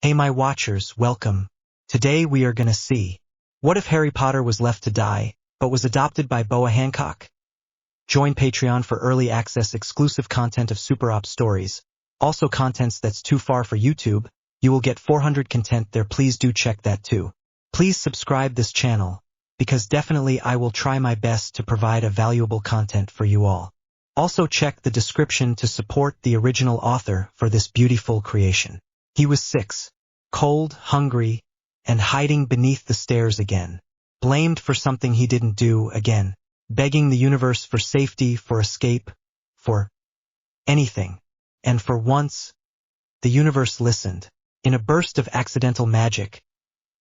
Hey my watchers, welcome. Today we are gonna see, what if Harry Potter was left to die, but was adopted by BOA Hancock? Join Patreon for early access exclusive content of Super Op stories. Also contents that's too far for YouTube. You will get 400 content there, please do check that too. Please subscribe this channel, because definitely I will try my best to provide a valuable content for you all. Also check the description to support the original author for this beautiful creation. He was 6, cold, hungry, and hiding beneath the stairs again. Blamed for something he didn't do again. Begging the universe for safety, for escape, for anything. And for once, the universe listened. In a burst of accidental magic,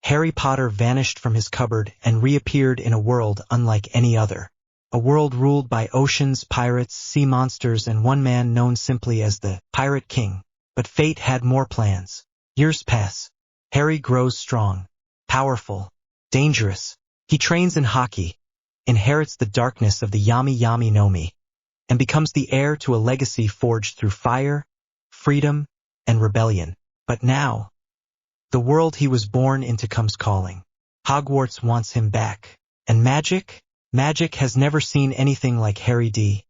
Harry Potter vanished from his cupboard and reappeared in a world unlike any other. A world ruled by oceans, pirates, sea monsters, and one man known simply as the Pirate King. But fate had more plans. Years pass. Harry grows strong, powerful, dangerous. He trains in hockey, inherits the darkness of the Yami Yami no Mi, and becomes the heir to a legacy forged through fire, freedom, and rebellion. But now, the world he was born into comes calling. Hogwarts wants him back. And magic? Magic has never seen anything like Harry D.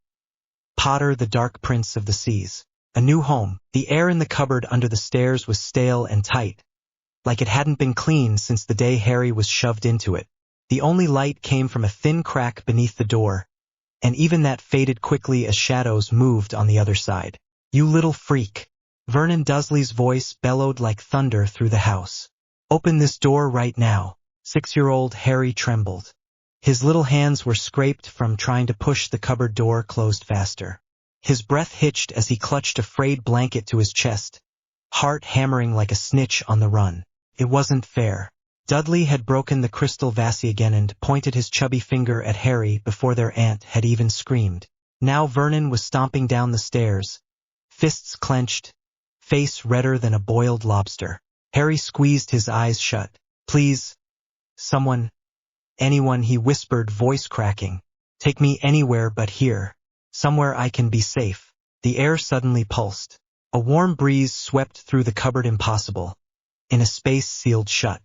Potter, the Dark Prince of the Seas. A new home. The air in the cupboard under the stairs was stale and tight, like it hadn't been cleaned since the day Harry was shoved into it. The only light came from a thin crack beneath the door, and even that faded quickly as shadows moved on the other side. You little freak. Vernon Dursley's voice bellowed like thunder through the house. Open this door right now. 6-year-old Harry trembled. His little hands were scraped from trying to push the cupboard door closed faster. His breath hitched as he clutched a frayed blanket to his chest, heart hammering like a snitch on the run. It wasn't fair. Dudley had broken the crystal vase again and pointed his chubby finger at Harry before their aunt had even screamed. Now Vernon was stomping down the stairs, fists clenched, face redder than a boiled lobster. Harry squeezed his eyes shut. Please, someone, anyone, he whispered, voice cracking. Take me anywhere but here. Somewhere I can be safe. The air suddenly pulsed. A warm breeze swept through the cupboard. Impossible. In a space sealed shut.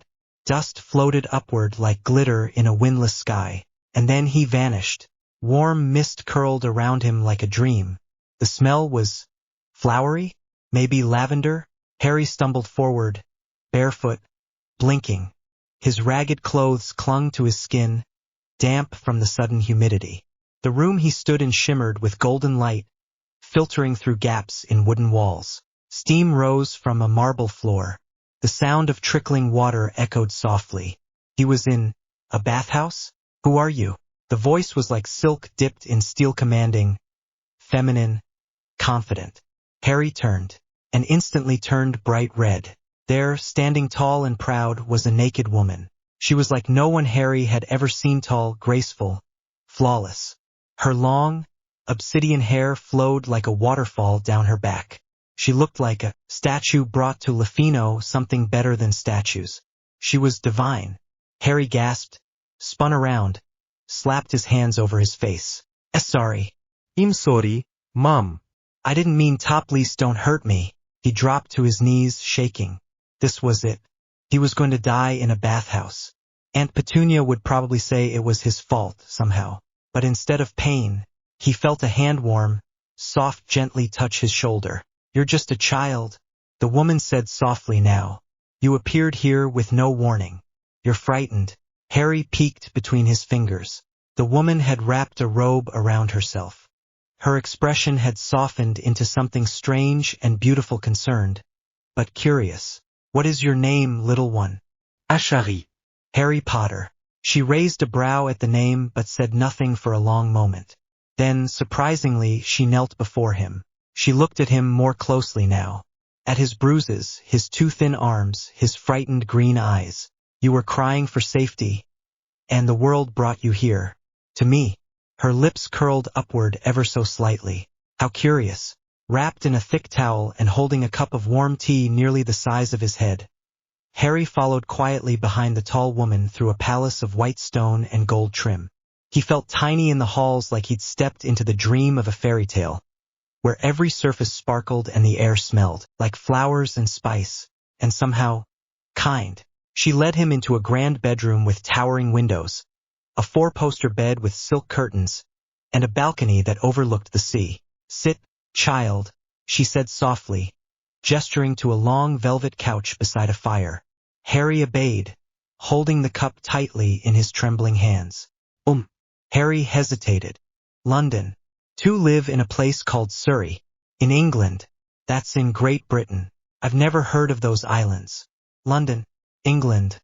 Dust floated upward like glitter in a windless sky. And then he vanished. Warm mist curled around him like a dream. The smell was flowery? Maybe lavender? Harry stumbled forward, barefoot, blinking. His ragged clothes clung to his skin, damp from the sudden humidity. The room he stood in shimmered with golden light, filtering through gaps in wooden walls. Steam rose from a marble floor. The sound of trickling water echoed softly. He was in a bathhouse? Who are you? The voice was like silk dipped in steel, commanding, feminine, confident. Harry turned, and instantly turned bright red. There, standing tall and proud, was a naked woman. She was like no one Harry had ever seen, tall, graceful, flawless. Her long, obsidian hair flowed like a waterfall down her back. She looked like a statue brought to Lefino, something better than statues. She was divine. Harry gasped, spun around, slapped his hands over his face. Sorry. I'm sorry, Mom. I didn't mean to. Please don't hurt me. He dropped to his knees, shaking. This was it. He was going to die in a bathhouse. Aunt Petunia would probably say it was his fault somehow. But instead of pain, he felt a hand warm, soft, gently touch his shoulder. You're just a child, the woman said softly now. You appeared here with no warning. You're frightened. Harry peeked between his fingers. The woman had wrapped a robe around herself. Her expression had softened into something strange and beautiful, concerned, but curious. What is your name, little one? Ashari. Harry Potter. She raised a brow at the name but said nothing for a long moment. Then, surprisingly, she knelt before him. She looked at him more closely now. At his bruises, his too thin arms, his frightened green eyes. You were crying for safety, and the world brought you here. To me. Her lips curled upward ever so slightly. How curious. Wrapped in a thick towel and holding a cup of warm tea nearly the size of his head, Harry followed quietly behind the tall woman through a palace of white stone and gold trim. He felt tiny in the halls, like he'd stepped into the dream of a fairy tale, where every surface sparkled and the air smelled like flowers and spice. and somehow kind. She led him into a grand bedroom with towering windows, a four-poster bed with silk curtains, and a balcony that overlooked the sea. "Sit, child," she said softly, gesturing to a long velvet couch beside a fire. Harry obeyed, holding the cup tightly in his trembling hands. Harry hesitated. "London. To live in a place called Surrey. In England. That's in Great Britain. I've never heard of those islands. London. England.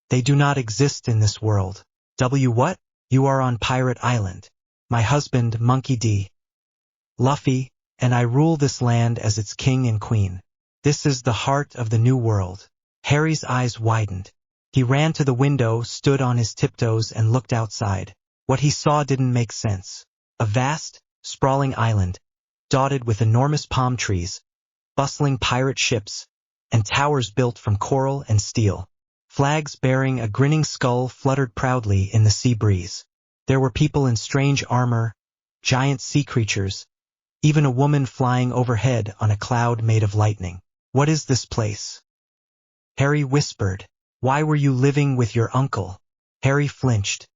They do not exist in this world." What? "You are on Pirate Island. My husband, Monkey D. Luffy, and I rule this land as its king and queen. This is the heart of the new world." Harry's eyes widened. He ran to the window, stood on his tiptoes, and looked outside. What he saw didn't make sense. A vast, sprawling island, dotted with enormous palm trees, bustling pirate ships, and towers built from coral and steel. Flags bearing a grinning skull fluttered proudly in the sea breeze. There were people in strange armor, giant sea creatures, even a woman flying overhead on a cloud made of lightning. "What is this place?" Harry whispered. "Why were you living with your uncle?" Harry flinched.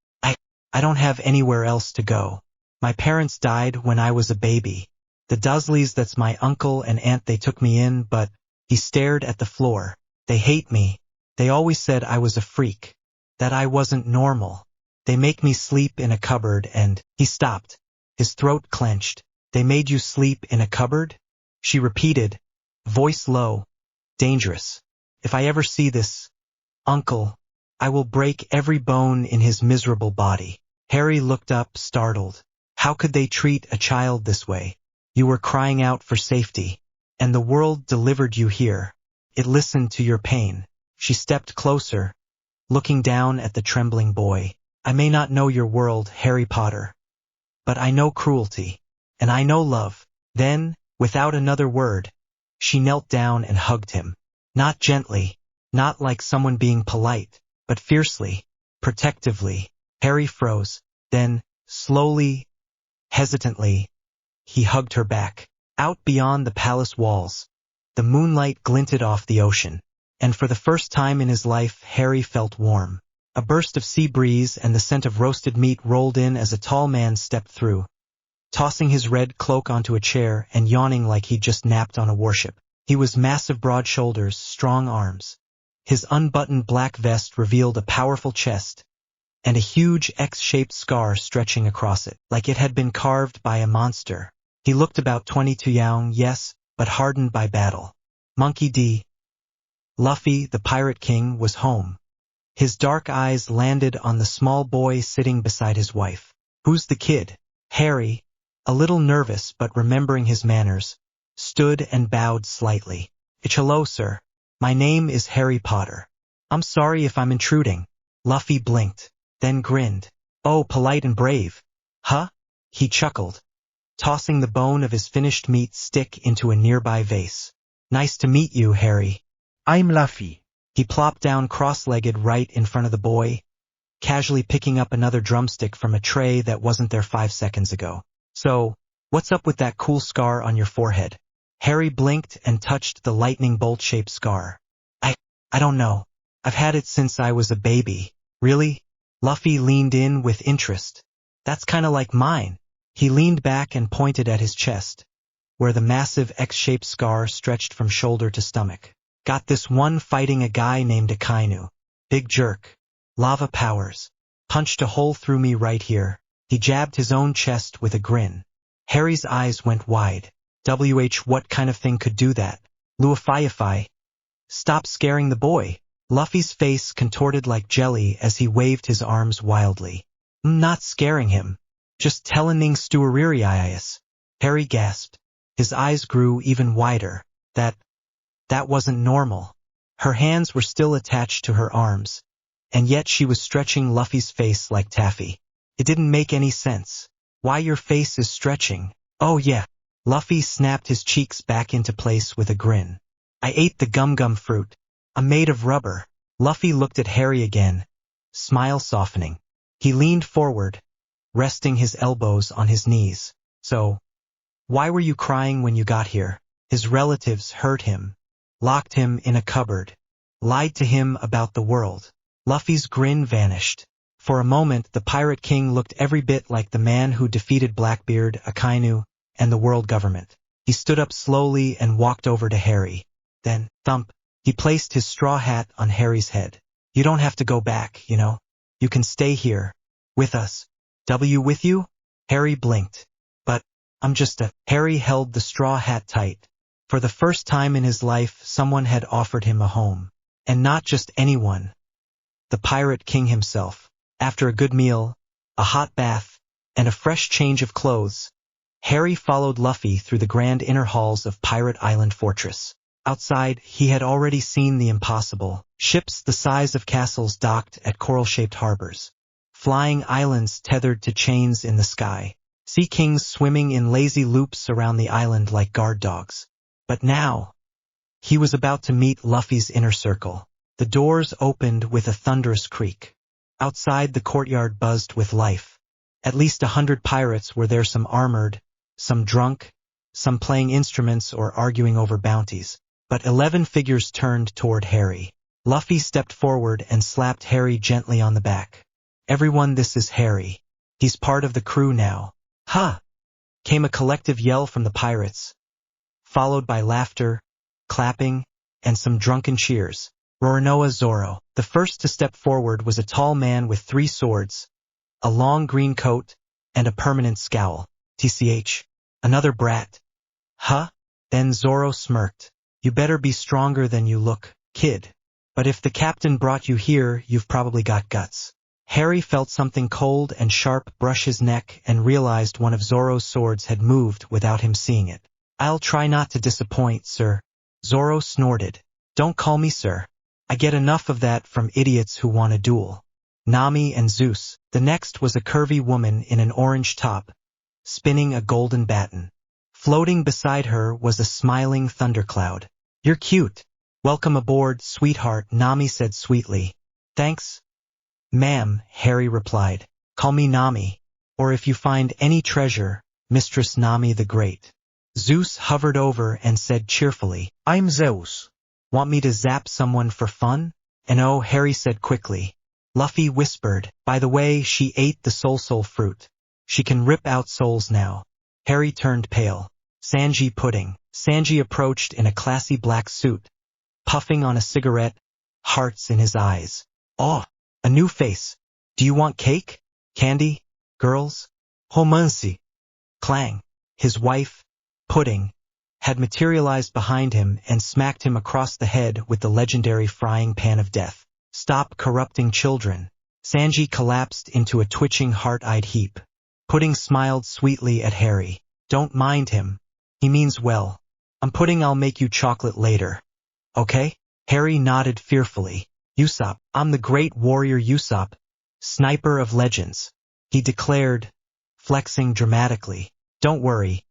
I don't have anywhere else to go. My parents died when I was a baby. The Dursleys, that's my uncle and aunt, they took me in, but..." He stared at the floor. "They hate me. They always said I was a freak, that I wasn't normal. They make me sleep in a cupboard and..." He stopped. His throat clenched. "They made you sleep in a cupboard?" She repeated, voice low, dangerous. "If I ever see this uncle, I will break every bone in his miserable body." Harry looked up, startled. How could they treat a child this way? "You were crying out for safety, and the world delivered you here. It listened to your pain." She stepped closer, looking down at the trembling boy. "I may not know your world, Harry Potter, but I know cruelty, and I know love." Then, without another word, she knelt down and hugged him. Not gently, not like someone being polite, but fiercely, protectively. Harry froze. Then, slowly, hesitantly, he hugged her back. Out beyond the palace walls, the moonlight glinted off the ocean. And for the first time in his life, Harry felt warm. A burst of sea breeze and the scent of roasted meat rolled in as a tall man stepped through, tossing his red cloak onto a chair and yawning like he'd just napped on a warship. He was massive, broad shoulders, strong arms. His unbuttoned black vest revealed a powerful chest, and a huge X-shaped scar stretching across it, like it had been carved by a monster. He looked about 22, young, yes, but hardened by battle. Monkey D. Luffy, the Pirate King, was home. His dark eyes landed on the small boy sitting beside his wife. "Who's the kid?" Harry, a little nervous but remembering his manners, stood and bowed slightly. "Hello, sir. My name is Harry Potter. I'm sorry if I'm intruding." Luffy blinked, then grinned. "Oh, polite and brave. Huh?" He chuckled, tossing the bone of his finished meat stick into a nearby vase. "Nice to meet you, Harry." I'm Luffy. He plopped down cross-legged right in front of the boy, casually picking up another drumstick from a tray that wasn't there 5 seconds ago. "So, what's up with that cool scar on your forehead?" Harry blinked and touched the lightning bolt-shaped scar. I don't know. I've had it since I was a baby." "Really?" Luffy leaned in with interest. "That's kinda like mine." He leaned back and pointed at his chest, where the massive X-shaped scar stretched from shoulder to stomach. "Got this one fighting a guy named Akainu. Big jerk. Lava powers. Punched a hole through me right here." He jabbed his own chest with a grin. Harry's eyes went wide. What kind of thing could do that? Luffy. Stop scaring the boy. Luffy's face contorted like jelly as he waved his arms wildly. "I'm not scaring him. Just telling things stuarius." Harry gasped. His eyes grew even wider. That wasn't normal. Her hands were still attached to her arms, and yet she was stretching Luffy's face like taffy. It didn't make any sense. "Why your face is stretching?" "Oh yeah." Luffy snapped his cheeks back into place with a grin. "I ate the gum fruit. I'm made of rubber." Luffy looked at Harry again, smile softening. He leaned forward, resting his elbows on his knees. "So, why were you crying when you got here?" His relatives hurt him. locked him in a cupboard, lied to him about the world. Luffy's grin vanished. For a moment, the Pirate King looked every bit like the man who defeated Blackbeard, Akainu, and the world government. He stood up slowly and walked over to Harry. Then, thump, he placed his straw hat on Harry's head. You don't have to go back, you know. You can stay here. With us. With you? Harry blinked. But, I'm just a... Harry held the straw hat tight. For the first time in his life, someone had offered him a home. And not just anyone. The Pirate King himself. After a good meal, a hot bath, and a fresh change of clothes, Harry followed Luffy through the grand inner halls of Pirate Island Fortress. Outside, he had already seen the impossible. Ships the size of castles docked at coral-shaped harbors. Flying islands tethered to chains in the sky. Sea kings swimming in lazy loops around the island like guard dogs. But now, he was about to meet Luffy's inner circle. The doors opened with a thunderous creak. Outside, the courtyard buzzed with life. At least 100 pirates were there, some armored, some drunk, some playing instruments or arguing over bounties. But 11 figures turned toward Harry. Luffy stepped forward and slapped Harry gently on the back. Everyone, this is Harry. He's part of the crew now. Ha! Came a collective yell from the pirates, followed by laughter, clapping, and some drunken cheers. Roronoa Zoro. The first to step forward was a tall man with 3 swords, a long green coat, and a permanent scowl. TCH. Another brat. Huh? Then Zoro smirked. You better be stronger than you look, kid. But if the captain brought you here, you've probably got guts. Harry felt something cold and sharp brush his neck and realized one of Zoro's swords had moved without him seeing it. I'll try not to disappoint, sir. Zoro snorted. Don't call me sir. I get enough of that from idiots who want a duel. Nami and Zeus. The next was a curvy woman in an orange top, spinning a golden baton. Floating beside her was a smiling thundercloud. You're cute. Welcome aboard, sweetheart, Nami said sweetly. Thanks, ma'am, Harry replied. Call me Nami. Or if you find any treasure, Mistress Nami the Great. Zeus hovered over and said cheerfully, I'm Zeus. Want me to zap someone for fun? And oh, Harry said quickly. Luffy whispered, by the way, she ate the soul fruit. She can rip out souls now. Harry turned pale. Sanji pudding. Sanji approached in a classy black suit, puffing on a cigarette, hearts in his eyes. Oh, a new face. Do you want cake? Candy? Girls? Homansi. Clang. His wife, Pudding, had materialized behind him and smacked him across the head with the legendary frying pan of death. Stop corrupting children. Sanji collapsed into a twitching heart-eyed heap. Pudding smiled sweetly at Harry. Don't mind him. He means well. I'll make you chocolate later. Okay? Harry nodded fearfully. Usopp, I'm the great warrior Usopp, sniper of legends, he declared, flexing dramatically. Don't worry,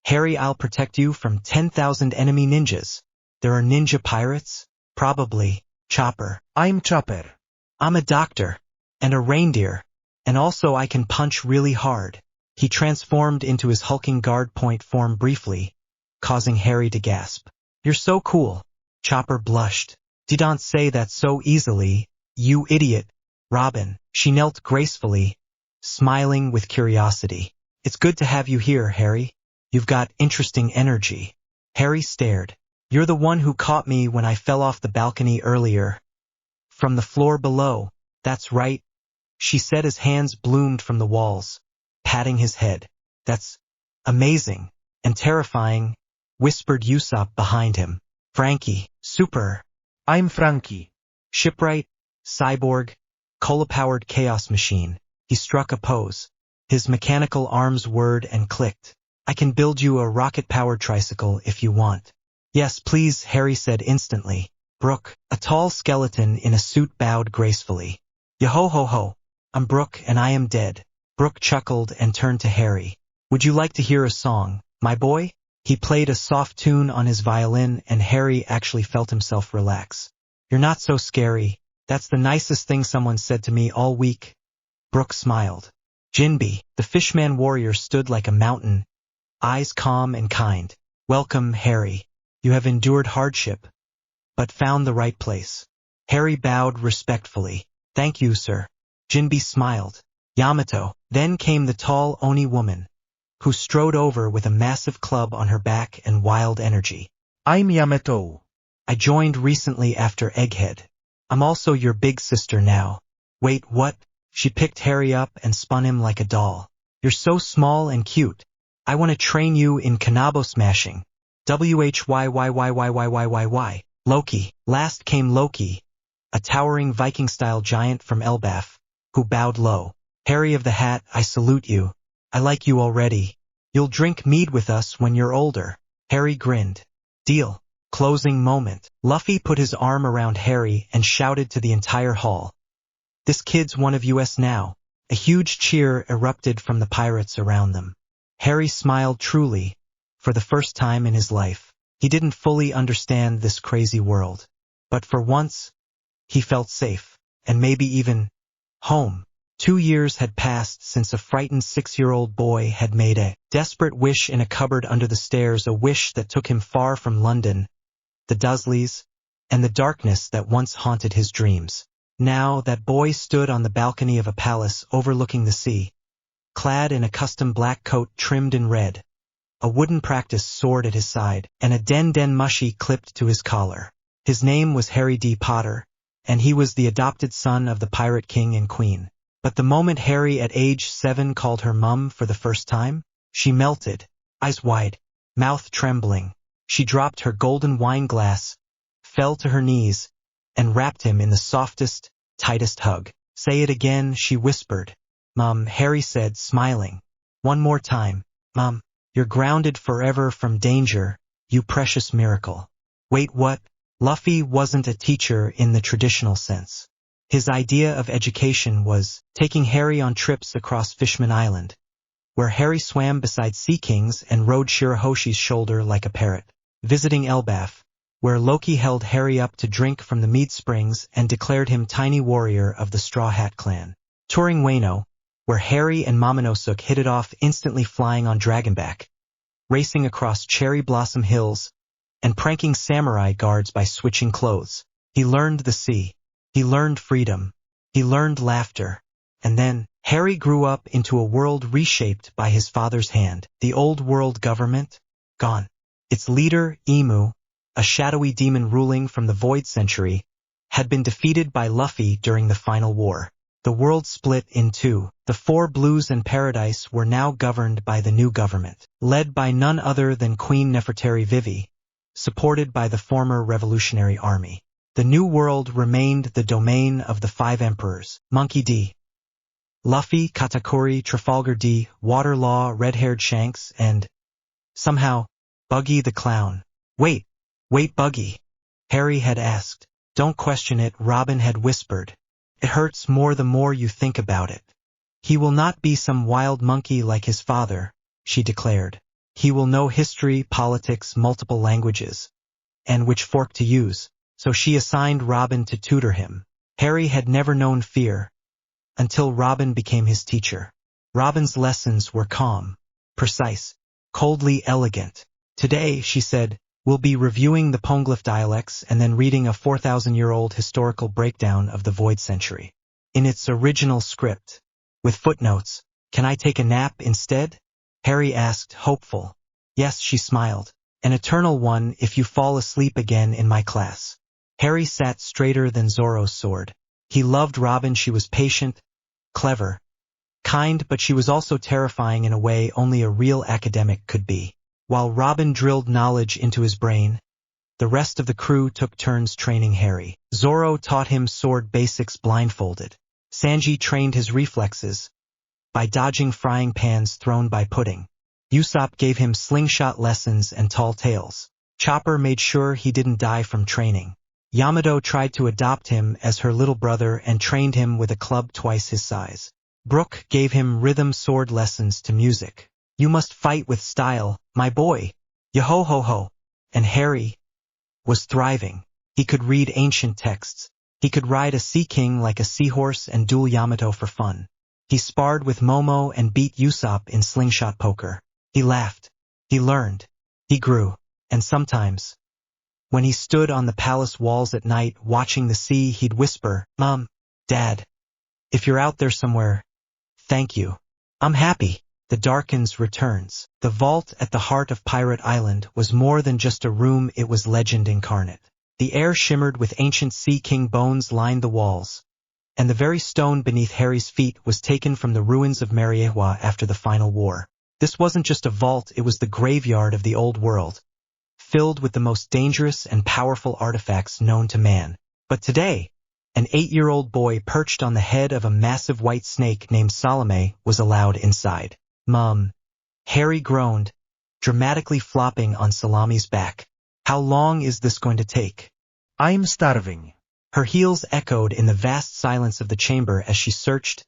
Harry, I'll protect you from 10,000 enemy ninjas. There are ninja pirates? Probably. Chopper. I'm Chopper. I'm a doctor. And a reindeer. And also I can punch really hard. He transformed into his hulking guard point form briefly, causing Harry to gasp. You're so cool. Chopper blushed. Don't say that so easily, you idiot. Robin. She knelt gracefully, smiling with curiosity. It's good to have you here, Harry. You've got interesting energy. Harry stared. You're the one who caught me when I fell off the balcony earlier. From the floor below. That's right, she said as hands bloomed from the walls, patting his head. That's amazing and terrifying, whispered Usopp behind him. Frankie. Super. I'm Frankie. Shipwright, cyborg, cola-powered chaos machine. He struck a pose. His mechanical arms whirred and clicked. I can build you a rocket-powered tricycle if you want. Yes, please, Harry said instantly. Brook, a tall skeleton in a suit, bowed gracefully. Yo-ho-ho-ho. I'm Brook and I am dead. Brook chuckled and turned to Harry. Would you like to hear a song, my boy? He played a soft tune on his violin and Harry actually felt himself relax. You're not so scary. That's the nicest thing someone said to me all week. Brook smiled. Jinbe, the fishman warrior, stood like a mountain, eyes calm and kind. Welcome, Harry. You have endured hardship, but found the right place. Harry bowed respectfully. "Thank you, sir." Jinbe smiled. "Yamato." Then came the tall Oni woman, who strode over with a massive club on her back and wild energy. I'm Yamato. "I joined recently after Egghead. I'm also your big sister now." "Wait, what?" She picked Harry up and spun him like a doll. "You're so small and cute. I want to train you in kanabo smashing." Whyyyyyyyyyyyy. Loki. Last came Loki, a towering Viking-style giant from Elbaf, who bowed low. "Harry of the Hat, I salute you. I like you already. You'll drink mead with us when you're older." Harry grinned. "Deal." Closing moment. Luffy put his arm around Harry and shouted to the entire hall. "This kid's one of us now." A huge cheer erupted from the pirates around them. Harry smiled truly, for the first time in his life. He didn't fully understand this crazy world, but for once, he felt safe, and maybe even home. 2 years had passed since a frightened 6-year-old boy had made a desperate wish in a cupboard under the stairs, a wish that took him far from London, the Dursleys, and the darkness that once haunted his dreams. Now that boy stood on the balcony of a palace overlooking the sea, clad in a custom black coat trimmed in red, a wooden practice sword at his side, and a den mushy clipped to his collar. His name was Harry D. Potter, and he was the adopted son of the Pirate King and Queen. But the moment Harry at age 7 called her mum for the first time, she melted, eyes wide, mouth trembling. She dropped her golden wine glass, fell to her knees, and wrapped him in the softest, tightest hug. "Say it again," she whispered. "Mum," Harry said, smiling. "One more time, Mum. You're grounded forever from danger, you precious miracle." Wait, what? Luffy wasn't a teacher in the traditional sense. His idea of education was taking Harry on trips across Fishman Island, where Harry swam beside sea kings and rode Shirahoshi's shoulder like a parrot. Visiting Elbaf, where Loki held Harry up to drink from the mead springs and declared him tiny warrior of the Straw Hat clan. Touring Wano, where Harry and Momonosuke hit it off, instantly flying on Dragonback, racing across cherry blossom hills, and pranking samurai guards by switching clothes. He learned the sea. He learned freedom. He learned laughter. And then, Harry grew up into a world reshaped by his father's hand. The old world government? Gone. Its leader, Emu, a shadowy demon ruling from the Void Century, had been defeated by Luffy during the final war. The world split in two. The Four Blues and Paradise were now governed by the new government, led by none other than Queen Nefertari Vivi, supported by the former Revolutionary Army. The new world remained the domain of the 5 emperors: Monkey D, Luffy, Katakuri, Trafalgar D, Waterlaw, Red-Haired Shanks, and, somehow, Buggy the Clown. Wait, Buggy," Harry had asked. "Don't question it," Robin had whispered. "It hurts more the more you think about it. He will not be some wild monkey like his father," she declared. "He will know history, politics, multiple languages, and which fork to use." So she assigned Robin to tutor him. Harry had never known fear, until Robin became his teacher. Robin's lessons were calm, precise, coldly elegant. "Today," she said, "we'll be reviewing the Poneglyph dialects and then reading a 4,000-year-old historical breakdown of the Void Century, in its original script, with footnotes. Can I take a nap instead?" Harry asked, hopeful. "Yes," she smiled. "An eternal one if you fall asleep again in my class." Harry sat straighter than Zoro's sword. He loved Robin. She was patient, clever, kind, but she was also terrifying in a way only a real academic could be. While Robin drilled knowledge into his brain, the rest of the crew took turns training Harry. Zoro taught him sword basics blindfolded. Sanji trained his reflexes by dodging frying pans thrown by Pudding. Usopp gave him slingshot lessons and tall tales. Chopper made sure he didn't die from training. Yamato tried to adopt him as her little brother and trained him with a club twice his size. Brook gave him rhythm sword lessons to music. "You must fight with style, my boy. Yo-ho-ho-ho." And Harry was thriving. He could read ancient texts. He could ride a sea king like a seahorse and duel Yamato for fun. He sparred with Momo and beat Usopp in slingshot poker. He laughed. He learned. He grew. And sometimes, When he stood on the palace walls at night watching the sea, he'd whisper, "Mom, Dad, if you're out there somewhere, thank you. I'm happy." The Darkins returns. The vault at the heart of Pirate Island was more than just a room, it was legend incarnate. The air shimmered with ancient Sea King bones lined the walls, and the very stone beneath Harry's feet was taken from the ruins of Mariewa after the final war. This wasn't just a vault, it was the graveyard of the old world, filled with the most dangerous and powerful artifacts known to man. But today, an 8-year-old boy perched on the head of a massive white snake named Salome was allowed inside. "Mom," Harry groaned, dramatically flopping on Salame's back. "How long is this going to take?" I'm starving. Her heels echoed in the vast silence of the chamber as she searched,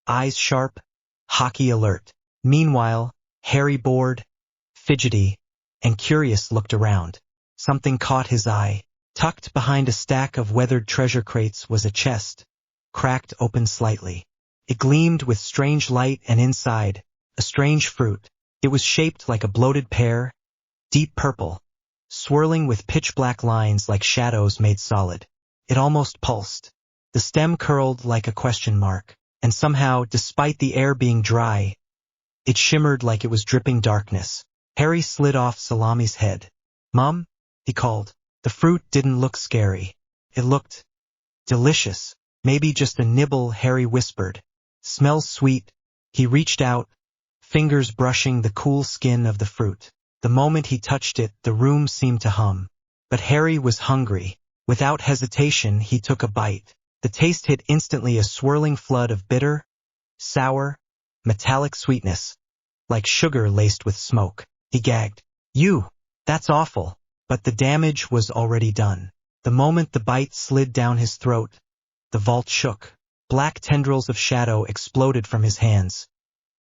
eyes sharp, hockey alert. Meanwhile, Harry, bored, fidgety, and curious, looked around. Something caught his eye. Tucked behind a stack of weathered treasure crates was a chest, cracked open slightly. It gleamed with strange light, and inside, a strange fruit. It was shaped like a bloated pear, deep purple, swirling with pitch-black lines like shadows made solid. It almost pulsed. The stem curled like a question mark, and somehow, despite the air being dry, it shimmered like it was dripping darkness. Harry slid off Salame's head. "Mom?" he called. The fruit didn't look scary. It looked delicious. "Maybe just a nibble," Harry whispered. "Smells sweet." He reached out, fingers brushing the cool skin of the fruit. The moment he touched it, the room seemed to hum. But Harry was hungry. Without hesitation, he took a bite. The taste hit instantly, a swirling flood of bitter, sour, metallic sweetness, like sugar laced with smoke. He gagged. That's awful." But the damage was already done. The moment the bite slid down his throat, the vault shook. Black tendrils of shadow exploded from his hands,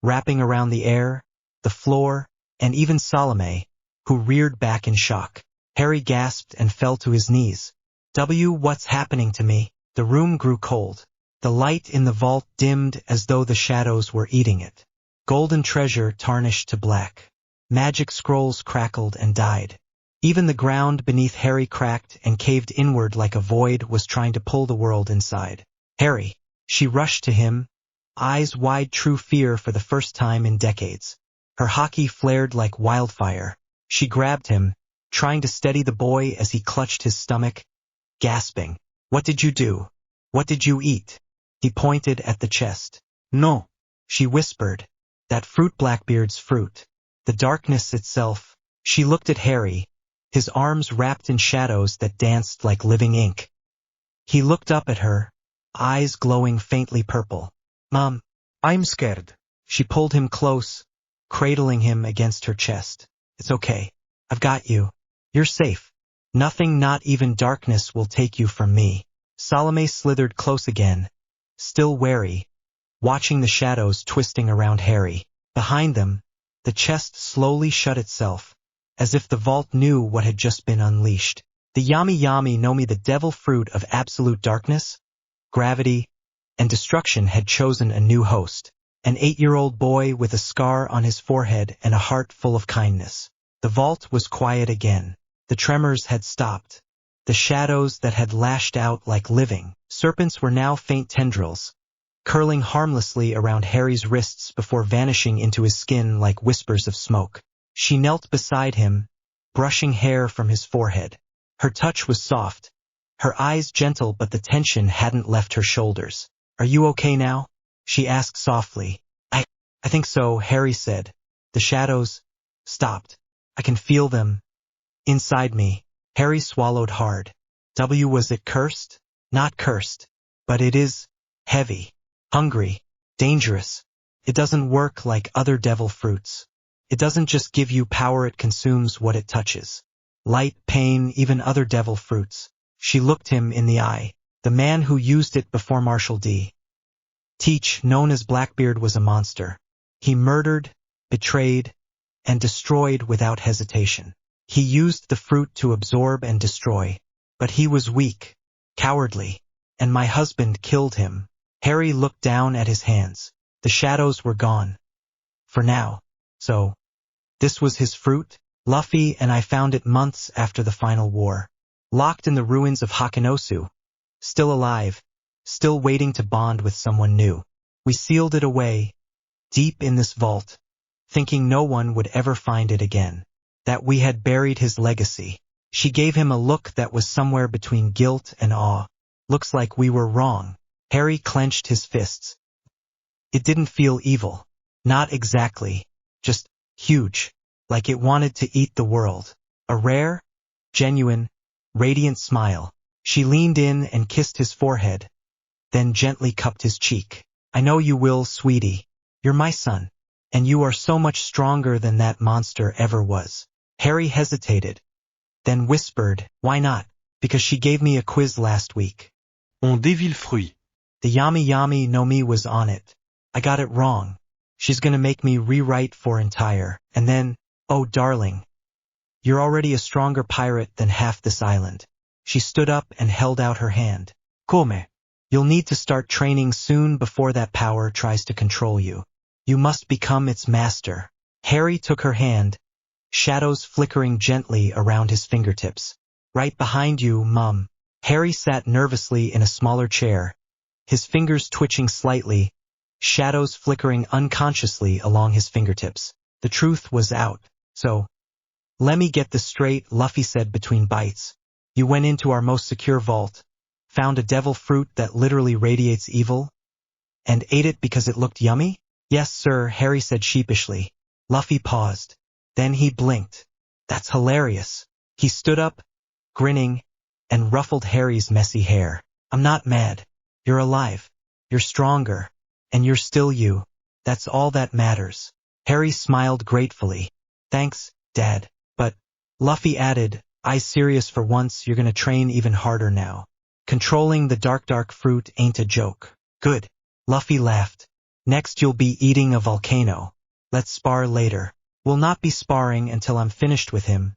wrapping around the air, the floor, and even Salome, who reared back in shock. Harry gasped and fell to his knees. What's happening to me?" The room grew cold. The light in the vault dimmed as though the shadows were eating it. Golden treasure tarnished to black. Magic scrolls crackled and died. Even the ground beneath Harry cracked and caved inward like a void was trying to pull the world inside. "Harry!" She rushed to him, eyes wide, true fear for the first time in decades. Her hockey flared like wildfire. She grabbed him, trying to steady the boy as he clutched his stomach, gasping. "What did you do? What did you eat?" He pointed at the chest. "No," she whispered. "That fruit, Blackbeard's fruit. The darkness itself." She looked at Harry, his arms wrapped in shadows that danced like living ink. He looked up at her, eyes glowing faintly purple. "Mom, I'm scared." She pulled him close, cradling him against her chest. "It's okay. I've got you. You're safe. Nothing, not even darkness, will take you from me." Salome slithered close again, still wary, watching the shadows twisting around Harry. Behind them, the chest slowly shut itself, as if the vault knew what had just been unleashed. The Yami Yami no Mi, the devil fruit of absolute darkness, gravity, and destruction, had chosen a new host. An 8-year-old boy with a scar on his forehead and a heart full of kindness. The vault was quiet again. The tremors had stopped. The shadows that had lashed out like living serpents were now faint tendrils, curling harmlessly around Harry's wrists before vanishing into his skin like whispers of smoke. She knelt beside him, brushing hair from his forehead. Her touch was soft, her eyes gentle, but the tension hadn't left her shoulders. "Are you okay now?" she asked softly. I think so," Harry said. The shadows stopped. "I can feel them inside me." Harry swallowed hard. Was it cursed? Not cursed, but it is heavy, hungry, dangerous. It doesn't work like other devil fruits. It doesn't just give you power, it consumes what it touches. Light, pain, even other devil fruits. She looked him in the eye. The man who used it before Marshal D. Teach, known as Blackbeard, was a monster. He murdered, betrayed, and destroyed without hesitation. He used the fruit to absorb and destroy. But he was weak, cowardly, and my husband killed him. Harry looked down at his hands. The shadows were gone. For now. So, this was his fruit? Luffy, and I found it months after the final war. locked in the ruins of Hakanosu, still alive, still waiting to bond with someone new. We sealed it away, deep in this vault, thinking no one would ever find it again, that we had buried his legacy. She gave him a look that was somewhere between guilt and awe. Looks like we were wrong. Harry clenched his fists. It didn't feel evil. Not exactly. Just huge. Like it wanted to eat the world. A rare, genuine, radiant smile. She leaned in and kissed his forehead, then gently cupped his cheek. I know you will, sweetie. You're my son. And you are so much stronger than that monster ever was. Harry hesitated, then whispered, why not? Because she gave me a quiz last week. On dit Villefruit. The Yami Yami no Mi was on it. I got it wrong. She's gonna make me rewrite for entire. And then, oh darling, you're already a stronger pirate than half this island. She stood up and held out her hand. Come. You'll need to start training soon before that power tries to control you. You must become its master. Harry took her hand, shadows flickering gently around his fingertips. Right behind you, Mum. Harry sat nervously in a smaller chair, his fingers twitching slightly, shadows flickering unconsciously along his fingertips. The truth was out. So, let me get this straight, Luffy said between bites. You went into our most secure vault, found a devil fruit that literally radiates evil, and ate it because it looked yummy? Yes, sir, Harry said sheepishly. Luffy paused. Then he blinked. That's hilarious. He stood up, grinning, and ruffled Harry's messy hair. I'm not mad. You're alive. You're stronger. And you're still you. That's all that matters. Harry smiled gratefully. Thanks, Dad. But, Luffy added, eyes serious for once, you're gonna train even harder now. Controlling the dark fruit ain't a joke. Good. Luffy laughed. Next you'll be eating a volcano. Let's spar later. We'll not be sparring until I'm finished with him,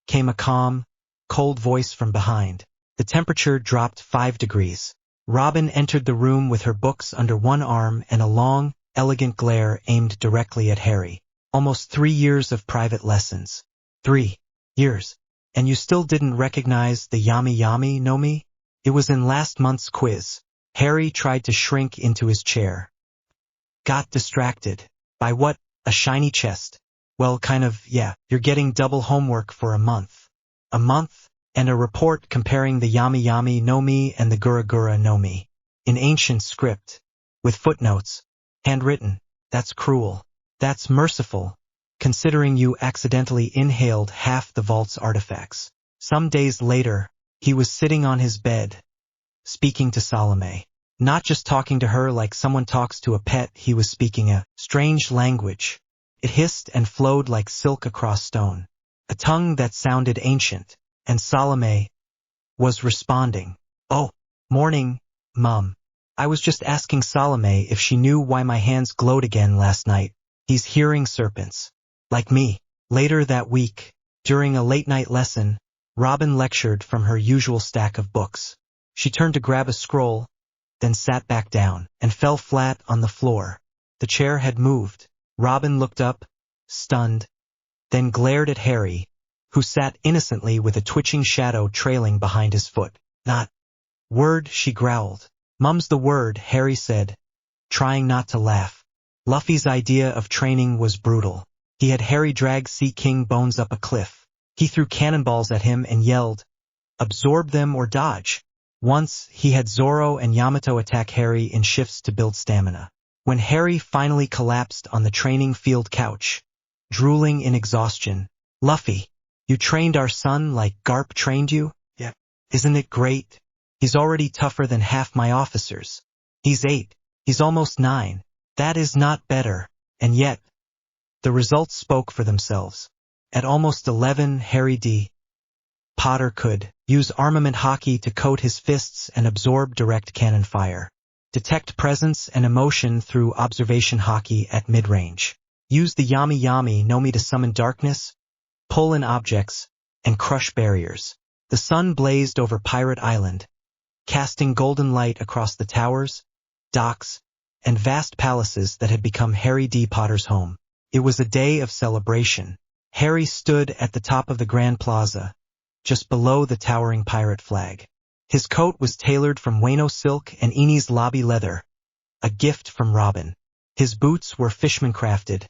came a calm, cold voice from behind. The temperature dropped 5 degrees. Robin entered the room with her books under one arm and a long, elegant glare aimed directly at Harry. Almost 3 years of private lessons. 3 years. And you still didn't recognize the Yami Yami no Mi? It was in last month's quiz. Harry tried to shrink into his chair. Got distracted. By what? A shiny chest. Well, kind of, yeah. You're getting double homework for a month. A month? And a report comparing the Yami Yami no Mi and the Gura Gura no Mi. In ancient script. With footnotes. Handwritten. That's cruel. That's merciful, considering you accidentally inhaled half the vault's artifacts. Some days later, he was sitting on his bed, speaking to Salome. Not just talking to her like someone talks to a pet, he was speaking a strange language. It hissed and flowed like silk across stone. A tongue that sounded ancient. And Salome was responding. Oh, morning, Mom. I was just asking Salome if she knew why my hands glowed again last night. He's hearing serpents. Like me. Later that week, during a late-night lesson, Robin lectured from her usual stack of books. She turned to grab a scroll, then sat back down, and fell flat on the floor. The chair had moved. Robin looked up, stunned, then glared at Harry, who sat innocently with a twitching shadow trailing behind his foot. Not word, she growled. Mum's the word, Harry said, trying not to laugh. Luffy's idea of training was brutal. He had Harry drag Sea King Bones up a cliff. He threw cannonballs at him and yelled, absorb them or dodge. Once, he had Zoro and Yamato attack Harry in shifts to build stamina. When Harry finally collapsed on the training field couch, drooling in exhaustion, Luffy, you trained our son like Garp trained you? Yeah. Isn't it great? He's already tougher than half my officers. He's 8. He's almost 9. That is not better. And yet, the results spoke for themselves. At almost 11, Harry D. Potter could use armament hockey to coat his fists and absorb direct cannon fire. Detect presence and emotion through observation hockey at mid-range. Use the Yami Yami no Mi to summon darkness, pull in objects, and crush barriers. The sun blazed over Pirate Island, casting golden light across the towers, docks, and vast palaces that had become Harry D. Potter's home. It was a day of celebration. Harry stood at the top of the Grand Plaza, just below the towering pirate flag. His coat was tailored from Wano silk and Eni's lobby leather, a gift from Robin. His boots were fishman-crafted,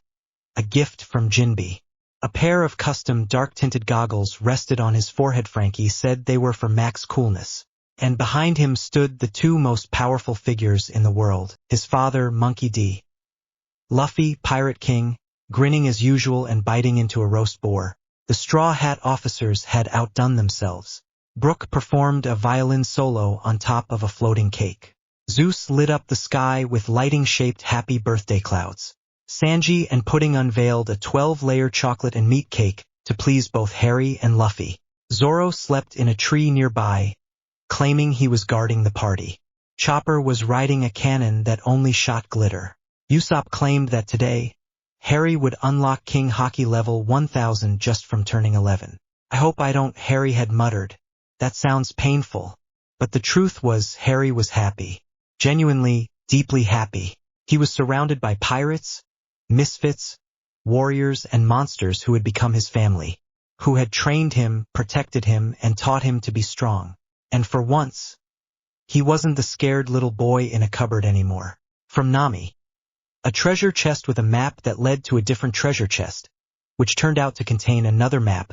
a gift from Jinby. A pair of custom dark-tinted goggles rested on his forehead. Frankie said they were for max coolness. And behind him stood the two most powerful figures in the world, his father, Monkey D. Luffy, Pirate King, grinning as usual and biting into a roast boar. The Straw Hat officers had outdone themselves. Brooke performed a violin solo on top of a floating cake. Zeus lit up the sky with lighting-shaped happy birthday clouds. Sanji and Pudding unveiled a 12-layer chocolate and meat cake to please both Harry and Luffy. Zoro slept in a tree nearby, claiming he was guarding the party. Chopper was riding a cannon that only shot glitter. Usopp claimed that today, Harry would unlock King Hockey level 1000 just from turning 11. I hope I don't, Harry had muttered. That sounds painful. But the truth was Harry was happy. Genuinely, deeply happy. He was surrounded by pirates, misfits, warriors, and monsters who had become his family, who had trained him, protected him, and taught him to be strong. And for once, he wasn't the scared little boy in a cupboard anymore. From Nami. A treasure chest with a map that led to a different treasure chest, which turned out to contain another map,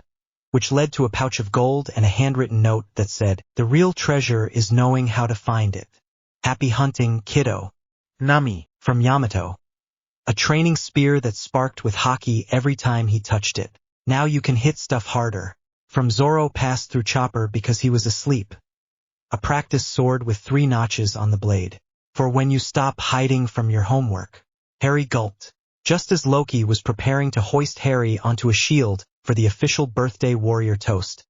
which led to a pouch of gold and a handwritten note that said, "The real treasure is knowing how to find it. Happy hunting, kiddo." Nami. From Yamato. A training spear that sparked with hockey every time he touched it. Now you can hit stuff harder. From Zoro passed through Chopper because he was asleep. A practice sword with 3 notches on the blade. For when you stop hiding from your homework. Harry gulped. Just as Loki was preparing to hoist Harry onto a shield for the official birthday warrior toast,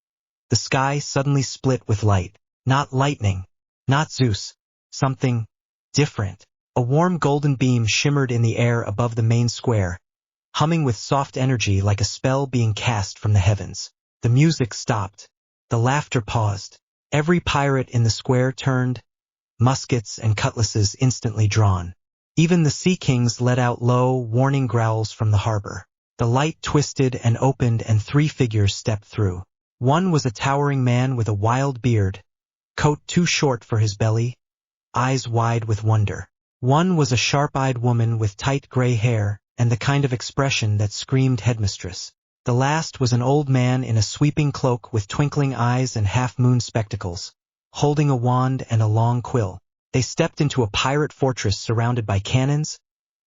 the sky suddenly split with light. Not lightning. Not Zeus. Something different. A warm golden beam shimmered in the air above the main square, humming with soft energy like a spell being cast from the heavens. The music stopped. The laughter paused. Every pirate in the square turned, muskets and cutlasses instantly drawn. Even the Sea Kings let out low, warning growls from the harbor. The light twisted and opened and 3 figures stepped through. One was a towering man with a wild beard, coat too short for his belly, eyes wide with wonder. One was a sharp-eyed woman with tight gray hair and the kind of expression that screamed headmistress. The last was an old man in a sweeping cloak with twinkling eyes and half-moon spectacles, holding a wand and a long quill. They stepped into a pirate fortress surrounded by cannons,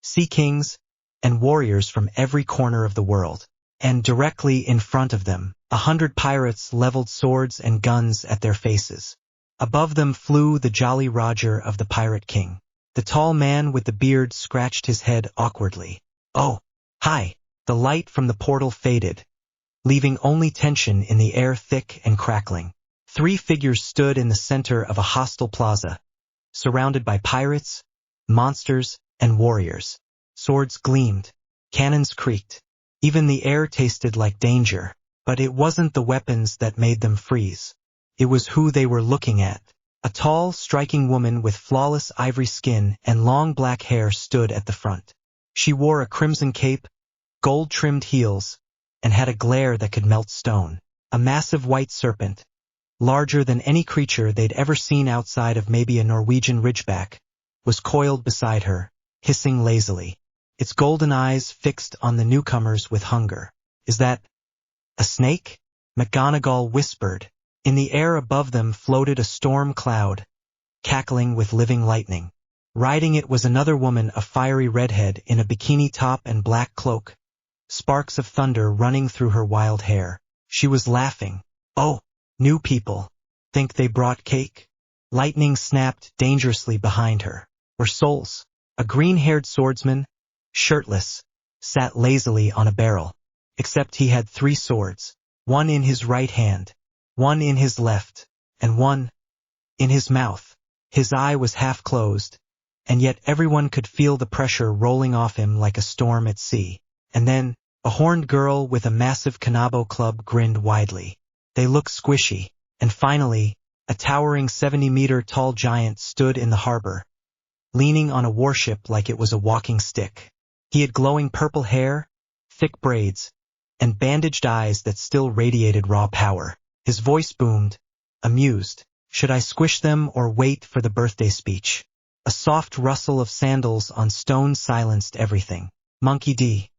sea kings, and warriors from every corner of the world. And directly in front of them, 100 pirates leveled swords and guns at their faces. Above them flew the Jolly Roger of the Pirate King. The tall man with the beard scratched his head awkwardly. "Oh, hi." The light from the portal faded, leaving only tension in the air, thick and crackling. 3 figures stood in the center of a hostile plaza, surrounded by pirates, monsters, and warriors. Swords gleamed, cannons creaked. Even the air tasted like danger. But it wasn't the weapons that made them freeze. It was who they were looking at. A tall, striking woman with flawless ivory skin and long black hair stood at the front. She wore a crimson cape, gold-trimmed heels, and had a glare that could melt stone. A massive white serpent, larger than any creature they'd ever seen outside of maybe a Norwegian ridgeback, was coiled beside her, hissing lazily, its golden eyes fixed on the newcomers with hunger. "Is that a snake?" McGonagall whispered. In the air above them floated a storm cloud, cackling with living lightning. Riding it was another woman, a fiery redhead in a bikini top and black cloak, sparks of thunder running through her wild hair. She was laughing. "Oh, new people. Think they brought cake?" Lightning snapped dangerously behind her. "We're souls." A green-haired swordsman, shirtless, sat lazily on a barrel. Except he had 3 swords, one in his right hand, one in his left, and one in his mouth. His eye was half closed, and yet everyone could feel the pressure rolling off him like a storm at sea. And then, a horned girl with a massive Kanabo club grinned widely. They looked squishy. And finally, a towering 70-meter-tall giant stood in the harbor, leaning on a warship like it was a walking stick. He had glowing purple hair, thick braids, and bandaged eyes that still radiated raw power. His voice boomed, amused. Should I squish them or wait for the birthday speech? A soft rustle of sandals on stone silenced everything. Monkey D.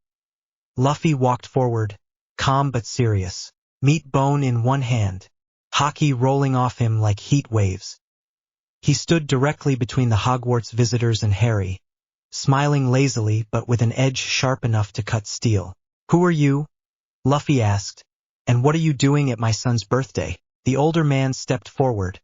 Luffy walked forward, calm but serious. Meat bone in one hand, hockey rolling off him like heat waves. He stood directly between the Hogwarts visitors and Harry, smiling lazily but with an edge sharp enough to cut steel. Who are you? Luffy asked. And what are you doing at my son's birthday? The older man stepped forward,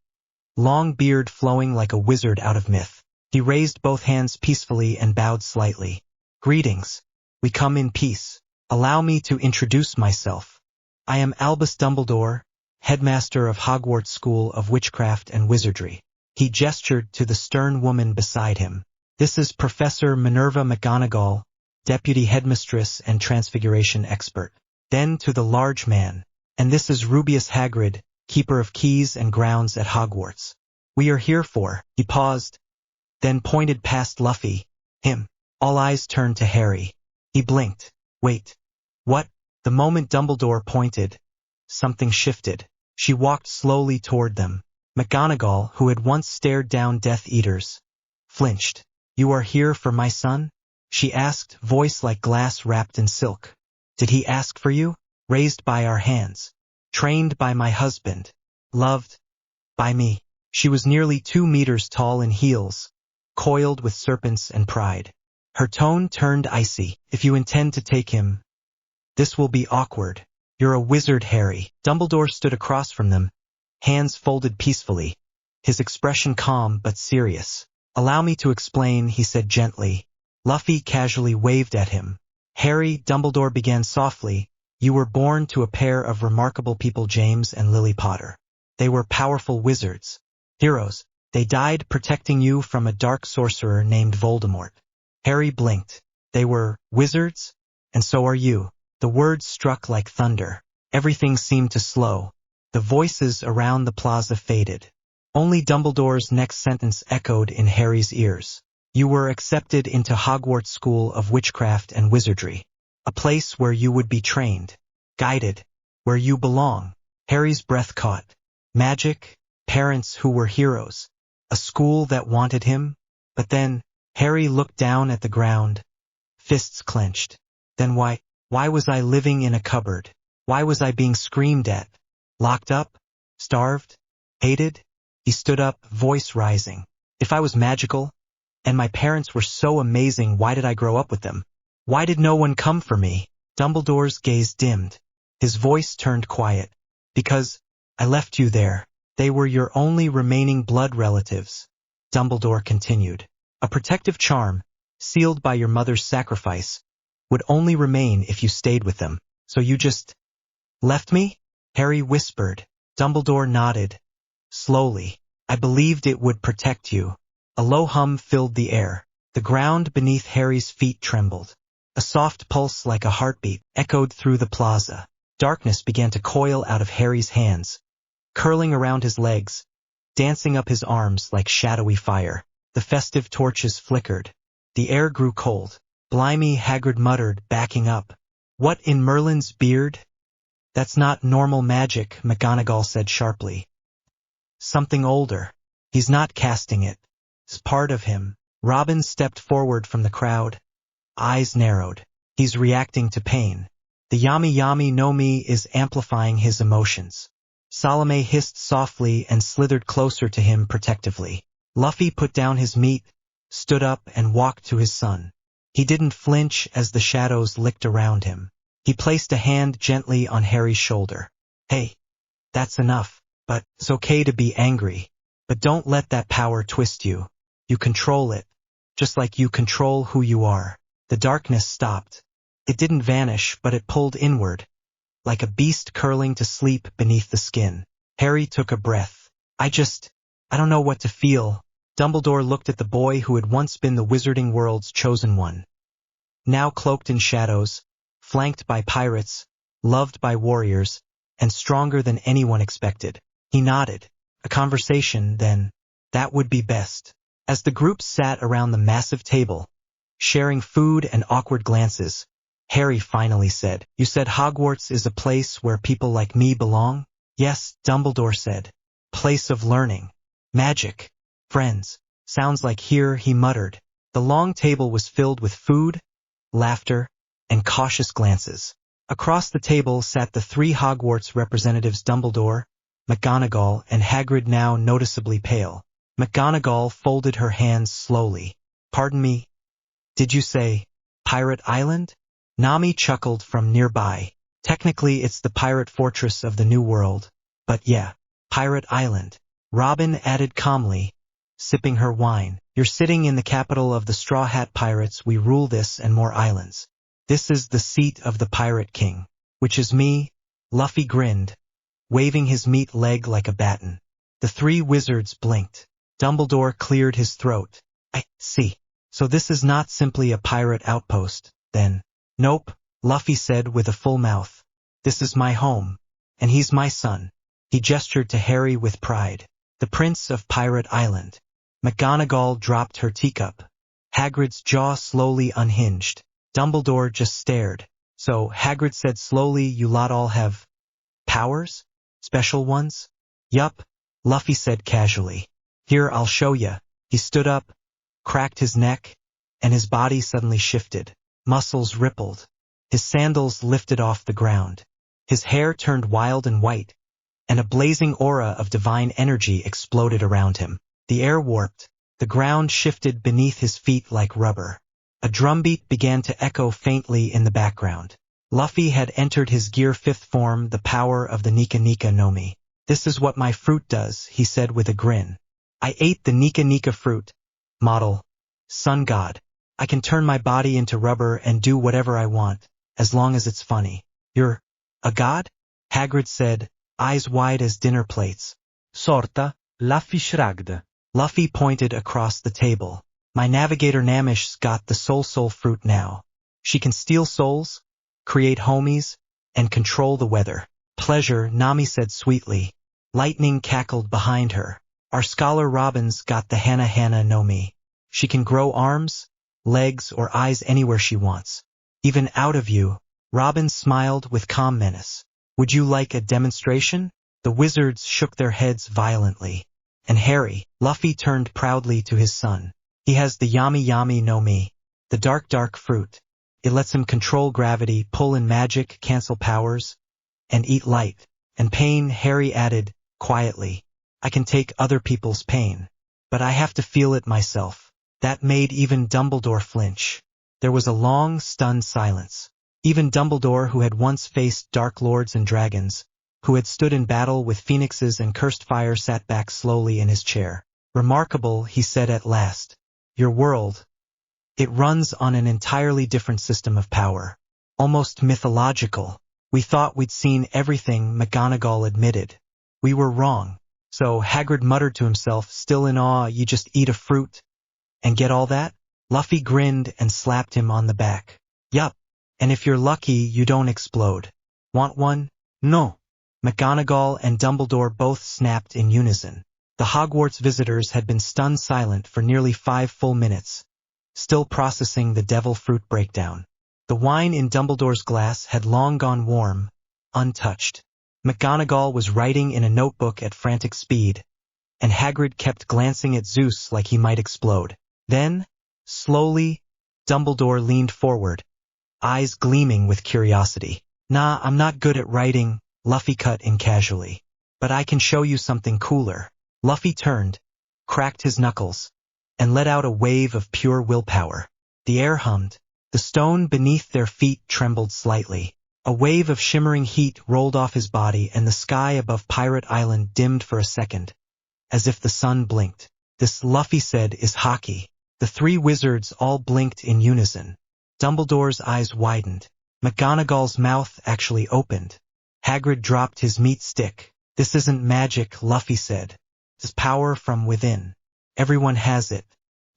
long beard flowing like a wizard out of myth. He raised both hands peacefully and bowed slightly. Greetings. We come in peace. Allow me to introduce myself. I am Albus Dumbledore, headmaster of Hogwarts School of Witchcraft and Wizardry. He gestured to the stern woman beside him. This is Professor Minerva McGonagall, deputy headmistress and transfiguration expert. Then to the large man. And this is Rubeus Hagrid, keeper of keys and grounds at Hogwarts. We are here for— He paused, then pointed past Luffy. Him. All eyes turned to Harry. He blinked. Wait. What? The moment Dumbledore pointed, something shifted. She walked slowly toward them. McGonagall, who had once stared down Death Eaters, flinched. You are here for my son? She asked, voice like glass wrapped in silk. Did he ask for you? Raised by our hands. Trained by my husband. Loved by me. She was nearly 2 meters tall in heels, coiled with serpents and pride. Her tone turned icy. If you intend to take him, this will be awkward. You're a wizard, Harry. Dumbledore stood across from them, hands folded peacefully, his expression calm but serious. Allow me to explain, he said gently. Luffy casually waved at him. Harry, Dumbledore began softly, you were born to a pair of remarkable people, James and Lily Potter. They were powerful wizards. Heroes. They died protecting you from a dark sorcerer named Voldemort. Harry blinked. They were wizards? And so are you. The words struck like thunder. Everything seemed to slow. The voices around the plaza faded. Only Dumbledore's next sentence echoed in Harry's ears. You were accepted into Hogwarts School of Witchcraft and Wizardry. A place where you would be trained, guided, where you belong. Harry's breath caught. Magic, parents who were heroes, a school that wanted him. But then, Harry looked down at the ground, fists clenched. Then why was I living in a cupboard? Why was I being screamed at? Locked up? Starved? Hated? He stood up, voice rising. If I was magical, and my parents were so amazing, why did I grow up with them? Why did no one come for me? Dumbledore's gaze dimmed. His voice turned quiet. Because I left you there. They were your only remaining blood relatives. Dumbledore continued. A protective charm, sealed by your mother's sacrifice, would only remain if you stayed with them. So you just left me? Harry whispered. Dumbledore nodded. Slowly. I believed it would protect you. A low hum filled the air. The ground beneath Harry's feet trembled. A soft pulse like a heartbeat echoed through the plaza. Darkness began to coil out of Harry's hands, curling around his legs, dancing up his arms like shadowy fire. The festive torches flickered. The air grew cold. Blimey, Hagrid muttered, backing up. What in Merlin's beard? That's not normal magic, McGonagall said sharply. Something older. He's not casting it. It's part of him. Robin stepped forward from the crowd. Eyes narrowed. He's reacting to pain. The Yami Yami no Mi is amplifying his emotions. Salome hissed softly and slithered closer to him protectively. Luffy put down his meat, stood up and walked to his son. He didn't flinch as the shadows licked around him. He placed a hand gently on Harry's shoulder. Hey, that's enough. But it's okay to be angry. But don't let that power twist you. You control it, just like you control who you are. The darkness stopped. It didn't vanish, but it pulled inward, like a beast curling to sleep beneath the skin. Harry took a breath. I don't know what to feel. Dumbledore looked at the boy who had once been the wizarding world's chosen one. Now cloaked in shadows, flanked by pirates, loved by warriors, and stronger than anyone expected. He nodded. A conversation, then. That would be best. As the group sat around the massive table, sharing food and awkward glances, Harry finally said, You said Hogwarts is a place where people like me belong? Yes, Dumbledore said. Place of learning. Magic. Friends. Sounds like here, he muttered. The long table was filled with food, laughter, and cautious glances. Across the table sat the three Hogwarts representatives Dumbledore, McGonagall, and Hagrid, now noticeably pale. McGonagall folded her hands slowly. Pardon me? Did you say Pirate Island? Nami chuckled from nearby. Technically it's the pirate fortress of the New World, but yeah, Pirate Island. Robin added calmly, sipping her wine. You're sitting in the capital of the Straw Hat Pirates. We rule this and more islands. This is the seat of the Pirate King, which is me. Luffy grinned, waving his meat leg like a baton. The three wizards blinked. Dumbledore cleared his throat. I see. So this is not simply a pirate outpost, then? Nope, Luffy said with a full mouth. This is my home, and he's my son. He gestured to Harry with pride. The Prince of Pirate Island. McGonagall dropped her teacup. Hagrid's jaw slowly unhinged. Dumbledore just stared. So, Hagrid said slowly, you lot all have powers? Special ones? Yup, Luffy said casually. Here, I'll show ya. He stood up, cracked his neck, and his body suddenly shifted. Muscles rippled. His sandals lifted off the ground. His hair turned wild and white, and a blazing aura of divine energy exploded around him. The air warped. The ground shifted beneath his feet like rubber. A drumbeat began to echo faintly in the background. Luffy had entered his gear fifth form, the power of the Nika Nika no Mi. This is what my fruit does, he said with a grin. I ate the Nika Nika fruit. Model. Sun God. I can turn my body into rubber and do whatever I want, as long as it's funny. You're a god? Hagrid said, eyes wide as dinner plates. Sorta, Luffy shrugged. Luffy pointed across the table. My navigator Namish's got the soul fruit now. She can steal souls, create homies, and control the weather. Pleasure, Nami said sweetly. Lightning cackled behind her. Our scholar Robin's got the Hana Hana no Mi. She can grow arms, legs, or eyes anywhere she wants. Even out of you. Robin smiled with calm menace. Would you like a demonstration? The wizards shook their heads violently. And Harry, Luffy turned proudly to his son. He has the Yami Yami no Mi, the dark fruit. It lets him control gravity, pull in magic, cancel powers, and eat light. And pain, Harry added, quietly. I can take other people's pain, but I have to feel it myself. That made even Dumbledore flinch. There was a long, stunned silence. Even Dumbledore, who had once faced dark lords and dragons, who had stood in battle with phoenixes and cursed fire, sat back slowly in his chair. Remarkable, he said at last. Your world. It runs on an entirely different system of power. Almost mythological. We thought we'd seen everything, McGonagall admitted. We were wrong. So Hagrid muttered to himself, still in awe, you just eat a fruit and get all that? Luffy grinned and slapped him on the back. Yup. And if you're lucky, you don't explode. Want one? No. McGonagall and Dumbledore both snapped in unison. The Hogwarts visitors had been stunned silent for nearly 5 full minutes, still processing the devil fruit breakdown. The wine in Dumbledore's glass had long gone warm, untouched. McGonagall was writing in a notebook at frantic speed, and Hagrid kept glancing at Zeus like he might explode. Then, slowly, Dumbledore leaned forward, eyes gleaming with curiosity. Nah, I'm not good at writing, Luffy cut in casually. But I can show you something cooler. Luffy turned, cracked his knuckles, and let out a wave of pure willpower. The air hummed. The stone beneath their feet trembled slightly. A wave of shimmering heat rolled off his body, and the sky above Pirate Island dimmed for a second, as if the sun blinked. This, Luffy said, is hockey. The 3 wizards all blinked in unison. Dumbledore's eyes widened. McGonagall's mouth actually opened. Hagrid dropped his meat stick. This isn't magic, Luffy said. It's power from within. Everyone has it,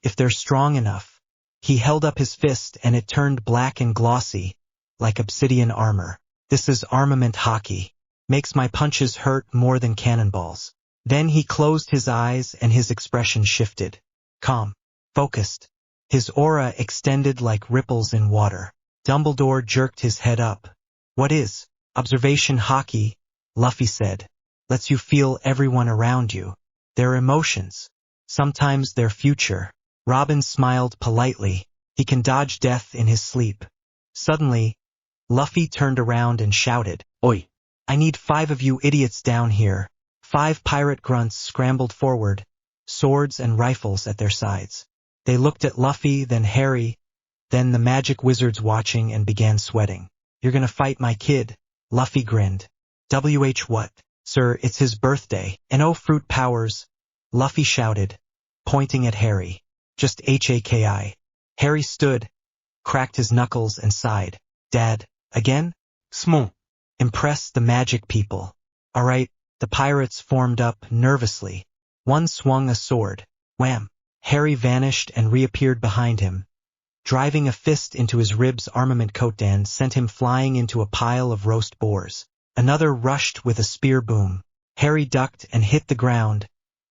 if they're strong enough. He held up his fist and it turned black and glossy, like obsidian armor. This is armament hockey. Makes my punches hurt more than cannonballs. Then he closed his eyes and his expression shifted. Calm. Focused. His aura extended like ripples in water. Dumbledore jerked his head up. What is observation hockey? Luffy said. lets you feel everyone around you, their emotions, sometimes their future. Robin smiled politely. He can dodge death in his sleep. Suddenly, Luffy turned around and shouted, Oi! I need 5 of you idiots down here. 5 pirate grunts scrambled forward, swords and rifles at their sides. They looked at Luffy, then Harry, then the magic wizards watching, and began sweating. You're gonna fight my kid? Luffy grinned. What? Sir, it's his birthday. And oh, fruit powers! Luffy shouted, pointing at Harry. Just HAKI. Harry stood, cracked his knuckles and sighed. Dad, again? Small. Impress the magic people. All right, the pirates formed up nervously. One swung a sword. Wham! Harry vanished and reappeared behind him. Driving a fist into his ribs, armament Kotan sent him flying into a pile of roast boars. Another rushed with a spear boom. Harry ducked and hit the ground,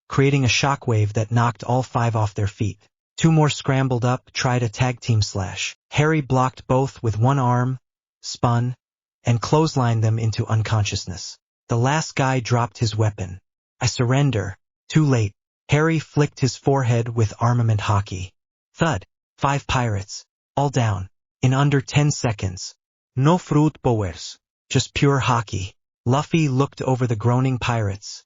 creating a shockwave that knocked all 5 off their feet. 2 more scrambled up, tried a tag team slash. Harry blocked both with one arm, spun, and clotheslined them into unconsciousness. The last guy dropped his weapon. I surrender. Too late. Harry flicked his forehead with armament hockey. Thud. 5 pirates. All down. In under 10 seconds. No fruit powers. Just pure hockey. Luffy looked over the groaning pirates,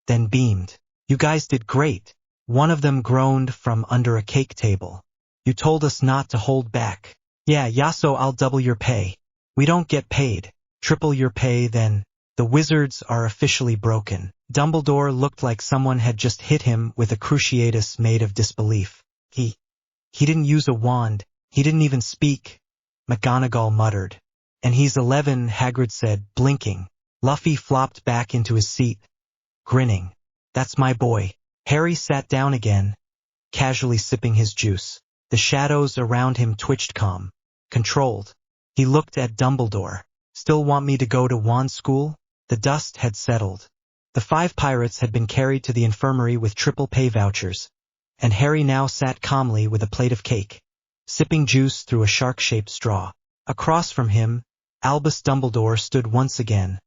then beamed. You guys did great. One of them groaned from under a cake table. You told us not to hold back. Yeah, Yaso, I'll double your pay. We don't get paid. Triple your pay then. The wizards are officially broken. Dumbledore looked like someone had just hit him with a cruciatus made of disbelief. He didn't use a wand. He didn't even speak. McGonagall muttered. And he's 11, Hagrid said, blinking. Luffy flopped back into his seat, grinning. That's my boy. Harry sat down again, casually sipping his juice. The shadows around him twitched calm, controlled. He looked at Dumbledore. Still want me to go to wand school? The dust had settled. The 5 pirates had been carried to the infirmary with triple pay vouchers, and Harry now sat calmly with a plate of cake, sipping juice through a shark-shaped straw. Across from him, Albus Dumbledore stood once again,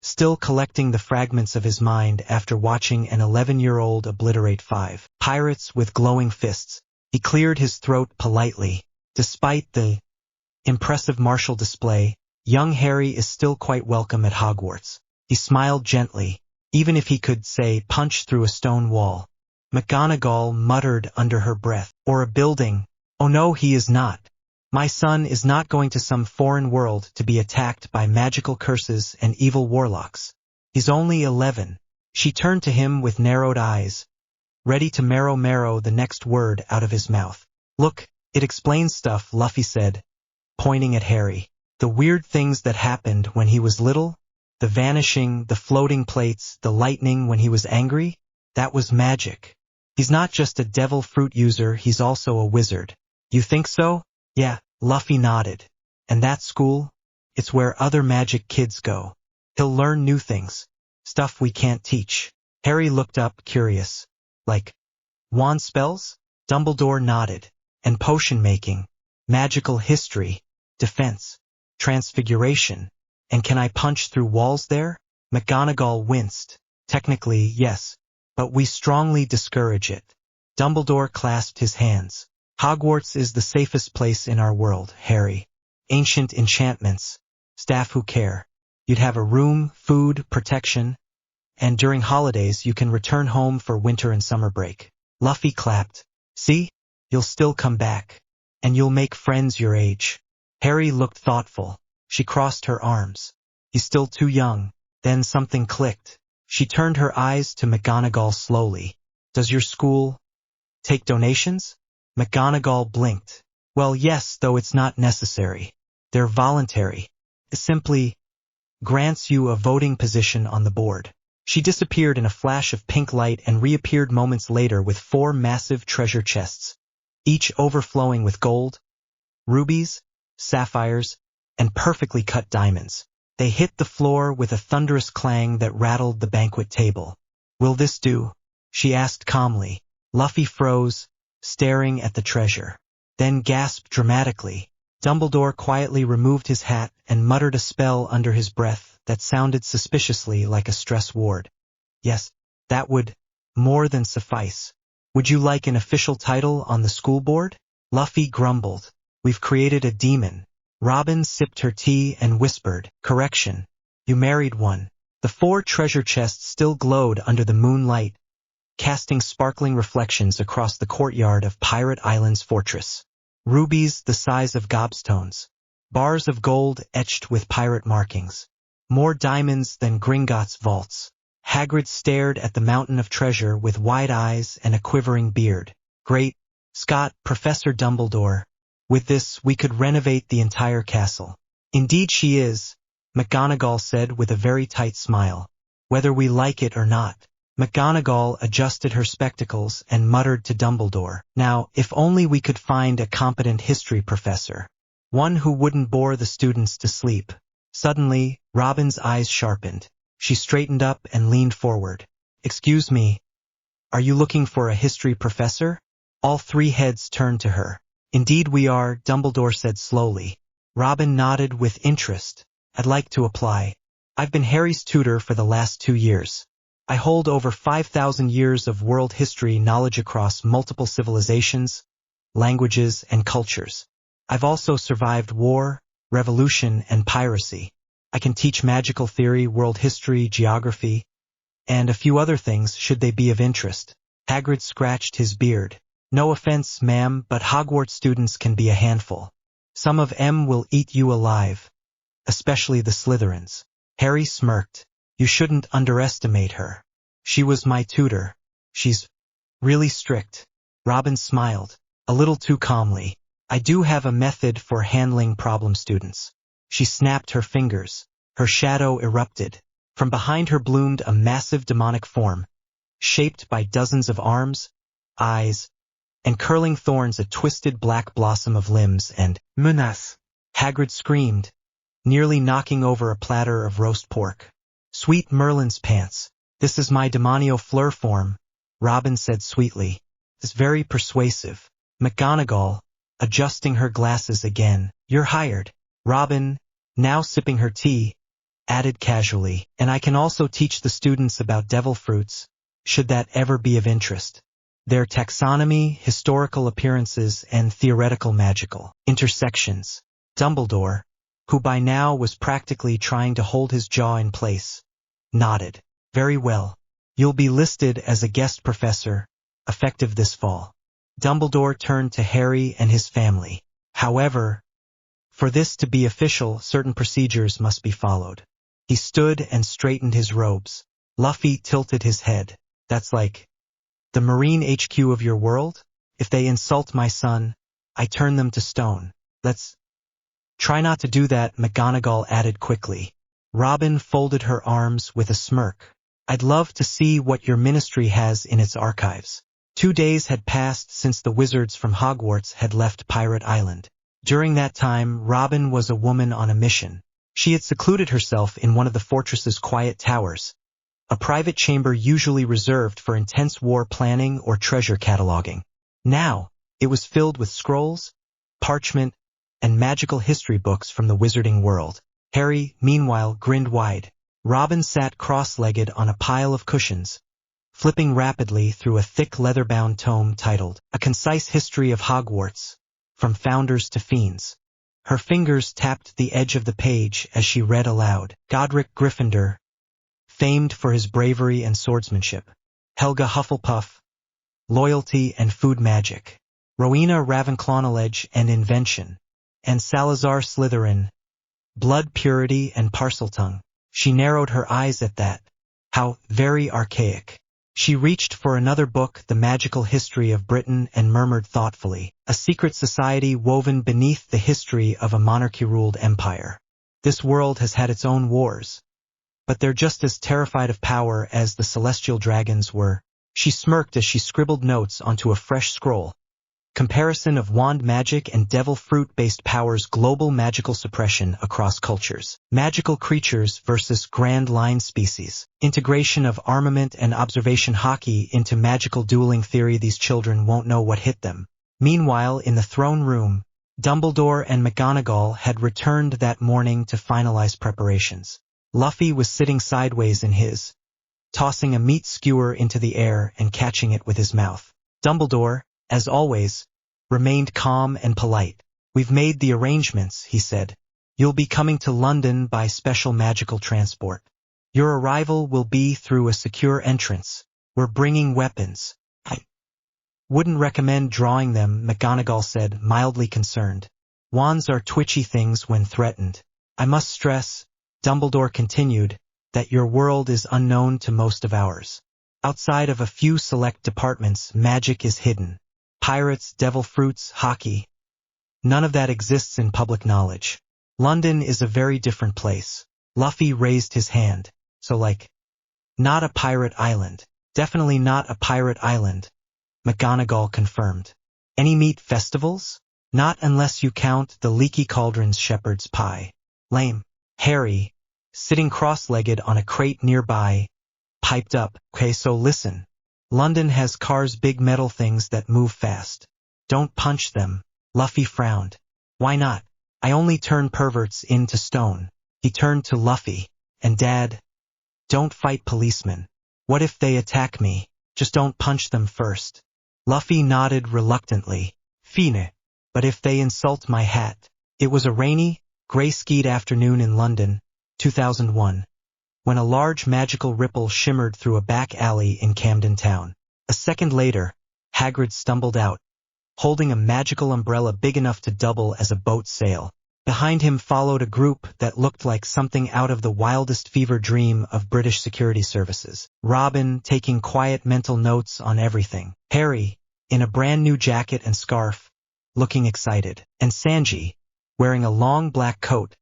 still collecting the fragments of his mind after watching an 11-year-old obliterate 5 pirates with glowing fists. He cleared his throat politely. Despite the impressive martial display, young Harry is still quite welcome at Hogwarts. He smiled gently, even if he could, say, punch through a stone wall. McGonagall muttered under her breath. Or a building. Oh no, he is not. My son is not going to some foreign world to be attacked by magical curses and evil warlocks. He's only 11. She turned to him with narrowed eyes, ready to marrow the next word out of his mouth. Look, it explains stuff, Luffy said, pointing at Harry. The weird things that happened when he was little, the vanishing, the floating plates, the lightning when he was angry, that was magic. He's not just a devil fruit user, he's also a wizard. You think so? Yeah, Luffy nodded. And that school? It's where other magic kids go. He'll learn new things. Stuff we can't teach. Harry looked up, curious. Like wand spells? Dumbledore nodded. And potion making. Magical history. Defense. Transfiguration. And can I punch through walls there? McGonagall winced. Technically, yes. But we strongly discourage it. Dumbledore clasped his hands. Hogwarts is the safest place in our world, Harry. Ancient enchantments, staff who care. You'd have a room, food, protection, and during holidays you can return home for winter and summer break. Luffy clapped. See? You'll still come back. And you'll make friends your age. Harry looked thoughtful. She crossed her arms. He's still too young. Then something clicked. She turned her eyes to McGonagall slowly. Does your school take donations? McGonagall blinked. Well, yes, though it's not necessary. They're voluntary. It simply grants you a voting position on the board. She disappeared in a flash of pink light and reappeared moments later with 4 massive treasure chests, each overflowing with gold, rubies, sapphires, and perfectly cut diamonds. They hit the floor with a thunderous clang that rattled the banquet table. Will this do? She asked calmly. Luffy froze, staring at the treasure, then gasped dramatically. Dumbledore quietly removed his hat and muttered a spell under his breath that sounded suspiciously like a stress ward. Yes, that would more than suffice. Would you like an official title on the school board? Luffy grumbled. We've created a demon. Robin sipped her tea and whispered, correction. You married one. The 4 treasure chests still glowed under the moonlight, casting sparkling reflections across the courtyard of Pirate Island's fortress. Rubies the size of gobstones. Bars of gold etched with pirate markings. More diamonds than Gringotts' vaults. Hagrid stared at the mountain of treasure with wide eyes and a quivering beard. Great Scott, Professor Dumbledore. With this, we could renovate the entire castle. Indeed she is, McGonagall said with a very tight smile. Whether we like it or not. McGonagall adjusted her spectacles and muttered to Dumbledore. Now, if only we could find a competent history professor. One who wouldn't bore the students to sleep. Suddenly, Robin's eyes sharpened. She straightened up and leaned forward. Excuse me, are you looking for a history professor? All 3 heads turned to her. Indeed we are, Dumbledore said slowly. Robin nodded with interest. I'd like to apply. I've been Harry's tutor for the last 2 years. I hold over 5,000 years of world history knowledge across multiple civilizations, languages, and cultures. I've also survived war, revolution, and piracy. I can teach magical theory, world history, geography, and a few other things should they be of interest. Hagrid scratched his beard. No offense, ma'am, but Hogwarts students can be a handful. Some of 'em will eat you alive. Especially the Slytherins. Harry smirked. You shouldn't underestimate her. She was my tutor. She's really strict. Robin smiled, a little too calmly. I do have a method for handling problem students. She snapped her fingers. Her shadow erupted. From behind her bloomed a massive demonic form, shaped by dozens of arms, eyes, and curling thorns, a twisted black blossom of limbs and menace. Hagrid screamed, nearly knocking over a platter of roast pork. Sweet Merlin's pants. This is my Demonio Fleur form, Robin said sweetly. It's very persuasive. McGonagall, adjusting her glasses again. You're hired. Robin, now sipping her tea, added casually, and I can also teach the students about devil fruits, should that ever be of interest. Their taxonomy, historical appearances, and theoretical magical intersections. Dumbledore, who by now was practically trying to hold his jaw in place, nodded. Very well. You'll be listed as a guest professor, effective this fall. Dumbledore turned to Harry and his family. However, for this to be official, certain procedures must be followed. He stood and straightened his robes. Luffy tilted his head. That's like the Marine HQ of your world? If they insult my son, I turn them to stone. Let's try not to do that, McGonagall added quickly. Robin folded her arms with a smirk. I'd love to see what your ministry has in its archives. 2 days had passed since the wizards from Hogwarts had left Pirate Island. During that time, Robin was a woman on a mission. She had secluded herself in one of the fortress's quiet towers, a private chamber usually reserved for intense war planning or treasure cataloging. Now, it was filled with scrolls, parchment, and magical history books from the wizarding world. Harry, meanwhile, grinned wide. Robin sat cross-legged on a pile of cushions, flipping rapidly through a thick leather-bound tome titled A Concise History of Hogwarts, From Founders to Fiends. Her fingers tapped the edge of the page as she read aloud. Godric Gryffindor, famed for his bravery and swordsmanship. Helga Hufflepuff, loyalty and food magic. Rowena Ravenclaw, knowledge and invention. And Salazar Slytherin, blood purity and parseltongue. She narrowed her eyes at that. How very archaic. She reached for another book, The Magical History of Britain, and murmured thoughtfully, a secret society woven beneath the history of a monarchy-ruled empire. This world has had its own wars, but they're just as terrified of power as the celestial dragons were. She smirked as she scribbled notes onto a fresh scroll. Comparison of wand magic and devil fruit-based powers, global magical suppression across cultures. Magical creatures versus grand line species. Integration of armament and observation hockey into magical dueling theory. These children won't know what hit them. Meanwhile, in the throne room, Dumbledore and McGonagall had returned that morning to finalize preparations. Luffy was sitting sideways in his tossing a meat skewer into the air and catching it with his mouth. Dumbledore, as always, remained calm and polite. "We've made the arrangements," he said. "You'll be coming to London by special magical transport. Your arrival will be through a secure entrance. We're bringing weapons." "I wouldn't recommend drawing them," McGonagall said, mildly concerned. "Wands are twitchy things when threatened. I must stress," Dumbledore continued, "that your world is unknown to most of ours. Outside of a few select departments, magic is hidden. Pirates, devil fruits, hockey. None of that exists in public knowledge. London is a very different place." Luffy raised his hand. "So not a pirate island." "Definitely not a pirate island," McGonagall confirmed. "Any meat festivals?" "Not unless you count the Leaky Cauldron's shepherd's pie." "Lame." Harry, sitting cross-legged on a crate nearby, piped up. "Okay, so listen. London has cars, big metal things that move fast. Don't punch them." Luffy frowned. "Why not? I only turn perverts into stone." He turned to Luffy. "And Dad, don't fight policemen. What if they attack me? Just don't punch them first." Luffy nodded reluctantly. "Fine. But if they insult my hat?" It was a rainy, gray-skied afternoon in London, 2001, when a large magical ripple shimmered through a back alley in Camden Town. A second later, Hagrid stumbled out, holding a magical umbrella big enough to double as a boat sail. Behind him followed a group that looked like something out of the wildest fever dream of British security services. Robin, taking quiet mental notes on everything. Harry, in a brand new jacket and scarf, looking excited. And Sanji, wearing a long black coat,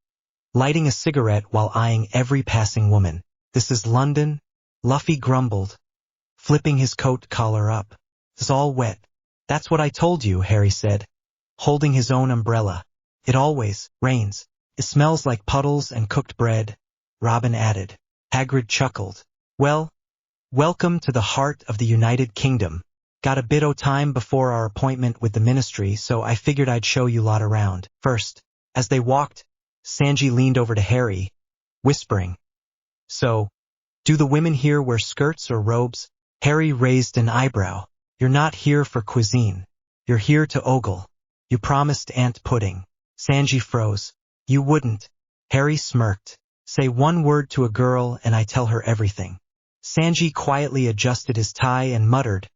lighting a cigarette while eyeing every passing woman. "This is London," Luffy grumbled, flipping his coat collar up. "It's all wet." "That's what I told you," Harry said, holding his own umbrella. "It always rains. It smells like puddles and cooked bread," Robin added. Hagrid chuckled. "Well, welcome to the heart of the United Kingdom. Got a bit o' time before our appointment with the Ministry, so I figured I'd show you lot around first." As they walked, Sanji leaned over to Harry, whispering, "So, do the women here wear skirts or robes?" Harry raised an eyebrow. "You're not here for cuisine. You're here to ogle. You promised ant pudding." Sanji froze. "You wouldn't." Harry smirked. "Say one word to a girl and I tell her everything." Sanji quietly adjusted his tie and muttered,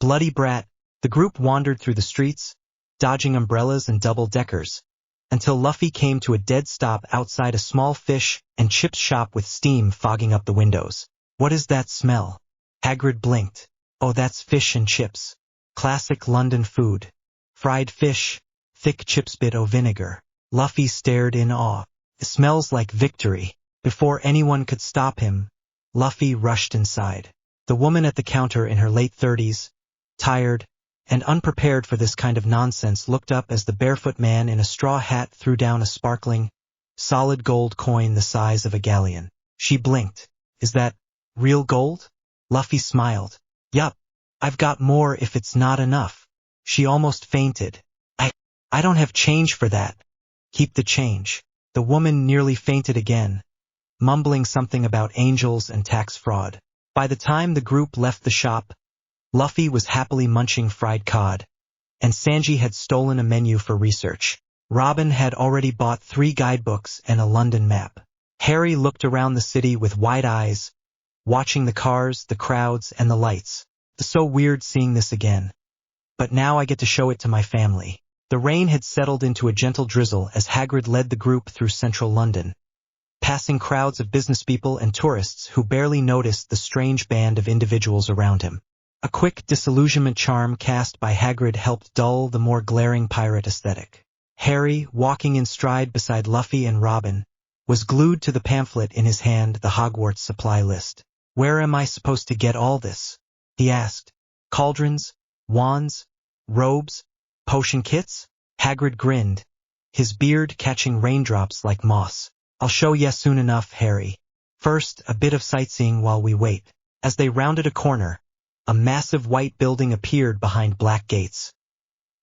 "Bloody brat." The group wandered through the streets, dodging umbrellas and double-deckers, until Luffy came to a dead stop outside a small fish and chips shop with steam fogging up the windows. "What is that smell?" Hagrid blinked. "Oh, that's fish and chips. Classic London food. Fried fish, thick chips, bit o' vinegar." Luffy stared in awe. "It smells like victory." Before anyone could stop him, Luffy rushed inside. The woman at the counter, in her late 30s, tired and unprepared for this kind of nonsense, looked up as the barefoot man in a straw hat threw down a sparkling, solid gold coin the size of a galleon. She blinked. "Is that real gold?" Luffy smiled. "Yup. I've got more if it's not enough." She almost fainted. I don't have change for that." "Keep the change." The woman nearly fainted again, mumbling something about angels and tax fraud. By the time the group left the shop, Luffy was happily munching fried cod, and Sanji had stolen a menu for research. Robin had already bought 3 guidebooks and a London map. Harry looked around the city with wide eyes, watching the cars, the crowds, and the lights. "It's so weird seeing this again. But now I get to show it to my family." The rain had settled into a gentle drizzle as Hagrid led the group through central London, passing crowds of businesspeople and tourists who barely noticed the strange band of individuals around him. A quick disillusionment charm cast by Hagrid helped dull the more glaring pirate aesthetic. Harry, walking in stride beside Luffy and Robin, was glued to the pamphlet in his hand, the Hogwarts supply list. "Where am I supposed to get all this?" he asked. "Cauldrons, wands, robes, potion kits?" Hagrid grinned, his beard catching raindrops like moss. "I'll show ya soon enough, Harry. First, a bit of sightseeing while we wait." As they rounded a corner, a massive white building appeared behind black gates.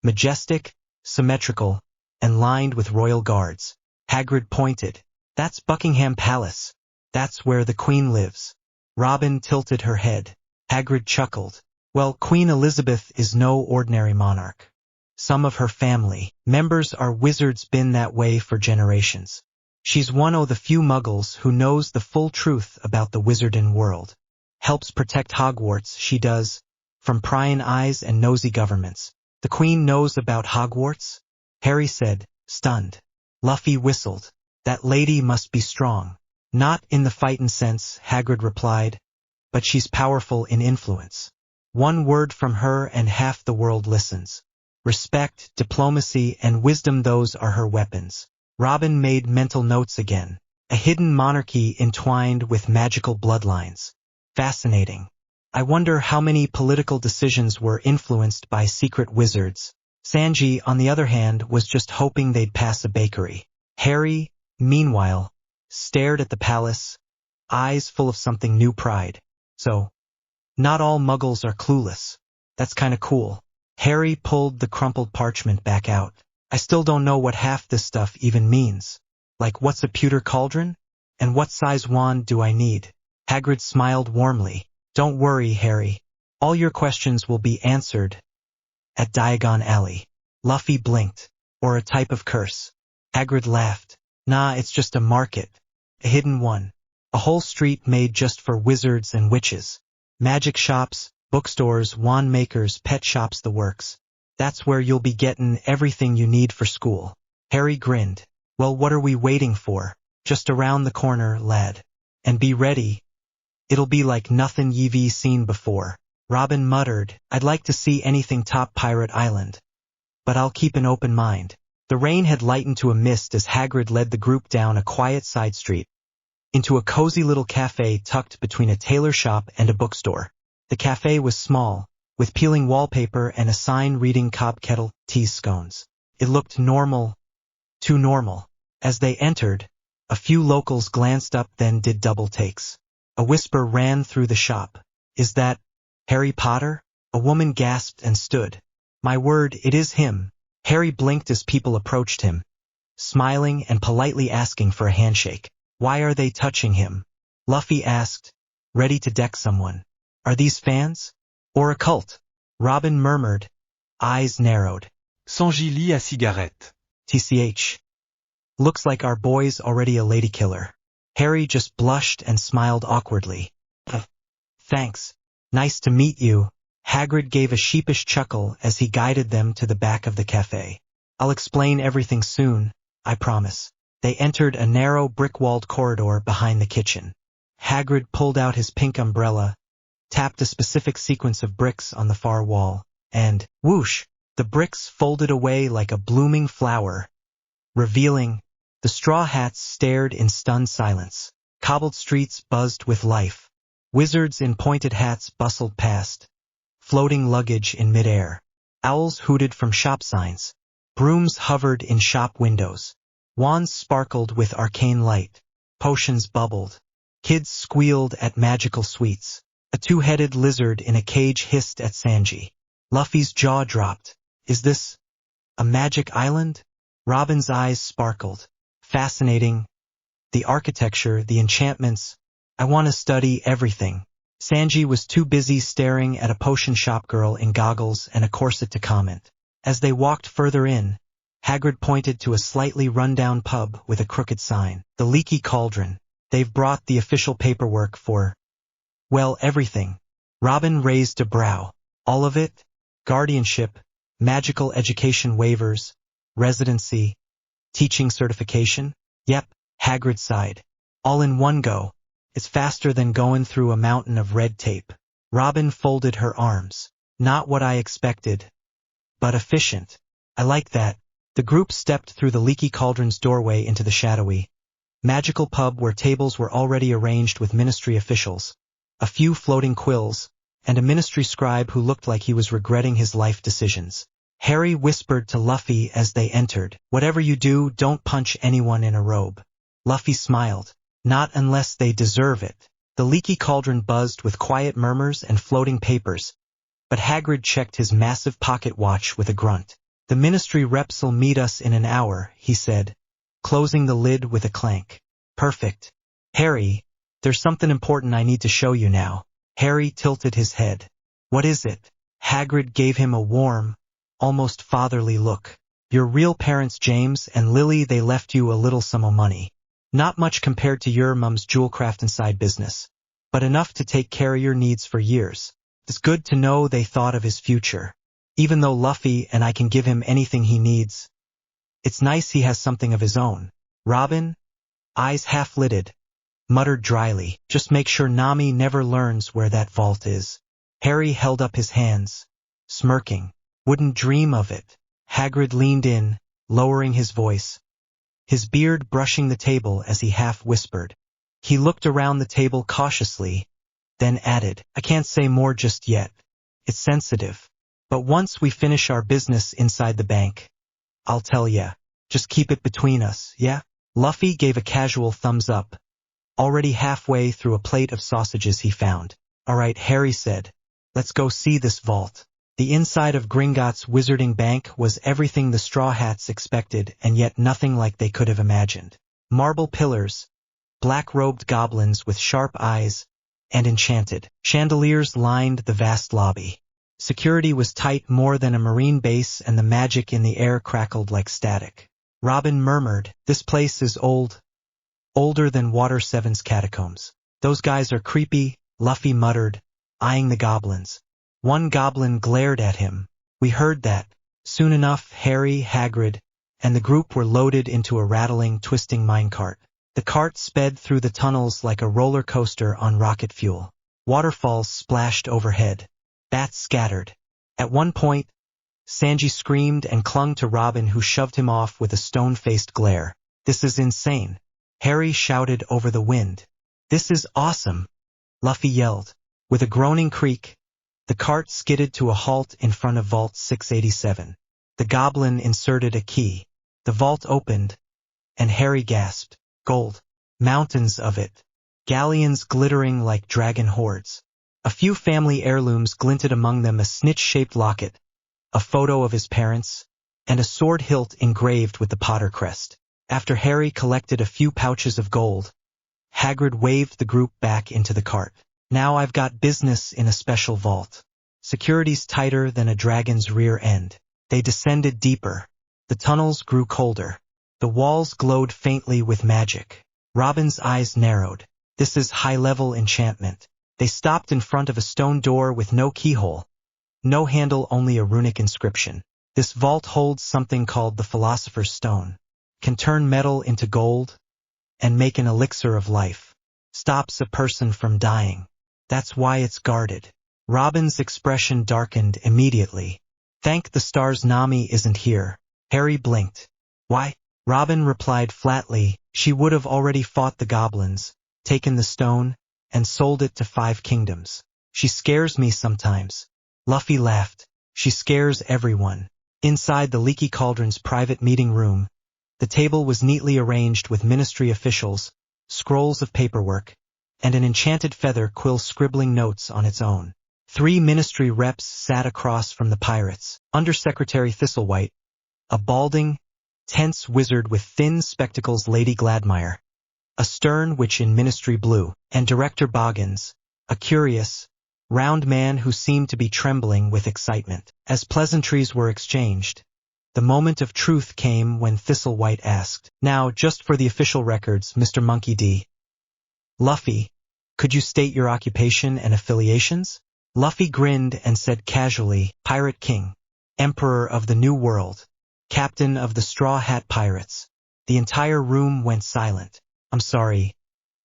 Majestic, symmetrical, and lined with royal guards. Hagrid pointed. "That's Buckingham Palace. That's where the Queen lives." Robin tilted her head. Hagrid chuckled. Well, Queen Elizabeth is no ordinary monarch. Some of her family members are wizards, been that way for generations. She's one o' the few muggles who knows the full truth about the wizardin' world. Helps protect Hogwarts, she does, from prying eyes and nosy governments. The Queen knows about Hogwarts? Harry said, stunned. Luffy whistled. That lady must be strong. Not in the fightin' sense, Hagrid replied, but she's powerful in influence. One word from her and half the world listens. Respect, diplomacy, and wisdom, those are her weapons. Robin made mental notes again. A hidden monarchy entwined with magical bloodlines. Fascinating. I wonder how many political decisions were influenced by secret wizards. Sanji, on the other hand, was just hoping they'd pass a bakery. Harry, meanwhile, stared at the palace, eyes full of something new pride. So, not all muggles are clueless. That's kinda cool. Harry pulled the crumpled parchment back out. I still don't know what half this stuff even means. Like, what's a pewter cauldron? And what size wand do I need? Hagrid smiled warmly. Don't worry, Harry. All your questions will be answered at Diagon Alley. Luffy blinked. Or a type of curse. Hagrid laughed. Nah, it's just a market. A hidden one. A whole street made just for wizards and witches. Magic shops, bookstores, wand makers, pet shops, the works. That's where you'll be getting everything you need for school. Harry grinned. Well, what are we waiting for? Just around the corner, lad. And be ready. It'll be like nothing you've seen before. Robin muttered, I'd like to see anything top Pirate Island. But I'll keep an open mind. The rain had lightened to a mist as Hagrid led the group down a quiet side street, into a cozy little cafe tucked between a tailor shop and a bookstore. The cafe was small, with peeling wallpaper and a sign reading Cobb Kettle Tea Scones. It looked normal, too normal. As they entered, a few locals glanced up, then did double takes. A whisper ran through the shop. Is that Harry Potter? A woman gasped and stood. My word, it is him. Harry blinked as people approached him, smiling and politely asking for a handshake. Why are they touching him? Luffy asked, ready to deck someone. Are these fans? Or a cult? Robin murmured, eyes narrowed. Sanji lit à cigarette. TCH. Looks like our boy's already a lady killer. Harry just blushed and smiled awkwardly. Thanks. Nice to meet you. Hagrid gave a sheepish chuckle as he guided them to the back of the cafe. I'll explain everything soon, I promise. They entered a narrow brick-walled corridor behind the kitchen. Hagrid pulled out his pink umbrella, tapped a specific sequence of bricks on the far wall, and, whoosh, the bricks folded away like a blooming flower, revealing. The straw hats stared in stunned silence. Cobbled streets buzzed with life. Wizards in pointed hats bustled past, floating luggage in midair. Owls hooted from shop signs. Brooms hovered in shop windows. Wands sparkled with arcane light. Potions bubbled. Kids squealed at magical sweets. A two-headed lizard in a cage hissed at Sanji. Luffy's jaw dropped. Is this a magic island? Robin's eyes sparkled. Fascinating. The architecture, the enchantments. I want to study everything. Sanji was too busy staring at a potion shop girl in goggles and a corset to comment. As they walked further in, Hagrid pointed to a slightly run-down pub with a crooked sign. The Leaky Cauldron. They've brought the official paperwork for, well, everything. Robin raised a brow. All of it? Guardianship, magical education waivers, residency, teaching certification? Yep, Hagrid sighed. All in one go. It's faster than going through a mountain of red tape. Robin folded her arms. Not what I expected, but efficient. I like that. The group stepped through the Leaky Cauldron's doorway into the shadowy, magical pub where tables were already arranged with ministry officials, a few floating quills, and a ministry scribe who looked like he was regretting his life decisions. Harry whispered to Luffy as they entered, whatever you do, don't punch anyone in a robe. Luffy smiled. Not unless they deserve it. The Leaky Cauldron buzzed with quiet murmurs and floating papers, but Hagrid checked his massive pocket watch with a grunt. The ministry reps'll meet us in an hour, he said, closing the lid with a clank. Perfect. Harry, There's something important I need to show you now. Harry tilted his head. What is it? Hagrid gave him a warm, almost fatherly look. Your real parents, James and Lily, they left you a little sum of money. Not much compared to your mum's jewelcraft and side business, but enough to take care of your needs for years. It's good to know they thought of his future. Even though Luffy and I can give him anything he needs, it's nice he has something of his own. Robin, eyes half-lidded, muttered dryly, just make sure Nami never learns where that vault is. Harry held up his hands, smirking. Wouldn't dream of it. Hagrid leaned in, lowering his voice, his beard brushing the table as he half-whispered. He looked around the table cautiously, then added, I can't say more just yet. It's sensitive. But once we finish our business inside the bank, I'll tell ya. Just keep it between us, yeah? Luffy gave a casual thumbs up, already halfway through a plate of sausages he found. All right, Harry said. Let's go see this vault. The inside of Gringotts' Wizarding Bank was everything the Straw Hats expected and yet nothing like they could have imagined. Marble pillars, black-robed goblins with sharp eyes, and enchanted chandeliers lined the vast lobby. Security was tight, more than a marine base, and the magic in the air crackled like static. Robin murmured, this place is old. Older than Water 7's catacombs. Those guys are creepy, Luffy muttered, eyeing the goblins. One goblin glared at him. We heard that. Soon enough, Harry, Hagrid, and the group were loaded into a rattling, twisting minecart. The cart sped through the tunnels like a roller coaster on rocket fuel. Waterfalls splashed overhead. Bats scattered. At one point, Sanji screamed and clung to Robin, who shoved him off with a stone-faced glare. This is insane. Harry shouted over the wind. This is awesome, Luffy yelled. With a groaning creak, the cart skidded to a halt in front of Vault 687. The goblin inserted a key. The vault opened, and Harry gasped. Gold. Mountains of it. Galleons glittering like dragon hoards. A few family heirlooms glinted among them, a snitch-shaped locket, a photo of his parents, and a sword hilt engraved with the Potter crest. After Harry collected a few pouches of gold, Hagrid waved the group back into the cart. Now I've got business in a special vault. Security's tighter than a dragon's rear end. They descended deeper. The tunnels grew colder. The walls glowed faintly with magic. Robin's eyes narrowed. This is high-level enchantment. They stopped in front of a stone door with no keyhole. No handle, only a runic inscription. This vault holds something called the Philosopher's Stone. Can turn metal into gold and make an elixir of life. Stops a person from dying. That's why it's guarded. Robin's expression darkened immediately. Thank the stars Nami isn't here. Harry blinked. Why? Robin replied flatly, she would have already fought the goblins, taken the stone, and sold it to 5 kingdoms. She scares me sometimes. Luffy laughed. She scares everyone. Inside the Leaky Cauldron's private meeting room, the table was neatly arranged with ministry officials, scrolls of paperwork, and an enchanted feather quill scribbling notes on its own. 3 ministry reps sat across from the pirates. Undersecretary Thistlewhite, a balding, tense wizard with thin spectacles, Lady Gladmire, a stern witch in ministry blue, and Director Boggins, a curious, round man who seemed to be trembling with excitement. As pleasantries were exchanged, the moment of truth came when Thistlewhite asked, "Now, just for the official records, Mr. Monkey D. Luffy, could you state your occupation and affiliations?" Luffy grinned and said casually, "Pirate King, Emperor of the New World, Captain of the Straw Hat Pirates." The entire room went silent. "I'm sorry.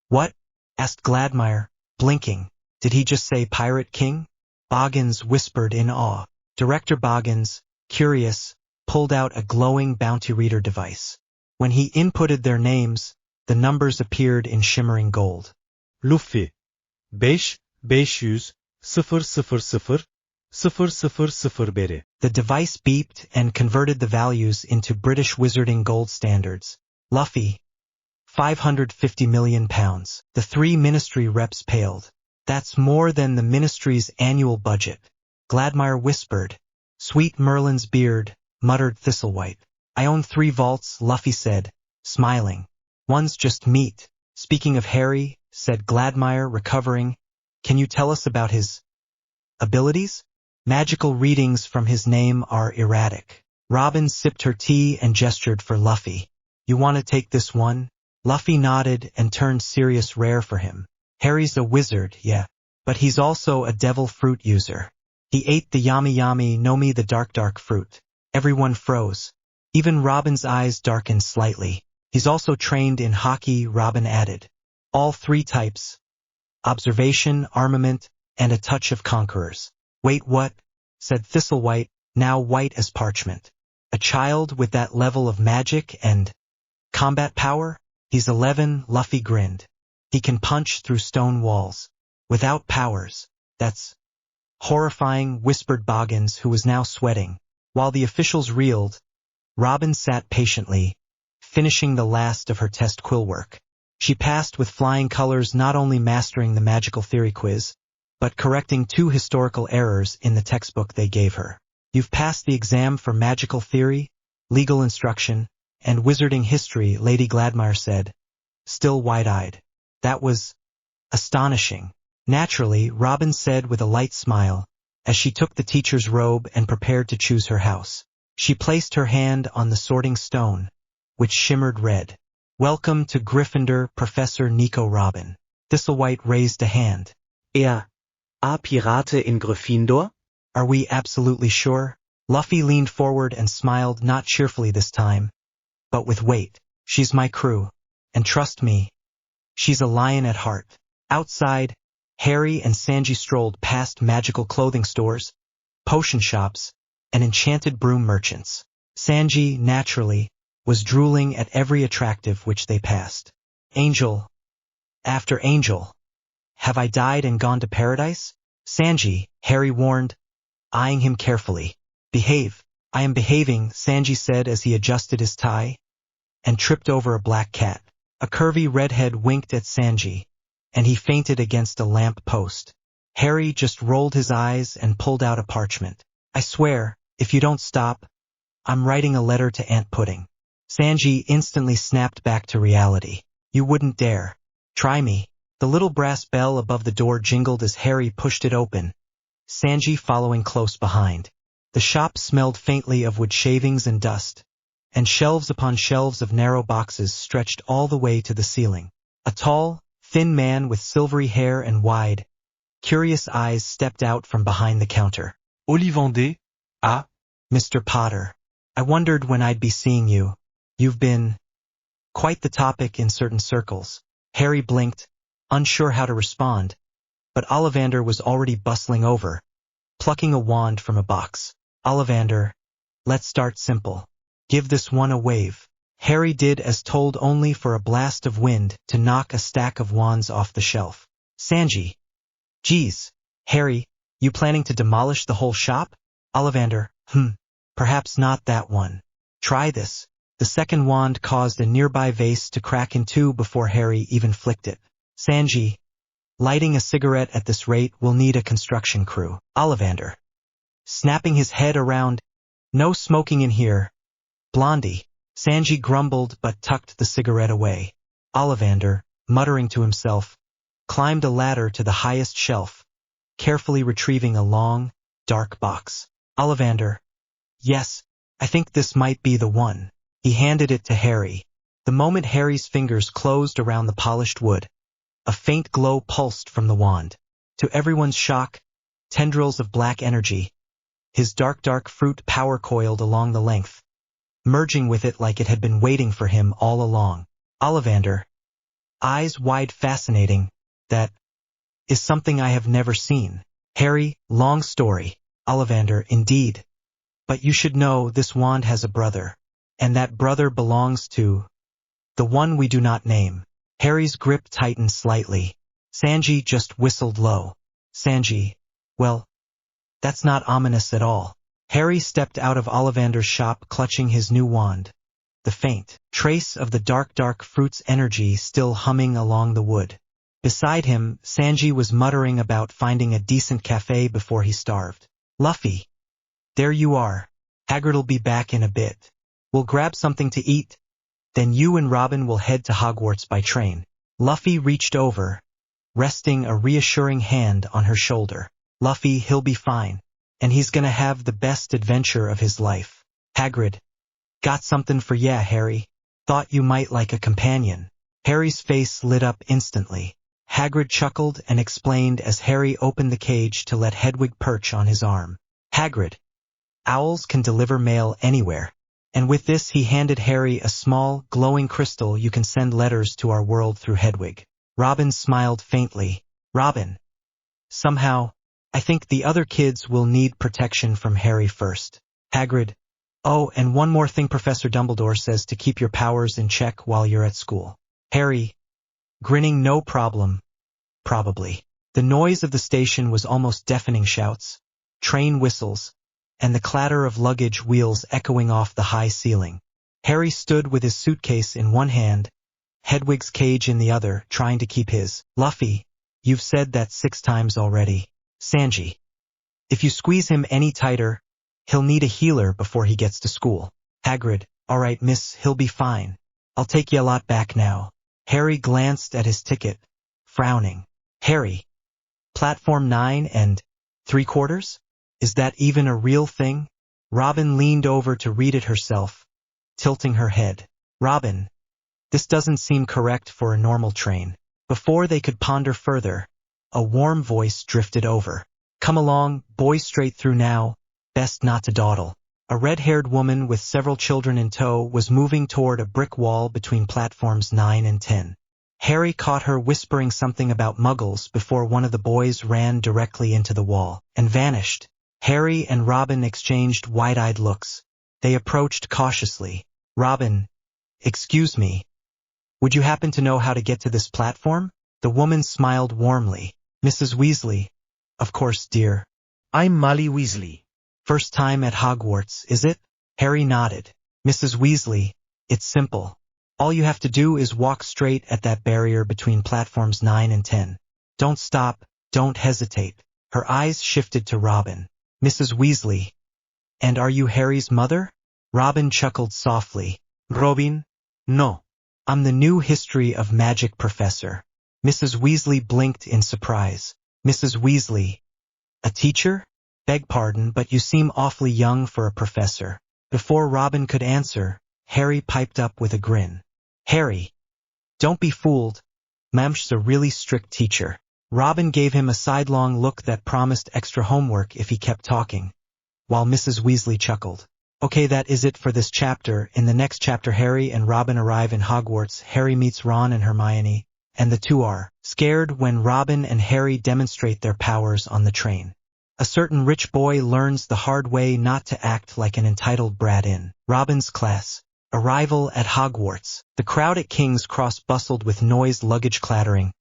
What?" asked Gladmire, blinking. "Did he just say Pirate King?" Boggins whispered in awe. Director Boggins, curious, pulled out a glowing bounty reader device. When he inputted their names, the numbers appeared in shimmering gold. Luffy 5 500 000 000 beri. The device beeped and converted the values into British wizarding gold standards. Luffy, £550 million. The 3 ministry reps paled. "That's more than the ministry's annual budget." Gladmire whispered. "Sweet Merlin's beard," muttered Thistlewhite. "I own 3 vaults," Luffy said, smiling. "One's just meat." Speaking of Harry, said Gladmire, recovering. Can you tell us about his abilities? Magical readings from his name are erratic. Robin sipped her tea and gestured for Luffy. You want to take this one? Luffy nodded and turned serious rare for him. Harry's a wizard, yeah, but he's also a devil fruit user. He ate the yummy yummy Nomi the dark fruit. Everyone froze. Even Robin's eyes darkened slightly. He's also trained in hockey, Robin added. All 3 types. Observation, armament, and a touch of conquerors. Wait, what? Said Thistlewhite, now white as parchment. A child with that level of magic and combat power? He's 11, Luffy grinned. He can punch through stone walls. Without powers. That's horrifying, whispered Boggins, who was now sweating. While the officials reeled, Robin sat patiently, finishing the last of her test quill work. She passed with flying colors, not only mastering the magical theory quiz, but correcting 2 historical errors in the textbook they gave her. You've passed the exam for magical theory, legal instruction, and wizarding history, Lady Gladmire said, still wide-eyed. That was astonishing. Naturally, Robin said with a light smile, as she took the teacher's robe and prepared to choose her house. She placed her hand on the sorting stone, which shimmered red. Welcome to Gryffindor, Professor Nico Robin. Thistlewhite raised a hand. A Pirate in Gryffindor? Are we absolutely sure? Luffy leaned forward and smiled, not cheerfully this time, but with weight. She's my crew, and trust me, she's a lion at heart. Outside, Harry and Sanji strolled past magical clothing stores, potion shops, and enchanted broom merchants. Sanji, naturally, was drooling at every attractive which they passed. Angel after angel. Have I died and gone to paradise? Sanji, Harry warned, eyeing him carefully. Behave. I am behaving, Sanji said as he adjusted his tie, and tripped over a black cat. A curvy redhead winked at Sanji, and he fainted against a lamp post. Harry just rolled his eyes and pulled out a parchment. I swear, if you don't stop, I'm writing a letter to Aunt Pudding. Sanji instantly snapped back to reality. You wouldn't dare. Try me. The little brass bell above the door jingled as Harry pushed it open, Sanji following close behind. The shop smelled faintly of wood shavings and dust, and shelves upon shelves of narrow boxes stretched all the way to the ceiling. A tall, thin man with silvery hair and wide, curious eyes stepped out from behind the counter. Ollivander? Ah? Mr. Potter. I wondered when I'd be seeing you. You've been quite the topic in certain circles. Harry blinked, unsure how to respond, but Ollivander was already bustling over, plucking a wand from a box. Ollivander, let's start simple. Give this one a wave. Harry did as told, only for a blast of wind to knock a stack of wands off the shelf. Sanji. Geez, Harry, you planning to demolish the whole shop? Ollivander, perhaps not that one. Try this. The second wand caused a nearby vase to crack in 2 before Harry even flicked it. Sanji, lighting a cigarette at this rate will need a construction crew. Ollivander, snapping his head around, no smoking in here. Blondie. Sanji grumbled but tucked the cigarette away. Ollivander, muttering to himself, climbed a ladder to the highest shelf, carefully retrieving a long, dark box. Ollivander, yes, I think this might be the one. He handed it to Harry. The moment Harry's fingers closed around the polished wood, a faint glow pulsed from the wand. To everyone's shock, tendrils of black energy, his dark fruit power coiled along the length, merging with it like it had been waiting for him all along. Ollivander, eyes wide, fascinating. That is something I have never seen. Harry, long story. Ollivander, indeed. But you should know this wand has a brother, and that brother belongs to the one we do not name. Harry's grip tightened slightly. Sanji just whistled low. Sanji, well, that's not ominous at all. Harry stepped out of Ollivander's shop clutching his new wand, the faint trace of the dark fruit's energy still humming along the wood. Beside him, Sanji was muttering about finding a decent cafe before he starved. Luffy, there you are. Hagrid'll be back in a bit. We'll grab something to eat, then you and Robin will head to Hogwarts by train. Luffy reached over, resting a reassuring hand on her shoulder. Luffy, he'll be fine, and he's gonna have the best adventure of his life. Hagrid, got something for ya, Harry. Thought you might like a companion. Harry's face lit up instantly. Hagrid chuckled and explained as Harry opened the cage to let Hedwig perch on his arm. Hagrid, owls can deliver mail anywhere. And with this he handed Harry a small, glowing crystal. You can send letters to our world through Hedwig. Robin smiled faintly. Robin, somehow, I think the other kids will need protection from Harry first. Hagrid, oh, and one more thing, Professor Dumbledore says to keep your powers in check while you're at school. Harry, grinning, no problem. Probably. The noise of the station was almost deafening. Shouts, train whistles, and the clatter of luggage wheels echoing off the high ceiling. Harry stood with his suitcase in one hand, Hedwig's cage in the other, trying to keep his. Luffy, you've said that 6 times already. Sanji, if you squeeze him any tighter, he'll need a healer before he gets to school. Hagrid, all right, miss, he'll be fine. I'll take you a lot back now. Harry glanced at his ticket, frowning. Harry, platform 9 and 3/4? Is that even a real thing? Robin leaned over to read it herself, tilting her head. Robin, this doesn't seem correct for a normal train. Before they could ponder further, a warm voice drifted over. Come along, boys, straight through now, best not to dawdle. A red-haired woman with several children in tow was moving toward a brick wall between platforms 9 and 10. Harry caught her whispering something about muggles before one of the boys ran directly into the wall and vanished. Harry and Robin exchanged wide-eyed looks. They approached cautiously. Robin, excuse me, would you happen to know how to get to this platform? The woman smiled warmly. Mrs. Weasley, of course, dear. I'm Molly Weasley. First time at Hogwarts, is it? Harry nodded. Mrs. Weasley, it's simple. All you have to do is walk straight at that barrier between platforms 9 and 10. Don't stop, don't hesitate. Her eyes shifted to Robin. Mrs. Weasley, and are you Harry's mother? Robin chuckled softly. Robin? No. I'm the new history of magic professor. Mrs. Weasley blinked in surprise. Mrs. Weasley, a teacher? Beg pardon, but you seem awfully young for a professor. Before Robin could answer, Harry piped up with a grin. Harry, don't be fooled. Mam's a really strict teacher. Robin gave him a sidelong look that promised extra homework if he kept talking, while Mrs. Weasley chuckled. Okay, that is it for this chapter. In the next chapter, Harry and Robin arrive in Hogwarts. Harry meets Ron and Hermione, and the two are scared when Robin and Harry demonstrate their powers on the train. A certain rich boy learns the hard way not to act like an entitled brat in Robin's class. Arrival at Hogwarts. The crowd at King's Cross bustled with noise, luggage clattering,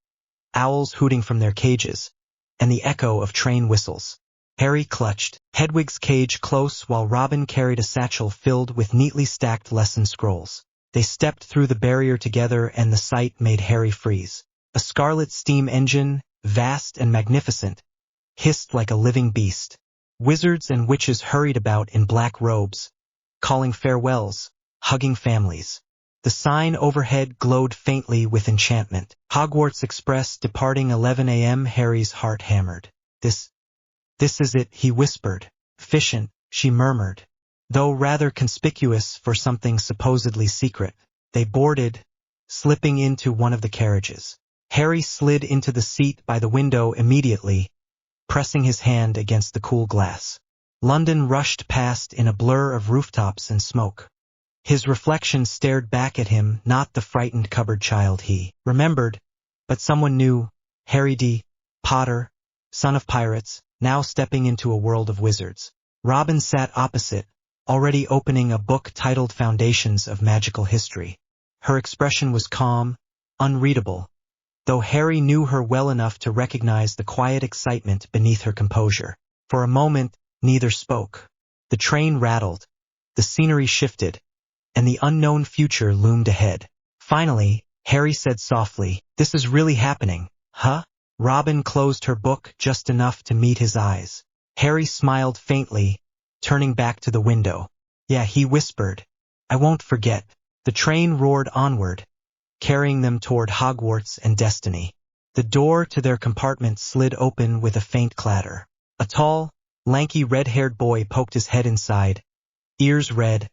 owls hooting from their cages, and the echo of train whistles. Harry clutched Hedwig's cage close while Robin carried a satchel filled with neatly stacked lesson scrolls. They stepped through the barrier together and the sight made Harry freeze. A scarlet steam engine, vast and magnificent, hissed like a living beast. Wizards and witches hurried about in black robes, calling farewells, hugging families. The sign overhead glowed faintly with enchantment. Hogwarts Express departing 11 a.m. Harry's heart hammered. This is it, he whispered. Efficient, she murmured, though rather conspicuous for something supposedly secret. They boarded, slipping into one of the carriages. Harry slid into the seat by the window immediately, pressing his hand against the cool glass. London rushed past in a blur of rooftops and smoke. His reflection stared back at him, not the frightened cupboard child he remembered, but someone new, Harry D. Potter, son of pirates, now stepping into a world of wizards. Robin sat opposite, already opening a book titled Foundations of Magical History. Her expression was calm, unreadable, though Harry knew her well enough to recognize the quiet excitement beneath her composure. For a moment, neither spoke. The train rattled, the scenery shifted, and the unknown future loomed ahead. Finally, Harry said softly, "This is really happening, huh?" Robin closed her book just enough to meet his eyes. Harry smiled faintly, turning back to the window. "Yeah," he whispered. "I won't forget." The train roared onward, carrying them toward Hogwarts and destiny. The door to their compartment slid open with a faint clatter. A tall, lanky red-haired boy poked his head inside, ears red,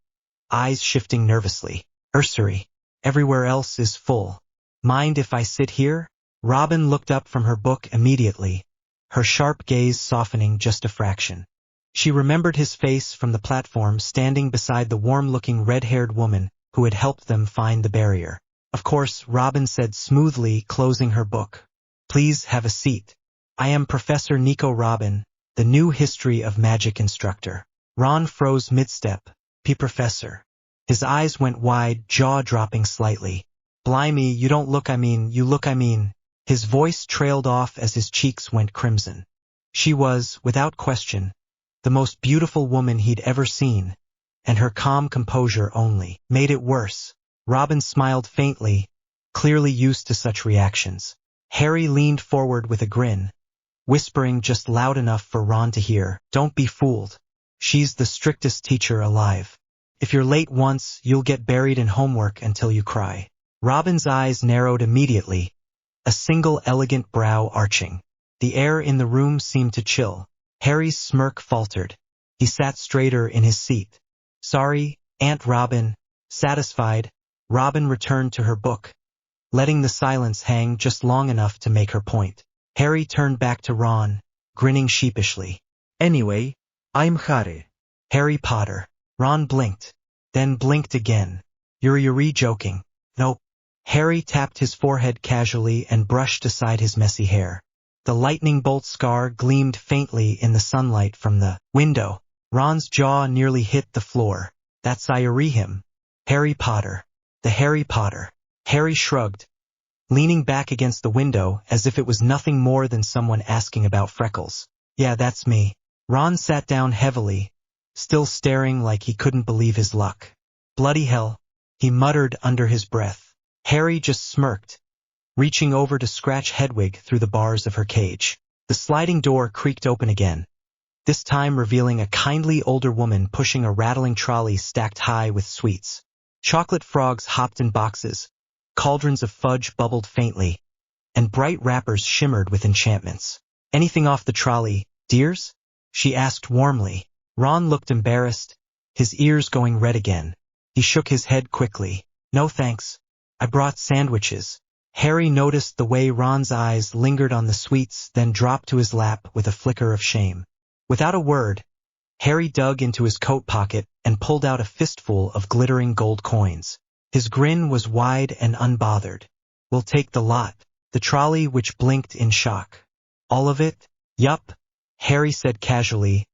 eyes shifting nervously. "Ursery. Everywhere else is full. Mind if I sit here?" Robin looked up from her book immediately, her sharp gaze softening just a fraction. She remembered his face from the platform standing beside the warm-looking red-haired woman who had helped them find the barrier. "Of course," Robin said smoothly, closing her book. "Please have a seat. I am Professor Nico Robin, the new History of Magic instructor." Ron froze mid-step. "Professor." His eyes went wide, jaw dropping slightly. "Blimey, you don't look, you look, His voice trailed off as his cheeks went crimson. She was, without question, the most beautiful woman he'd ever seen, and her calm composure only made it worse. Robin smiled faintly, clearly used to such reactions. Harry leaned forward with a grin, whispering just loud enough for Ron to hear, "Don't be fooled. She's the strictest teacher alive. If you're late once, you'll get buried in homework until you cry." Robin's eyes narrowed immediately, a single elegant brow arching. The air in the room seemed to chill. Harry's smirk faltered. He sat straighter in his seat. "Sorry, Aunt Robin." Satisfied, Robin returned to her book, letting the silence hang just long enough to make her point. Harry turned back to Ron, grinning sheepishly. "Anyway, I'm Harry." "Harry Potter." Ron blinked, then blinked again. "You're joking." "Nope." Harry tapped his forehead casually and brushed aside his messy hair. The lightning bolt scar gleamed faintly in the sunlight from the window. Ron's jaw nearly hit the floor. "That's him. Harry Potter. The Harry Potter." Harry shrugged, leaning back against the window as if it was nothing more than someone asking about freckles. "Yeah, that's me." Ron sat down heavily, still staring like he couldn't believe his luck. "Bloody hell," he muttered under his breath. Harry just smirked, reaching over to scratch Hedwig through the bars of her cage. The sliding door creaked open again, this time revealing a kindly older woman pushing a rattling trolley stacked high with sweets. Chocolate frogs hopped in boxes, cauldrons of fudge bubbled faintly, and bright wrappers shimmered with enchantments. "Anything off the trolley, dears?" she asked warmly. Ron looked embarrassed, his ears going red again. He shook his head quickly. "No thanks. I brought sandwiches." Harry noticed the way Ron's eyes lingered on the sweets, then dropped to his lap with a flicker of shame. Without a word, Harry dug into his coat pocket and pulled out a fistful of glittering gold coins. His grin was wide and unbothered. "We'll take the lot." The trolley which blinked in shock. "All of it?" "Yup," Harry said casually,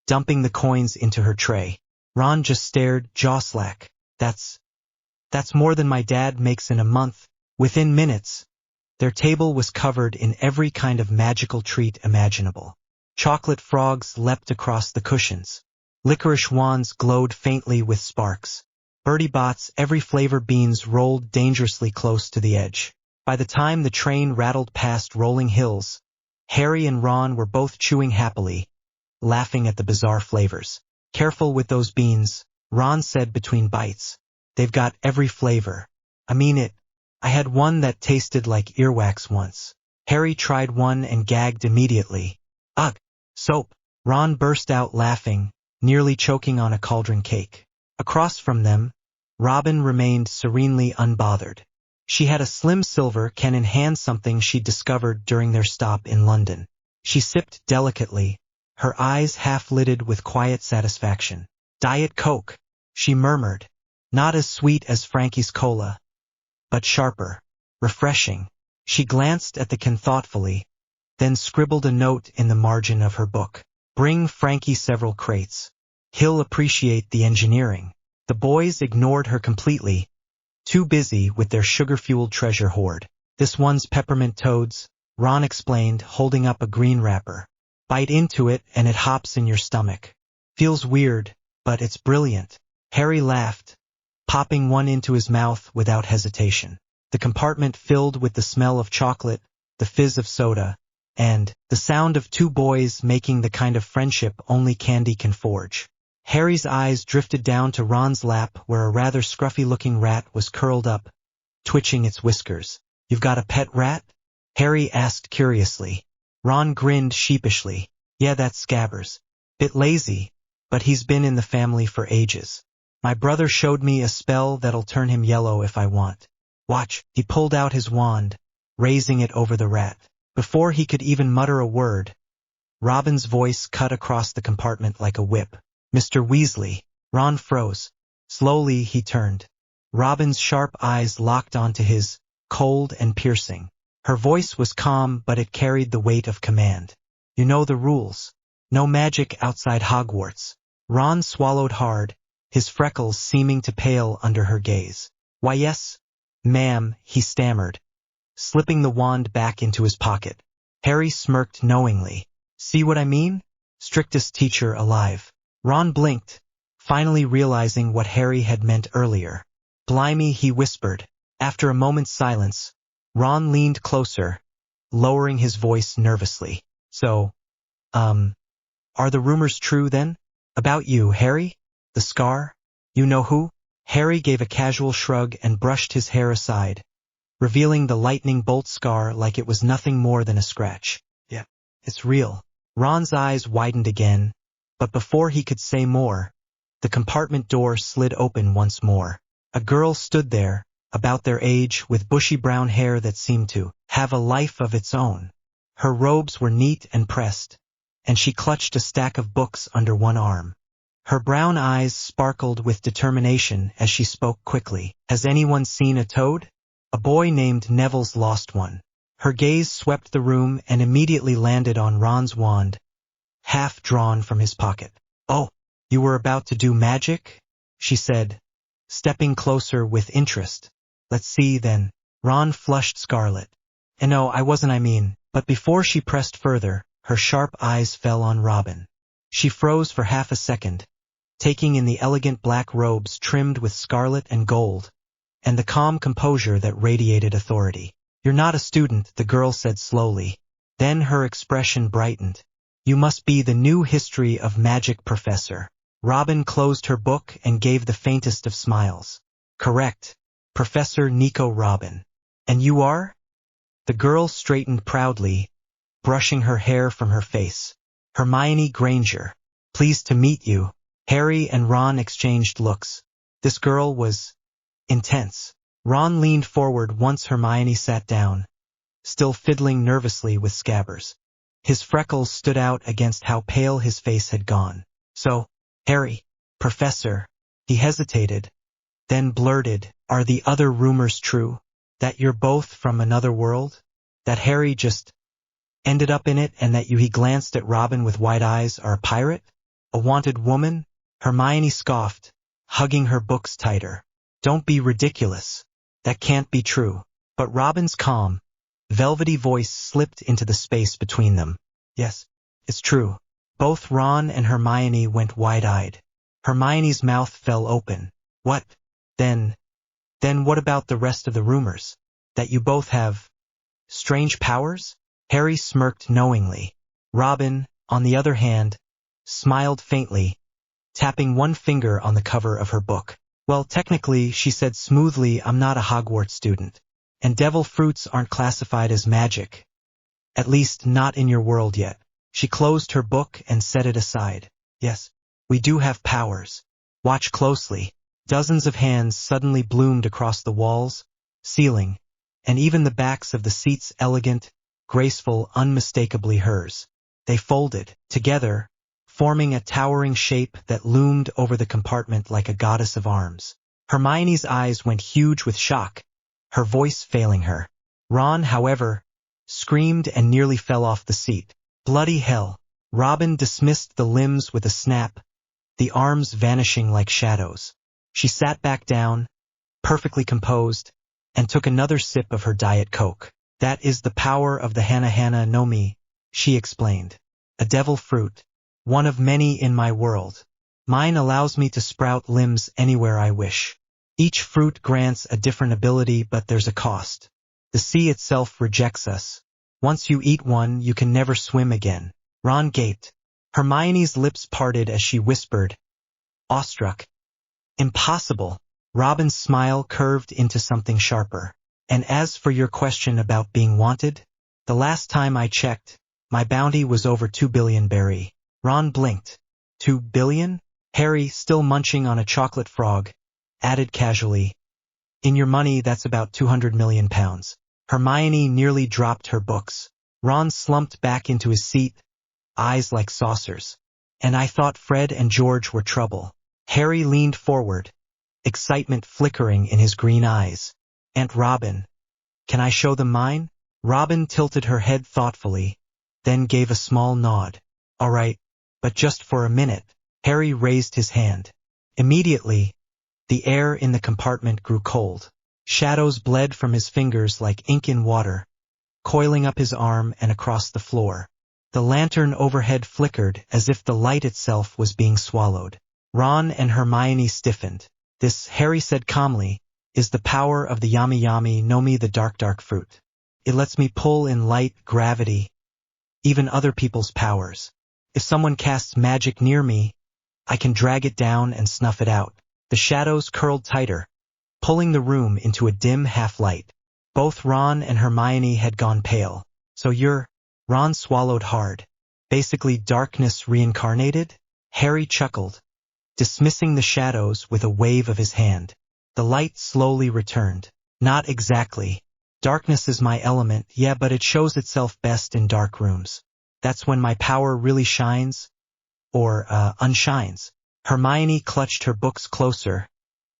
dumping the coins into her tray. Ron just stared, jaw slack. That's more than my dad makes in a month." Within minutes, their table was covered in every kind of magical treat imaginable. Chocolate frogs leapt across the cushions. Licorice wands glowed faintly with sparks. Bertie Bott's every flavor beans rolled dangerously close to the edge. By the time the train rattled past rolling hills, Harry and Ron were both chewing happily, laughing at the bizarre flavors. "Careful with those beans," Ron said between bites. "They've got every flavor. I had one that tasted like earwax once." Harry tried one and gagged immediately. "Ugh, soap." Ron burst out laughing, nearly choking on a cauldron cake. Across from them, Robin remained serenely unbothered. She had a slim silver can in hand, something she'd discovered during their stop in London. She sipped delicately, her eyes half-lidded with quiet satisfaction. "Diet Coke," she murmured. "Not as sweet as Frankie's cola, but sharper. Refreshing." She glanced at the can thoughtfully, then scribbled a note in the margin of her book. "Bring Frankie several crates. He'll appreciate the engineering." The boys ignored her completely, too busy with their sugar-fueled treasure hoard. "This one's peppermint toads," Ron explained, holding up a green wrapper. "Bite into it and it hops in your stomach. Feels weird, but it's brilliant." Harry laughed, popping one into his mouth without hesitation. The compartment filled with the smell of chocolate, the fizz of soda, and the sound of two boys making the kind of friendship only candy can forge. Harry's eyes drifted down to Ron's lap where a rather scruffy-looking rat was curled up, twitching its whiskers. You've got a pet rat? Harry asked curiously. Ron grinned sheepishly. Yeah, that's Scabbers. Bit lazy, but he's been in the family for ages. My brother showed me a spell that'll turn him yellow if I want. Watch. He pulled out his wand, raising it over the rat. Before he could even mutter a word, Robin's voice cut across the compartment like a whip. Mr. Weasley. Ron froze. Slowly he turned. Robin's sharp eyes locked onto his, cold and piercing. Her voice was calm, but it carried the weight of command. You know the rules. No magic outside Hogwarts. Ron swallowed hard, his freckles seeming to pale under her gaze. Why yes, ma'am, he stammered, slipping the wand back into his pocket. Harry smirked knowingly. See what I mean? Strictest teacher alive. Ron blinked, finally realizing what Harry had meant earlier. Blimey, he whispered. After a moment's silence, Ron leaned closer, lowering his voice nervously. So, are the rumors true then? About you, Harry? The scar? You know who? Harry gave a casual shrug and brushed his hair aside, revealing the lightning bolt scar like it was nothing more than a scratch. Yeah, it's real. Ron's eyes widened again, but before he could say more, the compartment door slid open once more. A girl stood there, about their age, with bushy brown hair that seemed to have a life of its own. Her robes were neat and pressed, and she clutched a stack of books under one arm. Her brown eyes sparkled with determination as she spoke quickly. Has anyone seen a toad? A boy named Neville's lost one. Her gaze swept the room and immediately landed on Ron's wand, half drawn from his pocket. Oh, you were about to do magic? She said, stepping closer with interest. Let's see then. Ron flushed scarlet. No, I wasn't. But before she pressed further, her sharp eyes fell on Robin. She froze for half a second, taking in the elegant black robes trimmed with scarlet and gold, and the calm composure that radiated authority. You're not a student, the girl said slowly. Then her expression brightened. You must be the new history of magic professor. Robin closed her book and gave the faintest of smiles. Correct. Professor Nico Robin. And you are? The girl straightened proudly, brushing her hair from her face. Hermione Granger. Pleased to meet you. Harry and Ron exchanged looks. This girl was intense. Ron leaned forward once Hermione sat down, still fiddling nervously with Scabbers. His freckles stood out against how pale his face had gone. So, Harry, Professor, he hesitated, then blurted, are the other rumors true? That you're both from another world? That Harry just ended up in it and that he glanced at Robin with wide eyes, are a pirate? A wanted woman? Hermione scoffed, hugging her books tighter. Don't be ridiculous. That can't be true. But Robin's calm, velvety voice slipped into the space between them. Yes, it's true. Both Ron and Hermione went wide-eyed. Hermione's mouth fell open. What? Then what about the rest of the rumors? That you both have strange powers? Harry smirked knowingly. Robin, on the other hand, smiled faintly, tapping one finger on the cover of her book. Well, technically, she said smoothly, I'm not a Hogwarts student. And devil fruits aren't classified as magic. At least not in your world yet. She closed her book and set it aside. Yes, we do have powers. Watch closely. Dozens of hands suddenly bloomed across the walls, ceiling, and even the backs of the seats, elegant, graceful, unmistakably hers. They folded together, forming a towering shape that loomed over the compartment like a goddess of arms. Hermione's eyes went huge with shock, her voice failing her. Ron, however, screamed and nearly fell off the seat. Bloody hell! Robin dismissed the limbs with a snap, the arms vanishing like shadows. She sat back down, perfectly composed, and took another sip of her Diet Coke. That is the power of the Hana no Mi, she explained. A devil fruit, one of many in my world. Mine allows me to sprout limbs anywhere I wish. Each fruit grants a different ability, but there's a cost. The sea itself rejects us. Once you eat one, you can never swim again. Ron gaped. Hermione's lips parted as she whispered, awestruck. Impossible. Robin's smile curved into something sharper. And as for your question about being wanted, the last time I checked, my bounty was over 2 billion berry. Ron blinked. 2 billion? Harry, still munching on a chocolate frog, added casually, in your money that's about 200 million pounds. Hermione nearly dropped her books. Ron slumped back into his seat, eyes like saucers. And I thought Fred and George were trouble. Harry leaned forward, excitement flickering in his green eyes. Aunt Robin, can I show them mine? Robin tilted her head thoughtfully, then gave a small nod. All right, but just for a minute. Harry raised his hand. Immediately, the air in the compartment grew cold. Shadows bled from his fingers like ink in water, coiling up his arm and across the floor. The lantern overhead flickered as if the light itself was being swallowed. Ron and Hermione stiffened. This, Harry said calmly, is the power of the Yami Yami no Mi, the dark fruit. It lets me pull in light, gravity, even other people's powers. If someone casts magic near me, I can drag it down and snuff it out. The shadows curled tighter, pulling the room into a dim half-light. Both Ron and Hermione had gone pale. So you're... Ron swallowed hard. Basically darkness reincarnated? Harry chuckled, dismissing the shadows with a wave of his hand. The light slowly returned. Not exactly. Darkness is my element, yeah, but it shows itself best in dark rooms. That's when my power really shines. Or, unshines. Hermione clutched her books closer,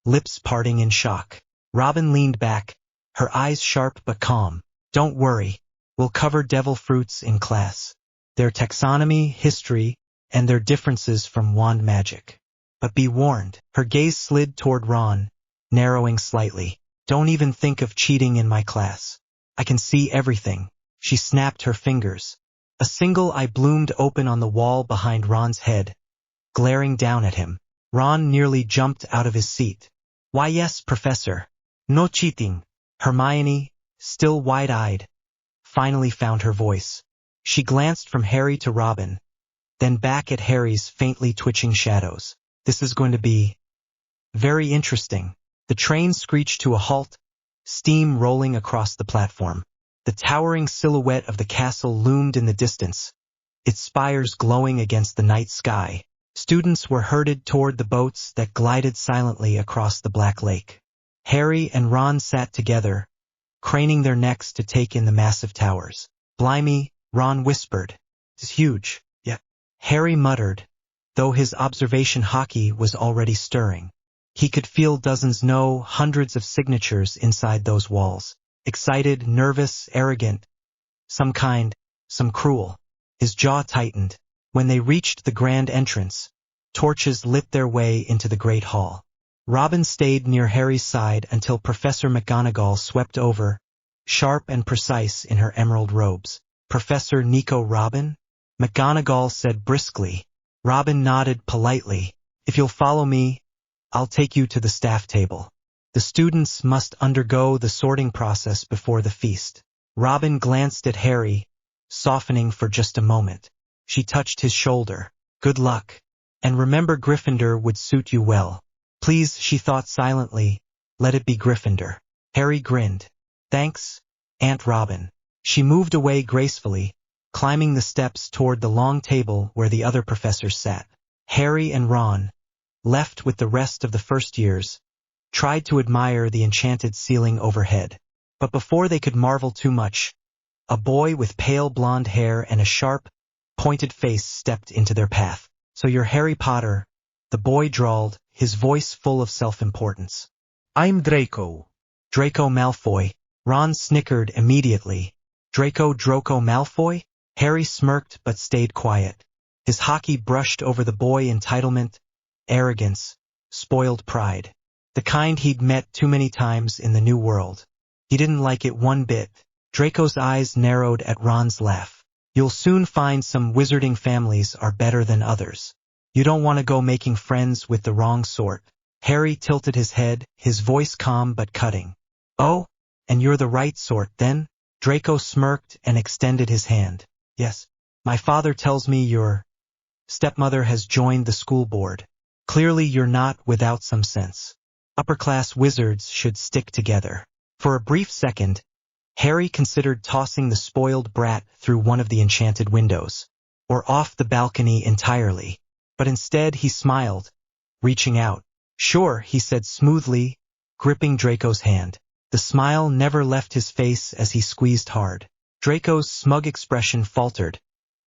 lips parting in shock. Robin leaned back, her eyes sharp but calm. Don't worry, we'll cover devil fruits in class. Their taxonomy, history, and their differences from wand magic. But be warned, her gaze slid toward Ron, narrowing slightly. Don't even think of cheating in my class. I can see everything. She snapped her fingers. A single eye bloomed open on the wall behind Ron's head, glaring down at him. Ron nearly jumped out of his seat. Why yes, Professor. No cheating. Hermione, still wide-eyed, finally found her voice. She glanced from Harry to Robin, then back at Harry's faintly twitching shadows. This is going to be very interesting. The train screeched to a halt, steam rolling across the platform. The towering silhouette of the castle loomed in the distance, its spires glowing against the night sky. Students were herded toward the boats that glided silently across the black lake. Harry and Ron sat together, craning their necks to take in the massive towers. Blimey, Ron whispered. It's huge. Yeah. Harry muttered, though his observation hockey was already stirring. He could feel dozens, no, hundreds of signatures inside those walls. Excited, nervous, arrogant, some kind, some cruel. His jaw tightened. When they reached the grand entrance, torches lit their way into the great hall. Robin stayed near Harry's side until Professor McGonagall swept over, sharp and precise in her emerald robes. Professor Nico Robin? McGonagall said briskly. Robin nodded politely. If you'll follow me, I'll take you to the staff table. The students must undergo the sorting process before the feast. Robin glanced at Harry, softening for just a moment. She touched his shoulder. Good luck. And remember, Gryffindor would suit you well. Please, she thought silently, let it be Gryffindor. Harry grinned. Thanks, Aunt Robin. She moved away gracefully, climbing the steps toward the long table where the other professors sat. Harry and Ron, left with the rest of the first years, tried to admire the enchanted ceiling overhead. But before they could marvel too much, a boy with pale blonde hair and a sharp, pointed face stepped into their path. So you're Harry Potter, the boy drawled, his voice full of self-importance. I'm Draco. Draco Malfoy. Ron snickered immediately. Draco Malfoy? Harry smirked but stayed quiet. His hockey brushed over the boy entitlement, arrogance, spoiled pride. The kind he'd met too many times in the new world. He didn't like it one bit. Draco's eyes narrowed at Ron's laugh. You'll soon find some wizarding families are better than others. You don't want to go making friends with the wrong sort. Harry tilted his head, his voice calm but cutting. Oh, and you're the right sort, then? Draco smirked and extended his hand. Yes, my father tells me your stepmother has joined the school board. Clearly you're not without some sense. Upper-class wizards should stick together. For a brief second, Harry considered tossing the spoiled brat through one of the enchanted windows, or off the balcony entirely. But instead he smiled, reaching out. "Sure," he said smoothly, gripping Draco's hand. The smile never left his face as he squeezed hard. Draco's smug expression faltered,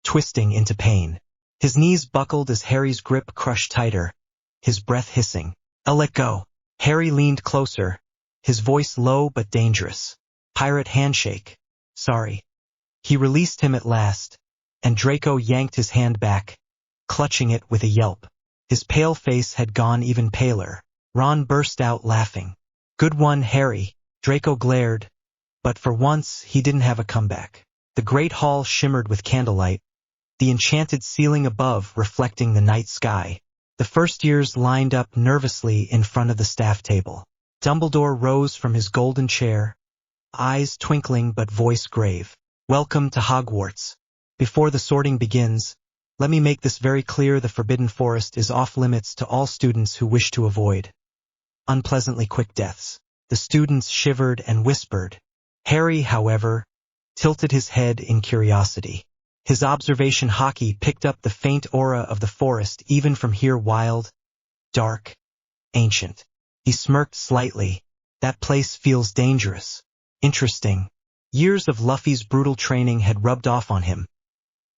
twisting into pain. His knees buckled as Harry's grip crushed tighter, his breath hissing. "I'll let go." Harry leaned closer, his voice low but dangerous. "Pirate handshake. Sorry." He released him at last, and Draco yanked his hand back, clutching it with a yelp. His pale face had gone even paler. Ron burst out laughing. "Good one, Harry." Draco glared, but for once he didn't have a comeback. The great hall shimmered with candlelight, the enchanted ceiling above reflecting the night sky. The first years lined up nervously in front of the staff table. Dumbledore rose from his golden chair, eyes twinkling but voice grave. "Welcome to Hogwarts. Before the sorting begins, let me make this very clear: the Forbidden Forest is off-limits to all students who wish to avoid unpleasantly quick deaths." The students shivered and whispered. Harry, however, tilted his head in curiosity. His observation hockey picked up the faint aura of the forest even from here: wild, dark, ancient. He smirked slightly. "That place feels dangerous." Interesting. Years of Luffy's brutal training had rubbed off on him.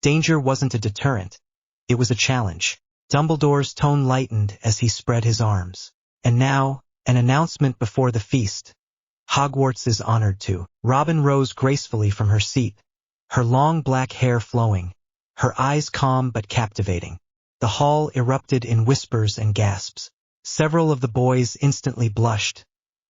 Danger wasn't a deterrent. It was a challenge. Dumbledore's tone lightened as he spread his arms. "And now, an announcement before the feast. Hogwarts is honored to." Robin rose gracefully from her seat, her long black hair flowing, her eyes calm but captivating. The hall erupted in whispers and gasps. Several of the boys instantly blushed,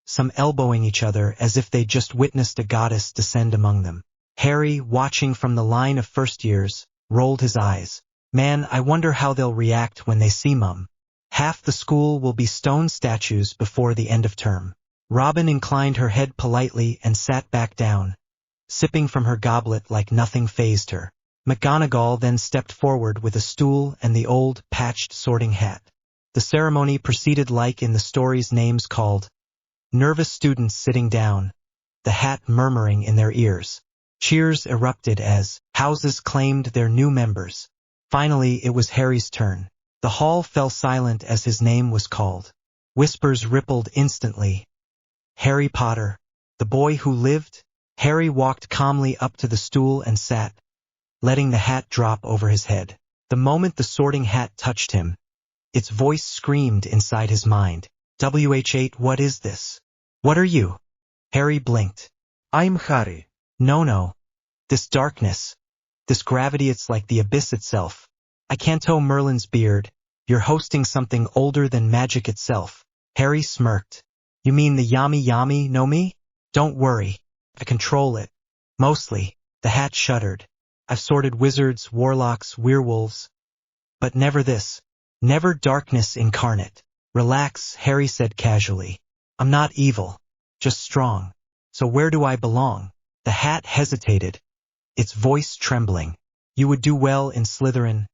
some elbowing each other as if they'd just witnessed a goddess descend among them. Harry, watching from the line of first years, rolled his eyes. "Man, I wonder how they'll react when they see Mum. Half the school will be stone statues before the end of term." Robin inclined her head politely and sat back down, sipping from her goblet like nothing fazed her. McGonagall then stepped forward with a stool and the old, patched sorting hat. The ceremony proceeded like in the story's names called. Nervous students sitting down, the hat murmuring in their ears. Cheers erupted as houses claimed their new members. Finally, it was Harry's turn. The hall fell silent as his name was called. Whispers rippled instantly. "Harry Potter, the boy who lived?" Harry walked calmly up to the stool and sat, letting the hat drop over his head. The moment the sorting hat touched him, its voice screamed inside his mind. "WH8, what is this? What are you?" Harry blinked. I'm Harry. No. This darkness, this gravity, it's like the abyss itself. I can't tow Merlin's beard. You're hosting something older than magic itself. Harry smirked. "You mean the yummy know me? Don't worry. I control it. Mostly." The hat shuddered. "I've sorted wizards, warlocks, werewolves. But never this. Never darkness incarnate." "Relax," Harry said casually. "I'm not evil, just strong. So where do I belong?" The hat hesitated, its voice trembling. "You would do well in Slytherin.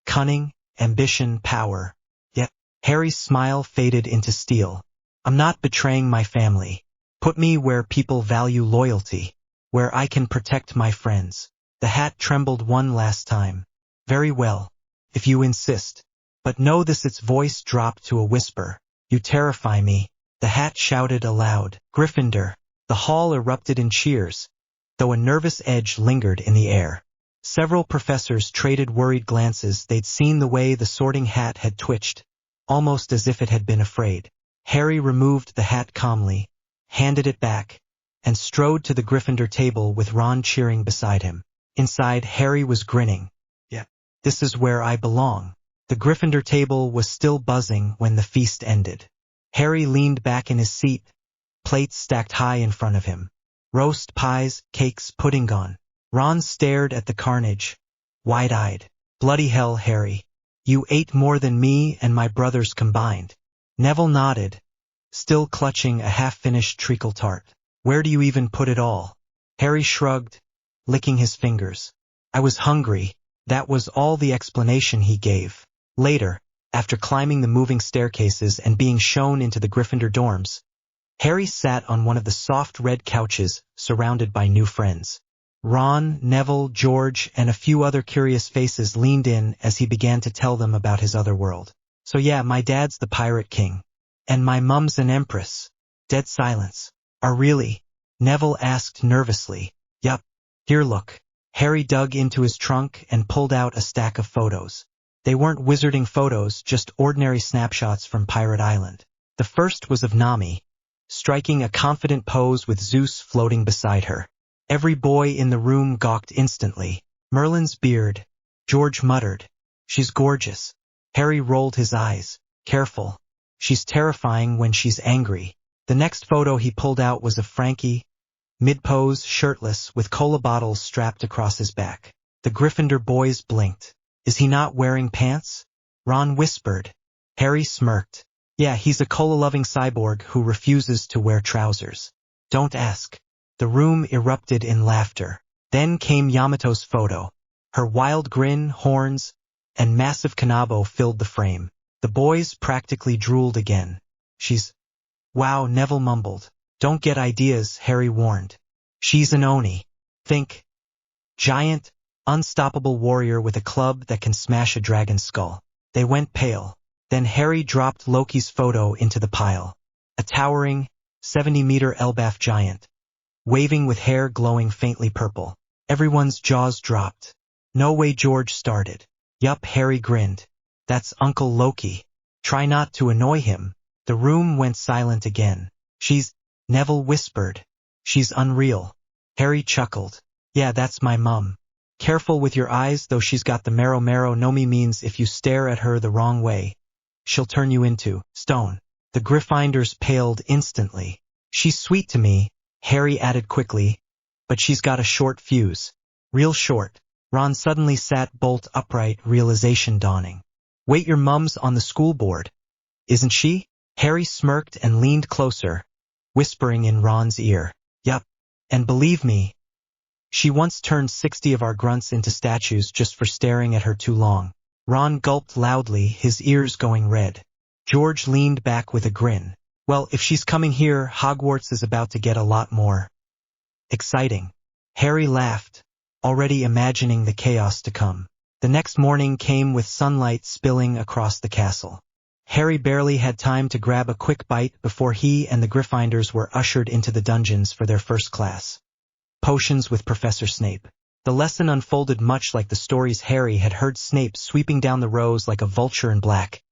Cunning, ambition, power." Yet, Harry's smile faded into steel. "I'm not betraying my family. Put me where people value loyalty, where I can protect my friends." The hat trembled one last time. "Very well, if you insist. But know this," its voice dropped to a whisper. "You terrify me." The hat shouted aloud. "Gryffindor." The hall erupted in cheers, though a nervous edge lingered in the air. Several professors traded worried glances. They'd seen the way the sorting hat had twitched, almost as if it had been afraid. Harry removed the hat calmly, handed it back, and strode to the Gryffindor table with Ron cheering beside him. Inside, Harry was grinning. "Yeah, this is where I belong." The Gryffindor table was still buzzing when the feast ended. Harry leaned back in his seat, plates stacked high in front of him. Roast pies, cakes, pudding gone. Ron stared at the carnage, wide-eyed. "Bloody hell, Harry. You ate more than me and my brothers combined." Neville nodded, still clutching a half-finished treacle tart. "Where do you even put it all?" Harry shrugged, licking his fingers. "I was hungry." That was all the explanation he gave. Later, After climbing the moving staircases and being shown into the Gryffindor dorms, Harry sat on one of the soft red couches, surrounded by new friends. Ron, Neville, George, and a few other curious faces leaned in as he began to tell them about his other world. So yeah, my dad's the Pirate King. And my mum's an Empress. Dead silence. Are really? Neville asked nervously. Yup. Here look. Harry dug into his trunk and pulled out a stack of photos. They weren't wizarding photos, just ordinary snapshots from Pirate Island. The first was of Nami, striking a confident pose with Zeus floating beside her. Every boy in the room gawked instantly. Merlin's beard. George muttered. She's gorgeous. Harry rolled his eyes. Careful. She's terrifying when she's angry. The next photo he pulled out was of Frankie, mid-pose, shirtless, with cola bottles strapped across his back. The Gryffindor boys blinked. Is he not wearing pants? Ron whispered. Harry smirked. Yeah, he's a cola-loving cyborg who refuses to wear trousers. Don't ask. The room erupted in laughter. Then came Yamato's photo. Her wild grin, horns, and massive kanabo filled the frame. The boys practically drooled again. She's... Wow, Neville mumbled. Don't get ideas, Harry warned. She's an Oni. Think. Giant, unstoppable warrior with a club that can smash a dragon's skull. They went pale. Then Harry dropped Loki's photo into the pile. A towering, 70-meter Elbaf giant, waving with hair glowing faintly purple. Everyone's jaws dropped. No way, George started. Yup, Harry grinned. That's Uncle Loki. Try not to annoy him. The room went silent again. She's... Neville whispered. She's unreal. Harry chuckled. Yeah, that's my mum. Careful with your eyes, though she's got the marrow. No me means if you stare at her the wrong way, she'll turn you into stone. The Gryffindors paled instantly. She's sweet to me, Harry added quickly, but she's got a short fuse. Real short. Ron suddenly sat bolt upright, realization dawning. Wait, your mum's on the school board, isn't she? Harry smirked and leaned closer, whispering in Ron's ear. Yup. And believe me, she once turned 60 of our grunts into statues just for staring at her too long. Ron gulped loudly, his ears going red. George leaned back with a grin. Well, if she's coming here, Hogwarts is about to get a lot more exciting. Harry laughed, already imagining the chaos to come. The next morning came with sunlight spilling across the castle. Harry barely had time to grab a quick bite before he and the Gryffindors were ushered into the dungeons for their first class. Potions with Professor Snape. The lesson unfolded much like the stories Harry had heard. Snape sweeping down the rows like a vulture in black,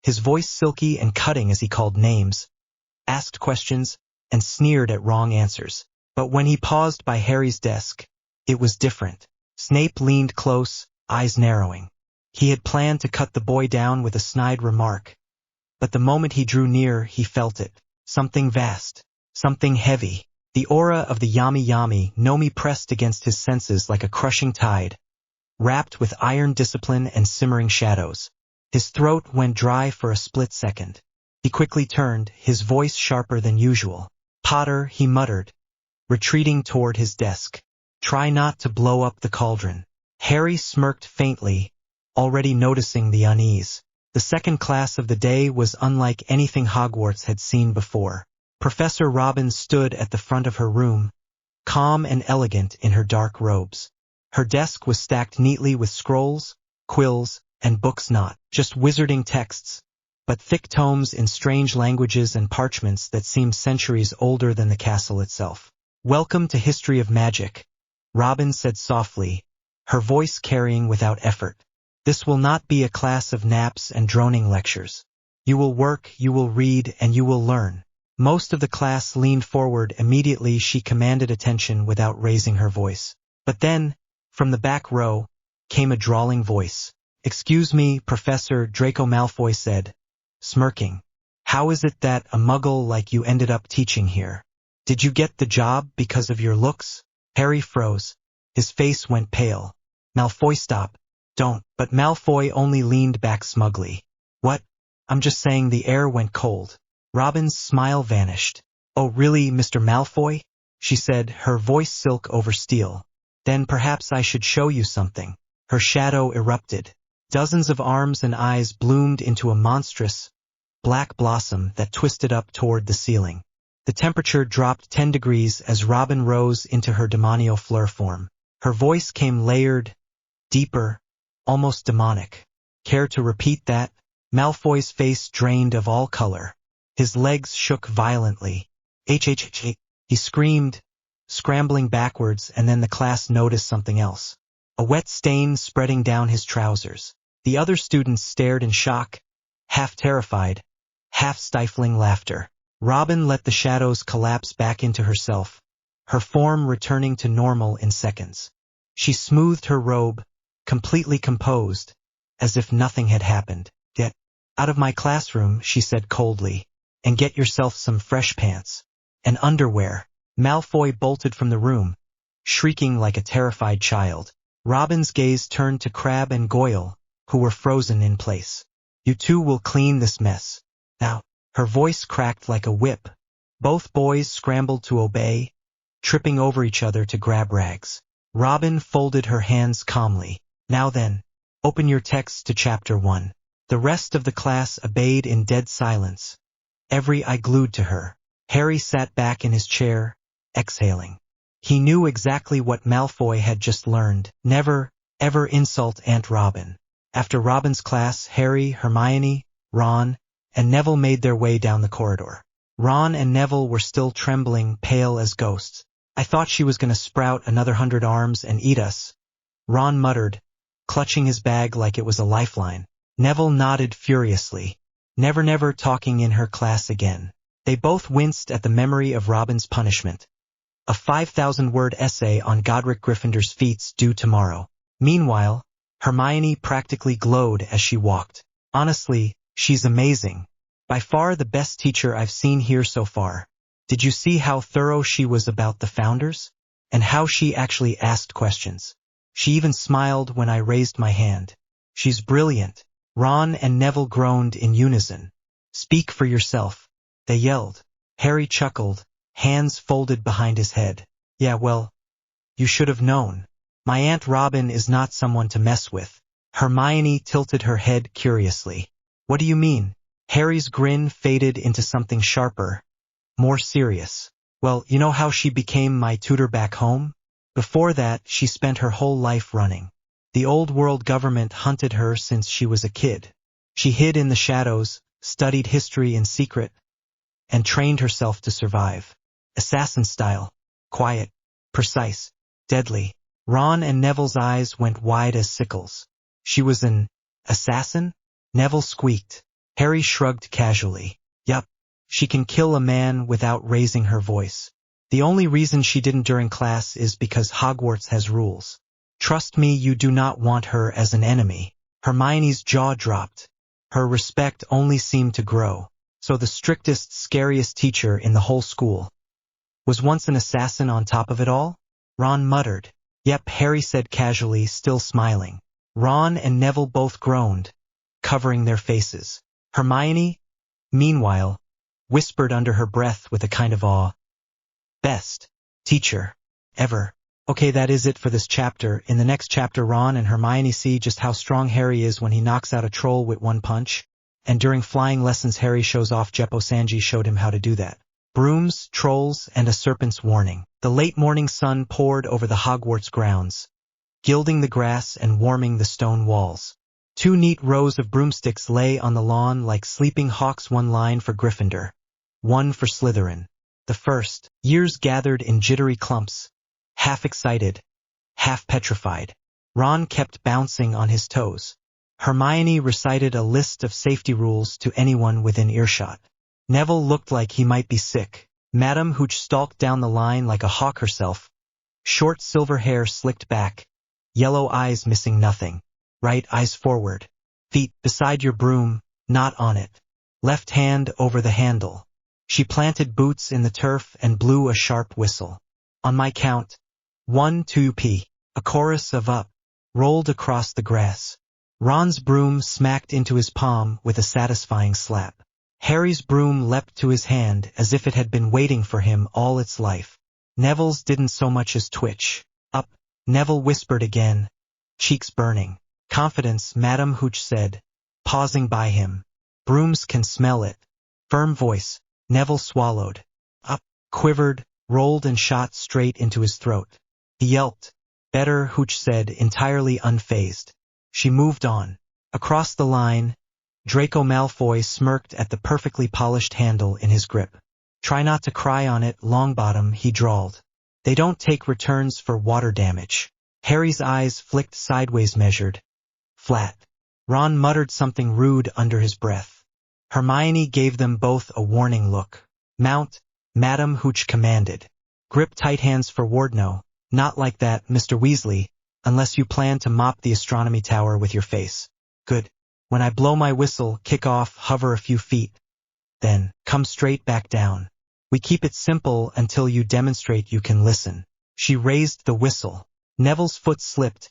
his voice silky and cutting as he called names, asked questions, and sneered at wrong answers. But when he paused by Harry's desk, it was different. Snape leaned close, eyes narrowing. He had planned to cut the boy down with a snide remark, but the moment he drew near, he felt it. Something vast, something heavy. The aura of the Yami Yami Nomi pressed against his senses like a crushing tide, wrapped with iron discipline and simmering shadows. His throat went dry for a split second. He quickly turned, his voice sharper than usual. Potter, he muttered, retreating toward his desk. Try not to blow up the cauldron. Harry smirked faintly, already noticing the unease. The second class of the day was unlike anything Hogwarts had seen before. Professor Robin stood at the front of her room, calm and elegant in her dark robes. Her desk was stacked neatly with scrolls, quills, and books, not just wizarding texts, but thick tomes in strange languages and parchments that seemed centuries older than the castle itself. Welcome to History of Magic, Robin said softly, her voice carrying without effort. This will not be a class of naps and droning lectures. You will work, you will read, and you will learn. Most of the class leaned forward. Immediately she commanded attention without raising her voice. But then, from the back row, came a drawling voice. Excuse me, Professor, Draco Malfoy said, smirking. How is it that a muggle like you ended up teaching here? Did you get the job because of your looks? Harry froze. His face went pale. Malfoy, stop. Don't. But Malfoy only leaned back smugly. What? I'm just saying. The air went cold. Robin's smile vanished. Oh really, Mr. Malfoy? She said, her voice silk over steel. Then perhaps I should show you something. Her shadow erupted. Dozens of arms and eyes bloomed into a monstrous, black blossom that twisted up toward the ceiling. The temperature dropped 10 degrees as Robin rose into her demonio fleur form. Her voice came layered, deeper, almost demonic. Care to repeat that? Malfoy's face drained of all color. His legs shook violently. H. He screamed, scrambling backwards, and then the class noticed something else. A wet stain spreading down his trousers. The other students stared in shock, half terrified, half stifling laughter. Robin let the shadows collapse back into herself, her form returning to normal in seconds. She smoothed her robe, completely composed, as if nothing had happened. "Get out of my classroom," she said coldly, "and get yourself some fresh pants and underwear." Malfoy bolted from the room, shrieking like a terrified child. Robin's gaze turned to Crabbe and Goyle, who were frozen in place. "You two will clean this mess now." Her voice cracked like a whip. Both boys scrambled to obey, tripping over each other to grab rags. Robin folded her hands calmly. "Now then, open your texts to Chapter 1. The rest of the class obeyed in dead silence, every eye glued to her. Harry sat back in his chair, exhaling. He knew exactly what Malfoy had just learned. Never, ever insult Aunt Robin. After Robin's class, Harry, Hermione, Ron, and Neville made their way down the corridor. Ron and Neville were still trembling, pale as ghosts. "I thought she was going to sprout another 100 arms and eat us," Ron muttered, clutching his bag like it was a lifeline. Neville nodded furiously. Never talking in her class again. They both winced at the memory of Robin's punishment. A 5,000-word essay on Godric Gryffindor's feats due tomorrow. Meanwhile, Hermione practically glowed as she walked. "Honestly, she's amazing. By far the best teacher I've seen here so far. Did you see how thorough she was about the founders? And how she actually asked questions? She even smiled when I raised my hand. She's brilliant." Ron and Neville groaned in unison. "Speak for yourself," they yelled. Harry chuckled, hands folded behind his head. "Yeah, well, you should have known. My Aunt Robin is not someone to mess with." Hermione tilted her head curiously. "What do you mean?" Harry's grin faded into something sharper, more serious. "Well, you know how she became my tutor back home? Before that, she spent her whole life running. The old world government hunted her since she was a kid. She hid in the shadows, studied history in secret, and trained herself to survive. Assassin style. Quiet, precise, deadly." Ron and Neville's eyes went wide as sickles. "She was an assassin?" Neville squeaked. Harry shrugged casually. "Yup, she can kill a man without raising her voice. The only reason she didn't during class is because Hogwarts has rules. Trust me, you do not want her as an enemy." Hermione's jaw dropped. Her respect only seemed to grow. So the strictest, scariest teacher in the whole school was once an assassin on top of it all? Ron muttered. "Yep," Harry said casually, still smiling. Ron and Neville both groaned, covering their faces. Hermione, meanwhile, whispered under her breath with a kind of awe, "Best teacher ever." Okay, that is it for this chapter. In the next chapter, Ron and Hermione see just how strong Harry is when he knocks out a troll with one punch, and during flying lessons Harry shows off Jeppo Sanji showed him how to do that. Brooms, trolls, and a serpent's warning. The late morning sun poured over the Hogwarts grounds, gilding the grass and warming the stone walls. 2 neat rows of broomsticks lay on the lawn like sleeping hawks, 1 line for Gryffindor, 1 for Slytherin. The first years gathered in jittery clumps, half excited, half petrified. Ron kept bouncing on his toes. Hermione recited a list of safety rules to anyone within earshot. Neville looked like he might be sick. Madame Hooch stalked down the line like a hawk herself. Short silver hair slicked back, yellow eyes missing nothing. Right eyes forward. Feet beside your broom, not on it. Left hand over the handle. She planted boots in the turf and blew a sharp whistle. On my count, 1, 2, P. A chorus of up rolled across the grass. Ron's broom smacked into his palm with a satisfying slap. Harry's broom leapt to his hand as if it had been waiting for him all its life. Neville's didn't so much as twitch. Up, Neville whispered again, cheeks burning. Confidence, Madame Hooch said, pausing by him. Brooms can smell it. Firm voice. Neville swallowed. Up, quivered, rolled and shot straight into his throat. He yelped. Better, Hooch said, entirely unfazed. She moved on. Across the line, Draco Malfoy smirked at the perfectly polished handle in his grip. Try not to cry on it, Longbottom, he drawled. They don't take returns for water damage. Harry's eyes flicked sideways, measured. Flat. Ron muttered something rude under his breath. Hermione gave them both a warning look. Mount, Madame Hooch commanded. Grip tight hands for Wardno. Not like that, Mr. Weasley, unless you plan to mop the astronomy tower with your face. Good. When I blow my whistle, kick off, hover a few feet. Then, come straight back down. We keep it simple until you demonstrate you can listen. She raised the whistle. Neville's foot slipped,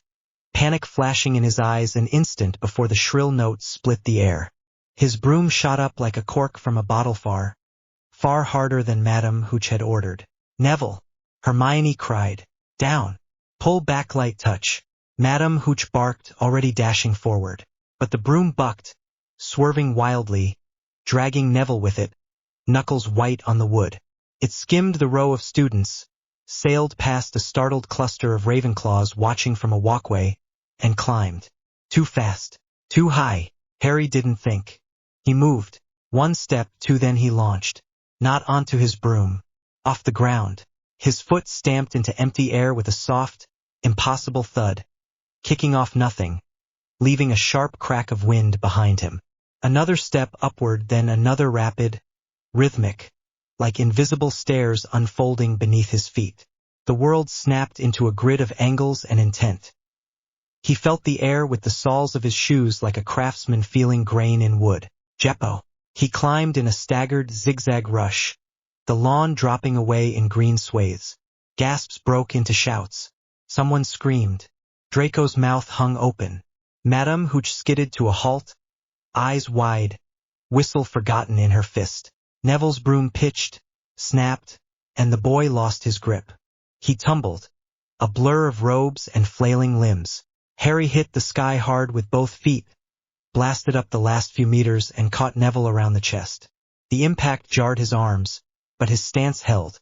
panic flashing in his eyes an instant before the shrill note split the air. His broom shot up like a cork from a bottle, far harder than Madame Hooch had ordered. Neville! Hermione cried. Down! Pull back, light touch. Madame Hooch barked, already dashing forward. But the broom bucked, swerving wildly, dragging Neville with it, knuckles white on the wood. It skimmed the row of students, sailed past a startled cluster of Ravenclaws watching from a walkway, and climbed. Too fast. Too high. Harry didn't think. He moved. One step, two, then he launched. Not onto his broom. Off the ground. His foot stamped into empty air with a soft, impossible thud, kicking off nothing, leaving a sharp crack of wind behind him. Another step upward, then another, rapid, rhythmic, like invisible stairs unfolding beneath his feet. The world snapped into a grid of angles and intent. He felt the air with the soles of his shoes like a craftsman feeling grain in wood. Jeppo. He climbed in a staggered, zigzag rush, the lawn dropping away in green swathes. Gasps broke into shouts. Someone screamed. Draco's mouth hung open. Madame Hooch skidded to a halt, eyes wide, whistle forgotten in her fist. Neville's broom pitched, snapped, and the boy lost his grip. He tumbled, a blur of robes and flailing limbs. Harry hit the sky hard with both feet, blasted up the last few meters and caught Neville around the chest. The impact jarred his arms, but his stance held.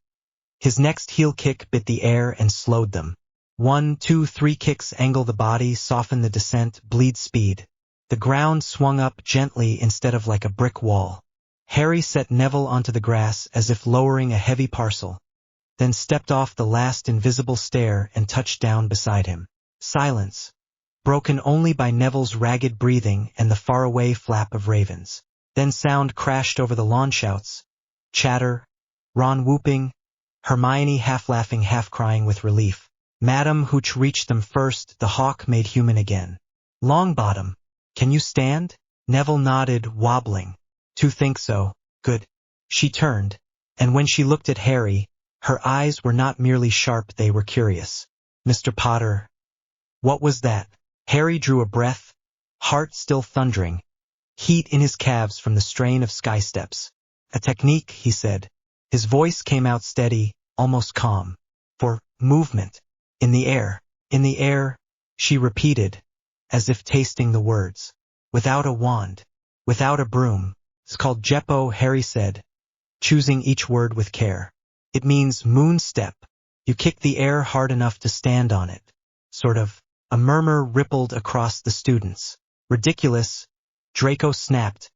His next heel kick bit the air and slowed them. 1, 2, 3 kicks angle the body, soften the descent, bleed speed. The ground swung up gently instead of like a brick wall. Harry set Neville onto the grass as if lowering a heavy parcel, then stepped off the last invisible stair and touched down beside him. Silence, broken only by Neville's ragged breathing and the faraway flap of ravens. Then sound crashed over the lawn, shouts, chatter, Ron whooping, Hermione half laughing, half crying with relief. Madame Hooch reached them first, the hawk made human again. Longbottom, can you stand? Neville nodded, wobbling. To think so. Good. She turned, and when she looked at Harry, her eyes were not merely sharp, they were curious. Mr. Potter. What was that? Harry drew a breath, heart still thundering, heat in his calves from the strain of sky steps. A technique, he said. His voice came out steady, almost calm. For movement. In the air, she repeated, as if tasting the words. Without a wand. Without a broom. It's called Jeppo, Harry said, choosing each word with care. It means moon step. You kick the air hard enough to stand on it. Sort of. A murmur rippled across the students. Ridiculous. Draco snapped,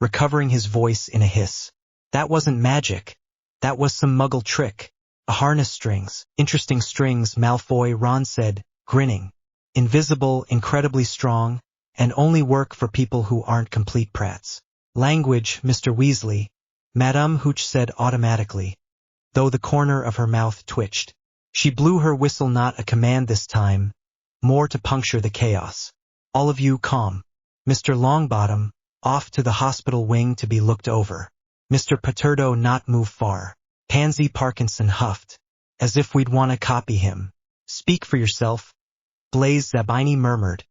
recovering his voice in a hiss. That wasn't magic. That was some muggle trick. A harness strings. Interesting strings, Malfoy, Ron said, grinning. Invisible, incredibly strong, and only work for people who aren't complete prats. Language, Mr. Weasley, Madame Hooch said automatically, though the corner of her mouth twitched. She blew her whistle, not a command this time, more to puncture the chaos. All of you calm. Mr. Longbottom, off to the hospital wing to be looked over. Mr. Paterno not move far. Pansy Parkinson huffed, as if we'd want to copy him. Speak for yourself. Blaise Zabini murmured,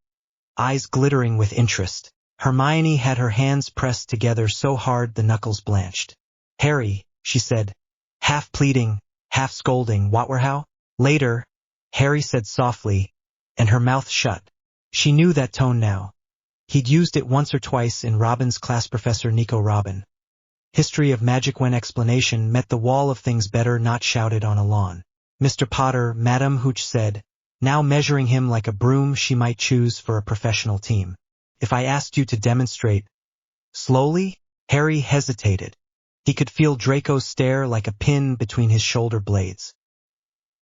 eyes glittering with interest. Hermione had her hands pressed together so hard the knuckles blanched. Harry, she said, half pleading, half scolding, what were how? Later, Harry said softly, and her mouth shut, She knew that tone now. He'd used it once or twice in Robin's class professor Nico Robin. History of magic when explanation met the wall of things better not shouted on a lawn. Mr. Potter, Madame Hooch said, now measuring him like a broom she might choose for a professional team. If I asked you to demonstrate. Slowly, Harry hesitated. He could feel Draco's stare like a pin between his shoulder blades.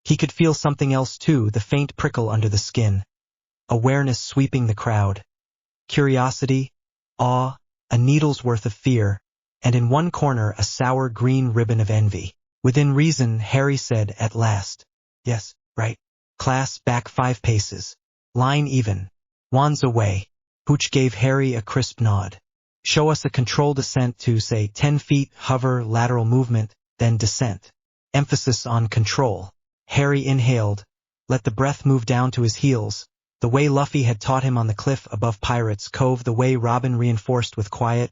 He could feel something else too, the faint prickle under the skin. Awareness sweeping the crowd. Curiosity, awe, a needle's worth of fear, and in one corner a sour green ribbon of envy. Within reason, Harry said at last, yes, right. Class, back 5 paces. Line even. Wands away. Hooch gave Harry a crisp nod. Show us a controlled ascent to, say, 10 feet, hover, lateral movement, then descent. Emphasis on control. Harry inhaled, let the breath move down to his heels, the way Luffy had taught him on the cliff above Pirates Cove, the way Robin reinforced with quiet,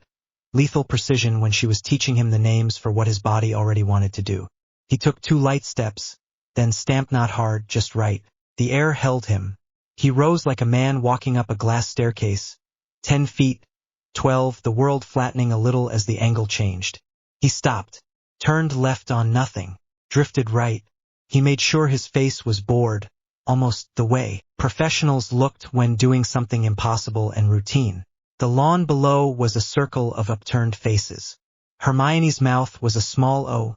lethal precision when she was teaching him the names for what his body already wanted to do. He took 2 light steps, then stamped not hard, just right. The air held him. He rose like a man walking up a glass staircase. 10 feet, 12, the world flattening a little as the angle changed. He stopped, turned left on nothing, drifted right. He made sure his face was bored, almost the way professionals looked when doing something impossible and routine. The lawn below was a circle of upturned faces. Hermione's mouth was a small O.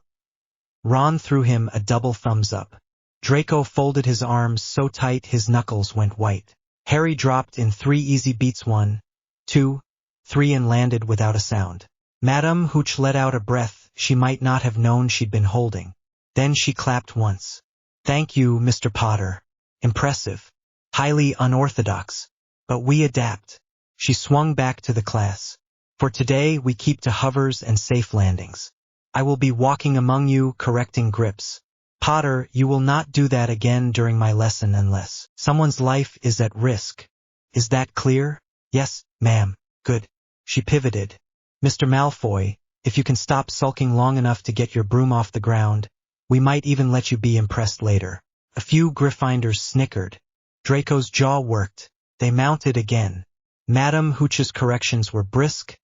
Ron threw him a double thumbs up. Draco folded his arms so tight his knuckles went white. Harry dropped in 3 easy beats, 1, 2, 3 and landed without a sound. Madame Hooch let out a breath she might not have known she'd been holding. Then she clapped once. Thank you, Mr. Potter. Impressive. Highly unorthodox. But we adapt. She swung back to the class. For today we keep to hovers and safe landings. I will be walking among you, correcting grips. Potter, you will not do that again during my lesson unless someone's life is at risk. Is that clear? Yes, ma'am. Good. She pivoted. Mr. Malfoy, if you can stop sulking long enough to get your broom off the ground, we might even let you be impressed later. A few Gryffindors snickered. Draco's jaw worked. They mounted again. Madame Hooch's corrections were brisk,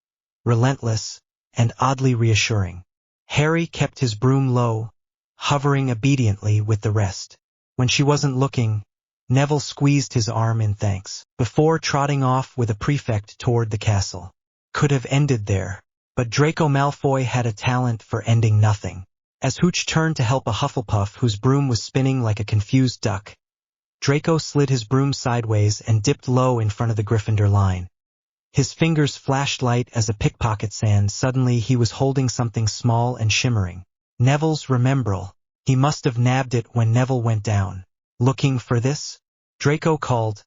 relentless, and oddly reassuring. Harry kept his broom low, hovering obediently with the rest. When she wasn't looking, Neville squeezed his arm in thanks, before trotting off with a prefect toward the castle. Could have ended there, but Draco Malfoy had a talent for ending nothing. As Hooch turned to help a Hufflepuff whose broom was spinning like a confused duck, Draco slid his broom sideways and dipped low in front of the Gryffindor line. His fingers flashed light as a pickpocket sand. Suddenly he was holding something small and shimmering. Neville's remembrall. He must have nabbed it when Neville went down. Looking for this? Draco called,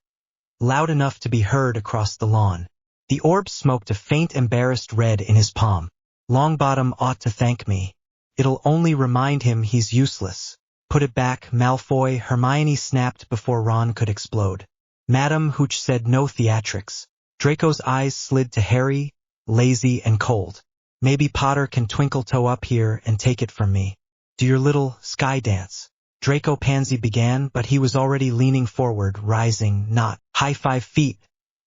loud enough to be heard across the lawn. The orb smoked a faint embarrassed red in his palm. Longbottom ought to thank me. It'll only remind him he's useless. Put it back, Malfoy, Hermione snapped before Ron could explode. Madame Hooch said no theatrics. Draco's eyes slid to Harry, lazy and cold. Maybe Potter can twinkle toe up here and take it from me. Do your little sky dance. Draco Pansy began, but he was already leaning forward, rising, not high 5 feet,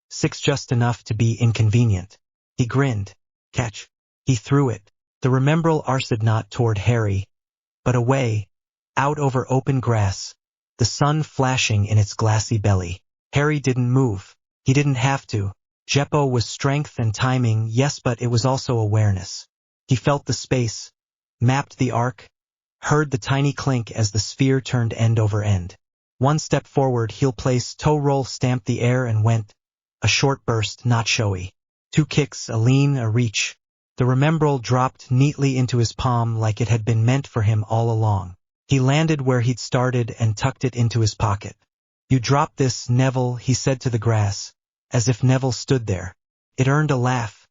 6 just enough to be inconvenient. He grinned. Catch. He threw it. The remembrall arced not toward Harry, but away, out over open grass, the sun flashing in its glassy belly. Harry didn't move. He didn't have to. Jeppo was strength and timing, yes, but it was also awareness. He felt the space, mapped the arc, heard the tiny clink as the sphere turned end over end. 1 step forward, heel place, toe roll, stamped the air and went. A short burst, not showy. 2 kicks, a lean, a reach. The remembrall dropped neatly into his palm like it had been meant for him all along. He landed where he'd started and tucked it into his pocket. You dropped this, Neville, he said to the grass, as if Neville stood there. It earned a laugh.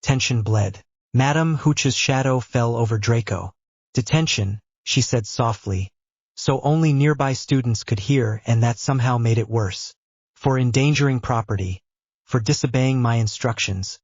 Tension bled. Madame Hooch's shadow fell over Draco. Detention, she said softly, so only nearby students could hear, and that somehow made it worse. For endangering property, for disobeying my instructions,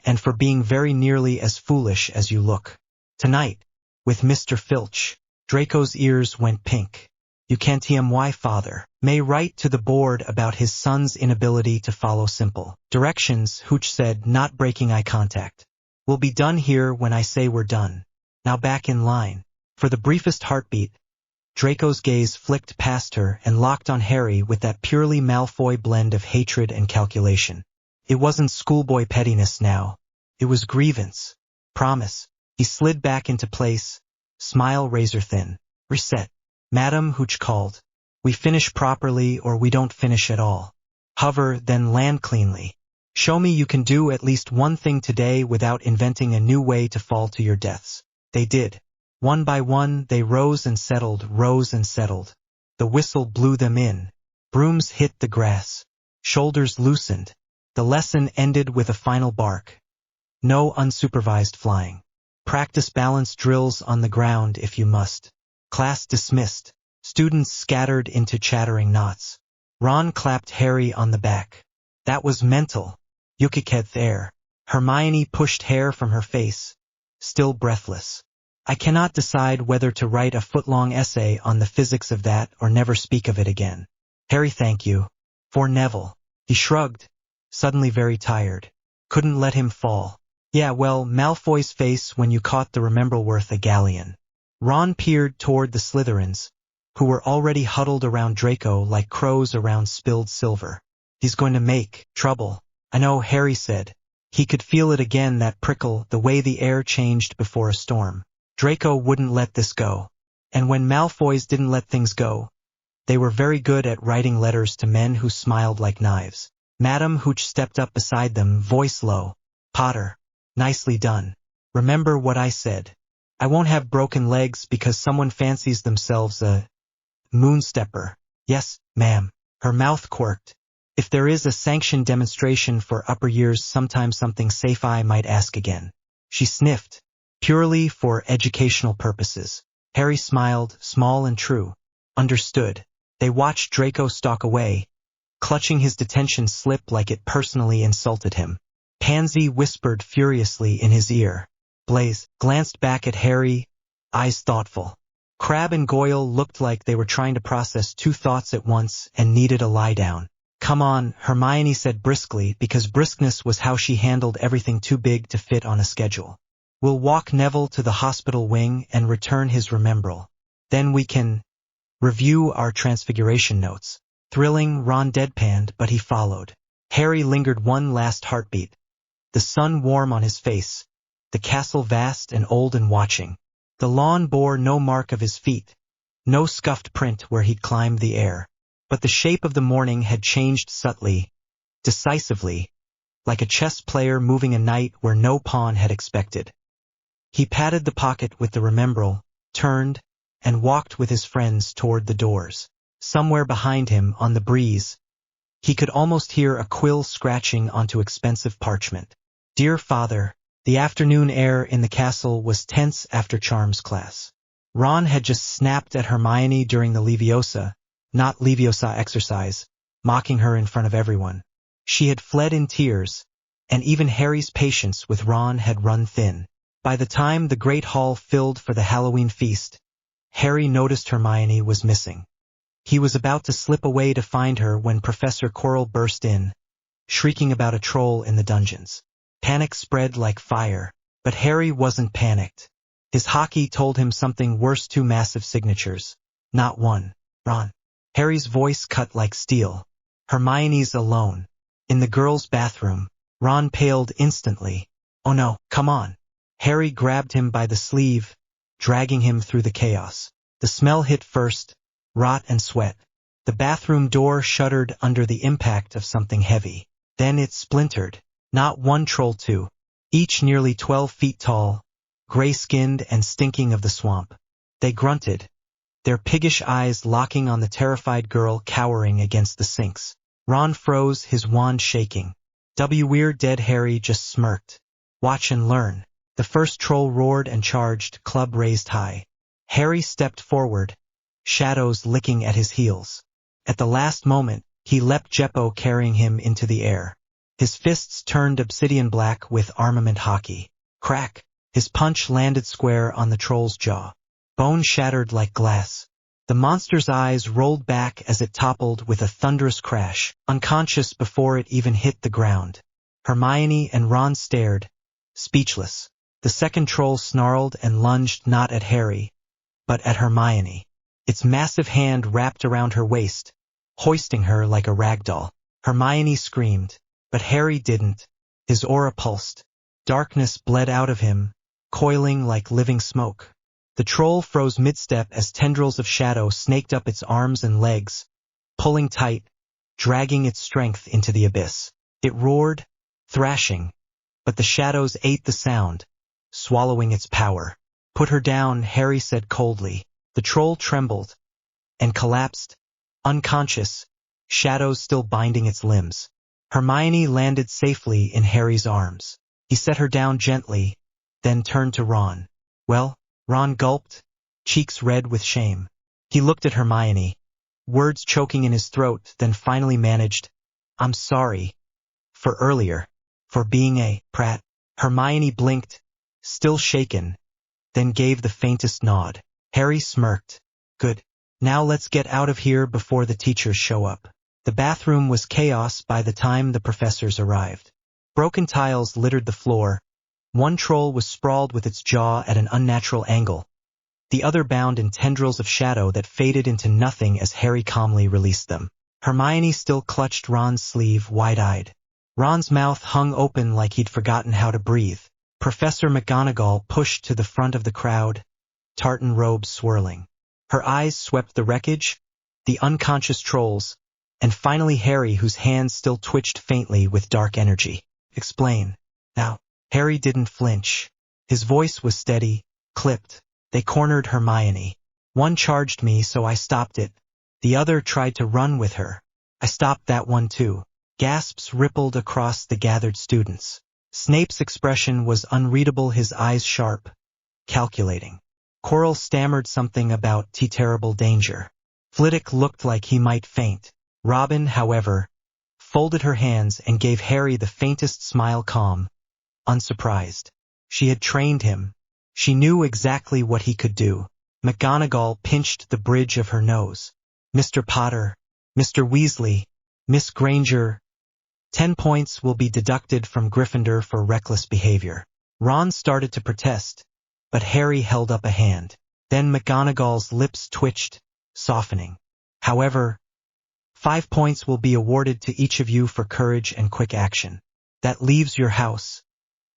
and for being very nearly as foolish as you look. Tonight, with Mr. Filch. Draco's ears went pink. You can't TMY father may write to the board about his son's inability to follow simple directions. Hooch said, not breaking eye contact. We'll be done here when I say we're done. Now back in line. For the briefest heartbeat, Draco's gaze flicked past her and locked on Harry with that purely Malfoy blend of hatred and calculation. It wasn't schoolboy pettiness now. It was grievance. Promise. He slid back into place, smile razor thin. Reset. Madam, Hooch called. We finish properly or we don't finish at all. Hover, then land cleanly. Show me you can do at least one thing today without inventing a new way to fall to your deaths. They did. One by one, they rose and settled. The whistle blew them in. Brooms hit the grass. Shoulders loosened. The lesson ended with a final bark. No unsupervised flying. Practice balance drills on the ground if you must. Class dismissed. Students scattered into chattering knots. Ron clapped Harry on the back. That was mental. Yukiketh air. Hermione pushed hair from her face. Still breathless. I cannot decide whether to write a foot-long essay on the physics of that or never speak of it again. Harry, thank you. For Neville. He shrugged. Suddenly very tired. Couldn't let him fall. Yeah, well, Malfoy's face when you caught the remember worth a galleon. Ron peered toward the Slytherins, who were already huddled around Draco like crows around spilled silver. He's going to make trouble. I know, Harry said. He could feel it again, that prickle, the way the air changed before a storm. Draco wouldn't let this go. And when Malfoys didn't let things go, they were very good at writing letters to men who smiled like knives. Madam Hooch stepped up beside them, voice low. Potter. Nicely done. Remember what I said. I won't have broken legs because someone fancies themselves a moonstepper. Yes, ma'am. Her mouth quirked. If there is a sanctioned demonstration for upper years, sometime something safe, I might ask again. She sniffed. Purely for educational purposes. Harry smiled, small and true. Understood. They watched Draco stalk away, clutching his detention slip like it personally insulted him. Pansy whispered furiously in his ear. Blaise glanced back at Harry, eyes thoughtful. Crabbe and Goyle looked like they were trying to process two thoughts at once and needed a lie down. Come on, Hermione said briskly, because briskness was how she handled everything too big to fit on a schedule. We'll walk Neville to the hospital wing and return his remembrall. Then we can review our transfiguration notes. Thrilling, Ron deadpanned, but he followed. Harry lingered one last heartbeat. The sun warm on his face. The castle vast and old and watching. The lawn bore no mark of his feet. No scuffed print where he'd climbed the air. But the shape of the morning had changed subtly, decisively, like a chess player moving a knight where no pawn had expected. He patted the pocket with the remembrall, turned, and walked with his friends toward the doors. Somewhere behind him, on the breeze, he could almost hear a quill scratching onto expensive parchment. Dear Father, the afternoon air in the castle was tense after charms class. Ron had just snapped at Hermione during the Leviosa, not Leviosa exercise, mocking her in front of everyone. She had fled in tears, and even Harry's patience with Ron had run thin. By the time the great hall filled for the Halloween feast, Harry noticed Hermione was missing. He was about to slip away to find her when Professor Quirrell burst in, shrieking about a troll in the dungeons. Panic spread like fire, but Harry wasn't panicked. His hockey told him something worse: two massive signatures. Not one. Ron. Harry's voice cut like steel. Hermione's alone. In the girls' bathroom. Ron paled instantly. Oh no, come on. Harry grabbed him by the sleeve, dragging him through the chaos. The smell hit first, rot and sweat. The bathroom door shuddered under the impact of something heavy. Then it splintered. Not one troll, two. Each nearly 12 feet tall, gray-skinned and stinking of the swamp. They grunted, their piggish eyes locking on the terrified girl cowering against the sinks. Ron froze, his wand shaking. We're dead. Harry just smirked. Watch and learn. The first troll roared and charged, club raised high. Harry stepped forward, shadows licking at his heels. At the last moment, he leapt Jeppo carrying him into the air. His fists turned obsidian black with armament hockey. Crack! His punch landed square on the troll's jaw. Bone shattered like glass. The monster's eyes rolled back as it toppled with a thunderous crash, unconscious before it even hit the ground. Hermione and Ron stared, speechless. The second troll snarled and lunged not at Harry, but at Hermione. Its massive hand wrapped around her waist, hoisting her like a rag doll. Hermione screamed, but Harry didn't. His aura pulsed. Darkness bled out of him, coiling like living smoke. The troll froze mid-step as tendrils of shadow snaked up its arms and legs, pulling tight, dragging its strength into the abyss. It roared, thrashing, but the shadows ate the sound, swallowing its power. Put her down, Harry said coldly. The troll trembled and collapsed, unconscious, shadows still binding its limbs. Hermione landed safely in Harry's arms. He set her down gently, then turned to Ron. Well, Ron gulped, cheeks red with shame. He looked at Hermione, words choking in his throat, then finally managed, I'm sorry. For earlier. For being a prat. Hermione blinked, still shaken, then gave the faintest nod. Harry smirked. Good. Now let's get out of here before the teachers show up. The bathroom was chaos by the time the professors arrived. Broken tiles littered the floor. One troll was sprawled with its jaw at an unnatural angle, the other bound in tendrils of shadow that faded into nothing as Harry calmly released them. Hermione still clutched Ron's sleeve, wide-eyed. Ron's mouth hung open like he'd forgotten how to breathe. Professor McGonagall pushed to the front of the crowd, tartan robes swirling. Her eyes swept the wreckage, the unconscious trolls, and finally Harry, whose hands still twitched faintly with dark energy. Explain. Now. Harry didn't flinch. His voice was steady, clipped. They cornered Hermione. One charged me, so I stopped it. The other tried to run with her. I stopped that one too. Gasps rippled across the gathered students. Snape's expression was unreadable, his eyes sharp, calculating. Quirrell stammered something about terrible danger. Flitwick looked like he might faint. Robin, however, folded her hands and gave Harry the faintest smile, calm, unsurprised. She had trained him. She knew exactly what he could do. McGonagall pinched the bridge of her nose. Mr. Potter, Mr. Weasley, Miss Granger, 10 points will be deducted from Gryffindor for reckless behavior. Ron started to protest, but Harry held up a hand. Then McGonagall's lips twitched, softening. However, 5 points will be awarded to each of you for courage and quick action. That leaves your house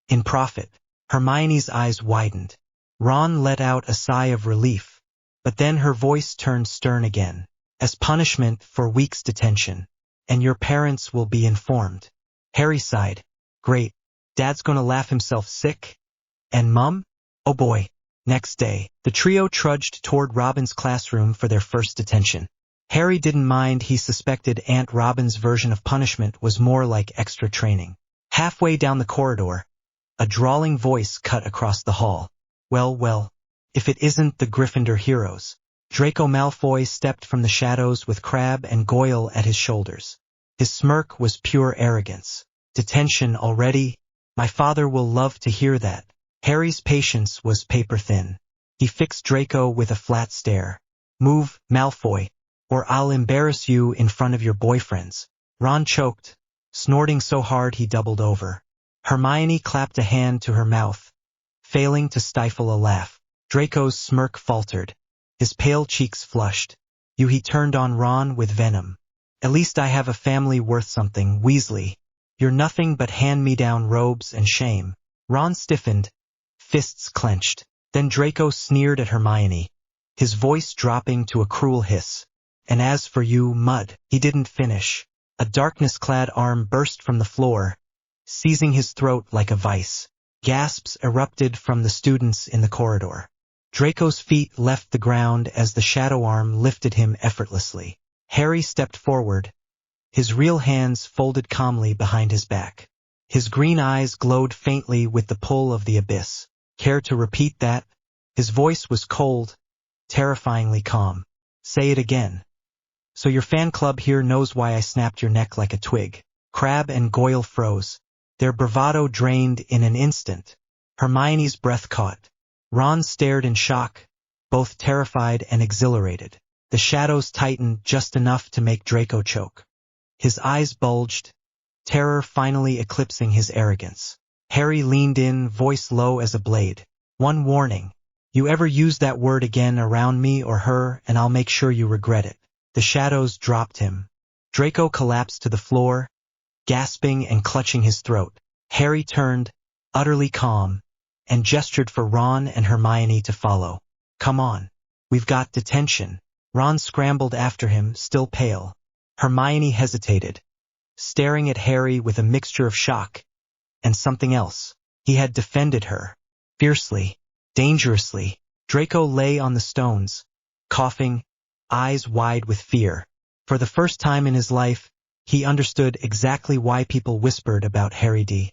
in profit. Hermione's eyes widened. Ron let out a sigh of relief, but then her voice turned stern again. As punishment for weeks' detention, and your parents will be informed. Harry sighed. Great. Dad's gonna laugh himself sick? And Mum? Oh boy. Next day, the trio trudged toward Robin's classroom for their first detention. Harry didn't mind. He suspected Aunt Robin's version of punishment was more like extra training. Halfway down the corridor, a drawling voice cut across the hall. Well, if it isn't the Gryffindor heroes. Draco Malfoy stepped from the shadows with Crabbe and Goyle at his shoulders. His smirk was pure arrogance. Detention already? My father will love to hear that. Harry's patience was paper-thin. He fixed Draco with a flat stare. Move, Malfoy, or I'll embarrass you in front of your boyfriends. Ron choked, snorting so hard he doubled over. Hermione clapped a hand to her mouth, failing to stifle a laugh. Draco's smirk faltered. His pale cheeks flushed. He turned on Ron with venom. At least I have a family worth something, Weasley. You're nothing but hand-me-down robes and shame. Ron stiffened, fists clenched. Then Draco sneered at Hermione, his voice dropping to a cruel hiss. And as for you, Mud. He didn't finish. A darkness-clad arm burst from the floor, seizing his throat like a vice. Gasps erupted from the students in the corridor. Draco's feet left the ground as the shadow arm lifted him effortlessly. Harry stepped forward, his real hands folded calmly behind his back. His green eyes glowed faintly with the pull of the abyss. Care to repeat that? His voice was cold, terrifyingly calm. Say it again. So your fan club here knows why I snapped your neck like a twig. Crabbe and Goyle froze, their bravado drained in an instant. Hermione's breath caught. Ron stared in shock, both terrified and exhilarated. The shadows tightened just enough to make Draco choke. His eyes bulged, terror finally eclipsing his arrogance. Harry leaned in, voice low as a blade. One warning. You ever use that word again around me or her, and I'll make sure you regret it. The shadows dropped him. Draco collapsed to the floor, gasping and clutching his throat. Harry turned, utterly calm, and gestured for Ron and Hermione to follow. Come on. We've got detention. Ron scrambled after him, still pale. Hermione hesitated, staring at Harry with a mixture of shock and something else. He had defended her. Fiercely, dangerously. Draco lay on the stones, coughing, eyes wide with fear. For the first time in his life, he understood exactly why people whispered about Harry D.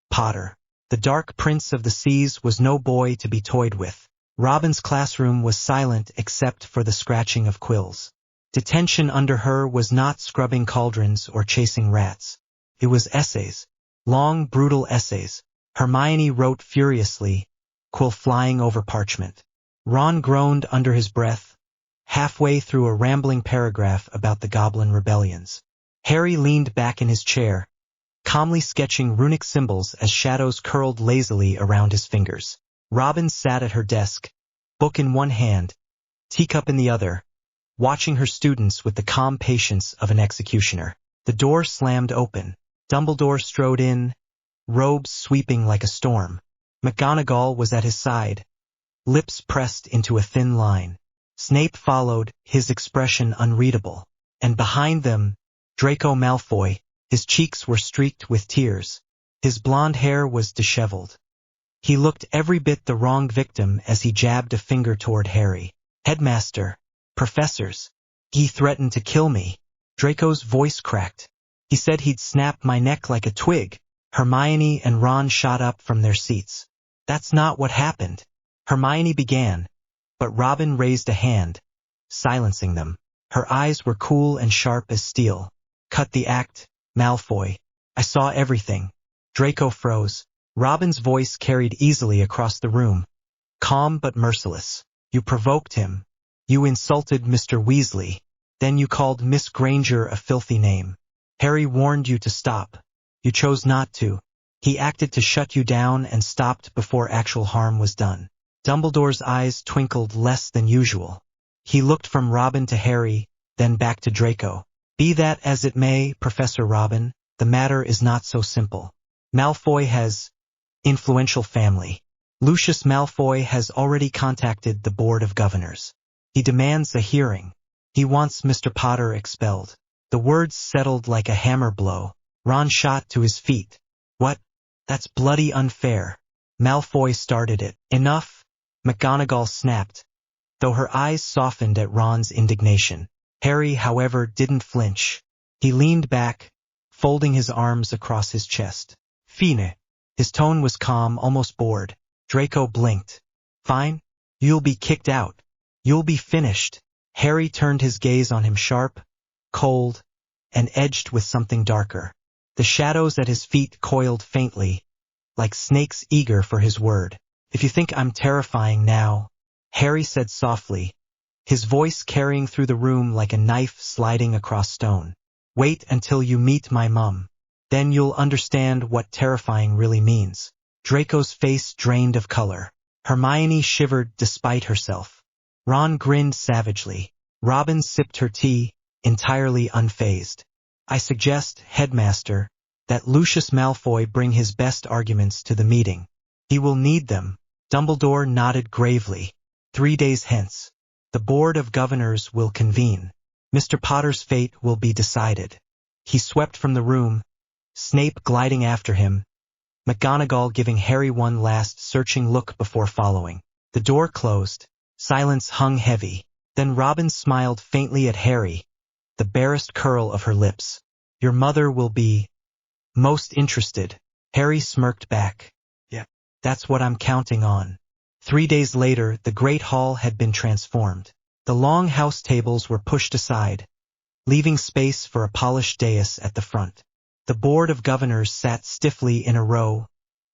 Potter. The Dark Prince of the Seas was no boy to be toyed with. Robin's classroom was silent except for the scratching of quills. Detention under her was not scrubbing cauldrons or chasing rats. It was essays. Long, brutal essays. Hermione wrote furiously, quill flying over parchment. Ron groaned under his breath, halfway through a rambling paragraph about the Goblin rebellions. Harry leaned back in his chair, calmly sketching runic symbols as shadows curled lazily around his fingers. Robin sat at her desk, book in one hand, teacup in the other, watching her students with the calm patience of an executioner. The door slammed open. Dumbledore strode in, robes sweeping like a storm. McGonagall was at his side, lips pressed into a thin line. Snape followed, his expression unreadable. And behind them, Draco Malfoy. His cheeks were streaked with tears. His blonde hair was disheveled. He looked every bit the wronged victim as he jabbed a finger toward Harry. Headmaster, professors, he threatened to kill me. Draco's voice cracked. He said he'd snap my neck like a twig. Hermione and Ron shot up from their seats. That's not what happened. Hermione began, but Robin raised a hand, silencing them. Her eyes were cool and sharp as steel. Cut the act, Malfoy. I saw everything. Draco froze. Robin's voice carried easily across the room, calm but merciless. You provoked him. You insulted Mr. Weasley. Then you called Miss Granger a filthy name. Harry warned you to stop. You chose not to. He acted to shut you down and stopped before actual harm was done. Dumbledore's eyes twinkled less than usual. He looked from Robin to Harry, then back to Draco. Be that as it may, Professor Robin, the matter is not so simple. Malfoy has influential family. Lucius Malfoy has already contacted the Board of Governors. He demands a hearing. He wants Mr. Potter expelled. The words settled like a hammer blow. Ron shot to his feet. What? That's bloody unfair. Malfoy started it. Enough, McGonagall snapped, though her eyes softened at Ron's indignation. Harry, however, didn't flinch. He leaned back, folding his arms across his chest. Fine. His tone was calm, almost bored. Draco blinked. Fine? You'll be kicked out. You'll be finished. Harry turned his gaze on him sharp, cold, and edged with something darker. The shadows at his feet coiled faintly, like snakes eager for his word. If you think I'm terrifying now, Harry said softly, his voice carrying through the room like a knife sliding across stone. Wait until you meet my mum. Then you'll understand what terrifying really means. Draco's face drained of color. Hermione shivered despite herself. Ron grinned savagely. Robin sipped her tea, entirely unfazed. I suggest, Headmaster, that Lucius Malfoy bring his best arguments to the meeting. He will need them. Dumbledore nodded gravely. 3 days hence, the Board of Governors will convene. Mr. Potter's fate will be decided. He swept from the room, Snape gliding after him, McGonagall giving Harry one last searching look before following. The door closed. Silence hung heavy. Then Robin smiled faintly at Harry, the barest curl of her lips. Your mother will be most interested. Harry smirked back. Yeah, that's what I'm counting on. 3 days later, the great hall had been transformed. The long house tables were pushed aside, leaving space for a polished dais at the front. The Board of Governors sat stiffly in a row,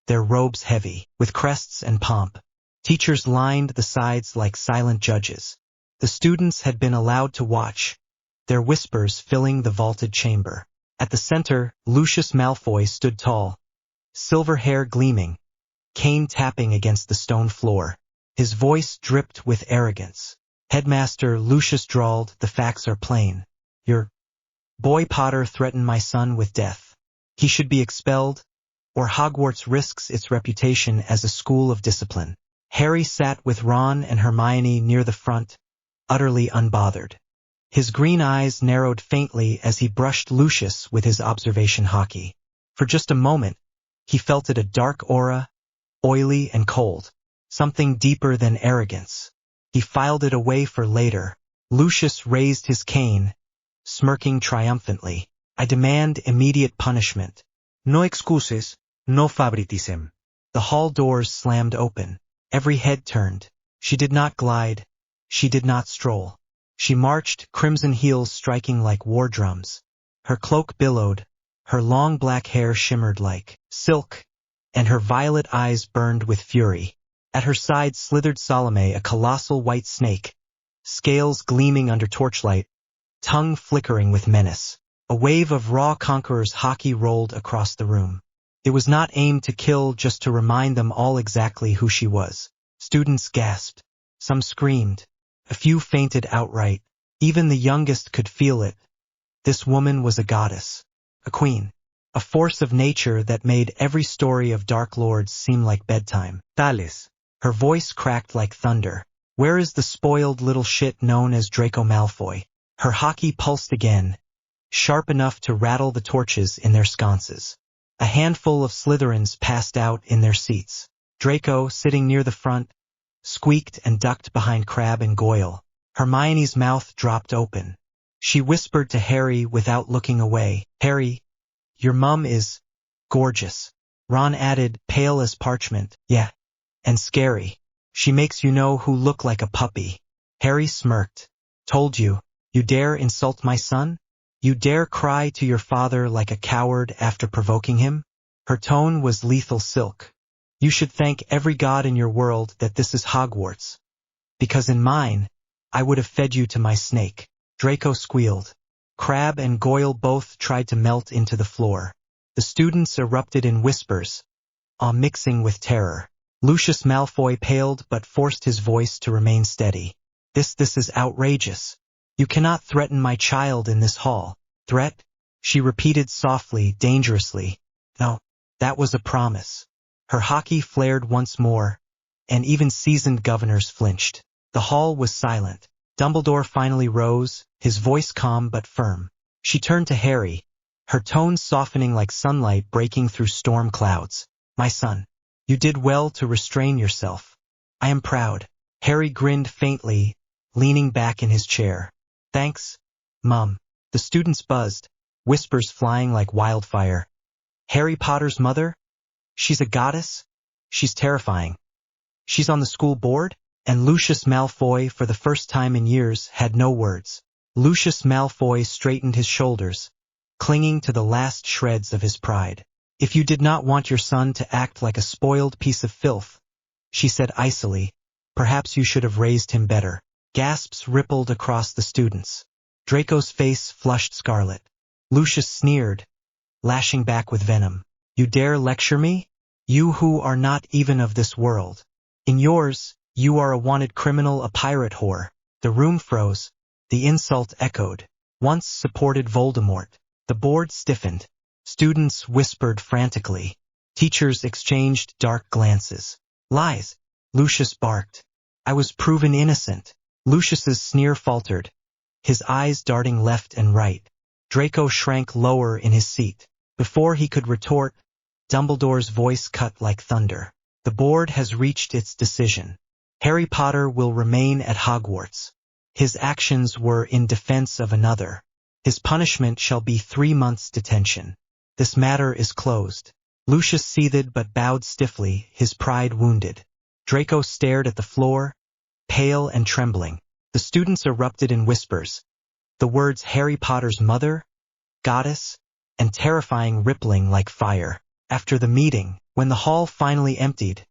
their robes heavy, with crests and pomp. Teachers lined the sides like silent judges. The The students had been allowed to watch, their whispers filling the vaulted chamber. At the center, Lucius Malfoy stood tall, silver hair gleaming, cane tapping against the stone floor. His voice dripped with arrogance. Headmaster Lucius drawled, "The facts are plain. Your boy Potter threatened my son with death. He should be expelled, or Hogwarts risks its reputation as a school of discipline." Harry sat with Ron and Hermione near the front, utterly unbothered. His green eyes narrowed faintly as he brushed Lucius with his observation hockey. For just a moment, he felt it, a dark aura, oily and cold, something deeper than arrogance. He filed it away for later. Lucius raised his cane, smirking triumphantly. "I demand immediate punishment." No excuses, no favoritism. The hall doors slammed open. Every head turned. She did not glide. She did not stroll. She marched, crimson heels striking like war drums. Her cloak billowed, her long black hair shimmered like silk, and her violet eyes burned with fury. At her side slithered Salome, a colossal white snake, scales gleaming under torchlight, tongue flickering with menace. A wave of raw conqueror's hockey rolled across the room. It was not aimed to kill, just to remind them all exactly who she was. Students gasped. Some screamed. A few fainted outright. Even the youngest could feel it. This woman was a goddess, a queen, a force of nature that made every story of Dark Lords seem like bedtime. Tales. Her voice cracked like thunder. "Where is the spoiled little shit known as Draco Malfoy?" Her hockey pulsed again, sharp enough to rattle the torches in their sconces. A handful of Slytherins passed out in their seats. Draco, sitting near the front, squeaked and ducked behind Crabbe and Goyle. Hermione's mouth dropped open. She whispered to Harry without looking away, "Harry, your mum is gorgeous." Ron added, pale as parchment, "Yeah, and scary. She makes you know who look like a puppy." Harry smirked. "Told you. You dare insult my son? You dare cry to your father like a coward after provoking him?" Her tone was lethal silk. "You should thank every god in your world that this is Hogwarts. Because in mine, I would have fed you to my snake." Draco squealed. Crabbe and Goyle both tried to melt into the floor. The students erupted in whispers, awe mixing with terror. Lucius Malfoy paled but forced his voice to remain steady. This is outrageous. You cannot threaten my child in this hall." "Threat?" she repeated softly, dangerously. "No, that was a promise." Her hockey flared once more, and even seasoned governors flinched. The hall was silent. Dumbledore finally rose, his voice calm but firm. She turned to Harry, her tone softening like sunlight breaking through storm clouds. "My son, you did well to restrain yourself. I am proud." Harry grinned faintly, leaning back in his chair. "Thanks, Mum." The students buzzed, whispers flying like wildfire. "Harry Potter's mother? She's a goddess? She's terrifying. She's on the school board?" And Lucius Malfoy, for the first time in years, had no words. Lucius Malfoy straightened his shoulders, clinging to the last shreds of his pride. "If you did not want your son to act like a spoiled piece of filth," she said icily, "perhaps you should have raised him better." Gasps rippled across the students. Draco's face flushed scarlet. Lucius sneered, lashing back with venom. "You dare lecture me? You who are not even of this world. In yours, you are a wanted criminal, a pirate whore." The room froze. The insult echoed. Once supported Voldemort. The board stiffened. Students whispered frantically. Teachers exchanged dark glances. "Lies," Lucius barked. "I was proven innocent." Lucius's sneer faltered, his eyes darting left and right. Draco shrank lower in his seat. Before he could retort, Dumbledore's voice cut like thunder. "The board has reached its decision. Harry Potter will remain at Hogwarts. His actions were in defense of another. His punishment shall be 3 months' detention. This matter is closed." Lucius seethed but bowed stiffly, his pride wounded. Draco stared at the floor, pale and trembling. The students erupted in whispers, the words Harry Potter's mother, goddess, and terrifying rippling like fire. After the meeting, when the hall finally emptied,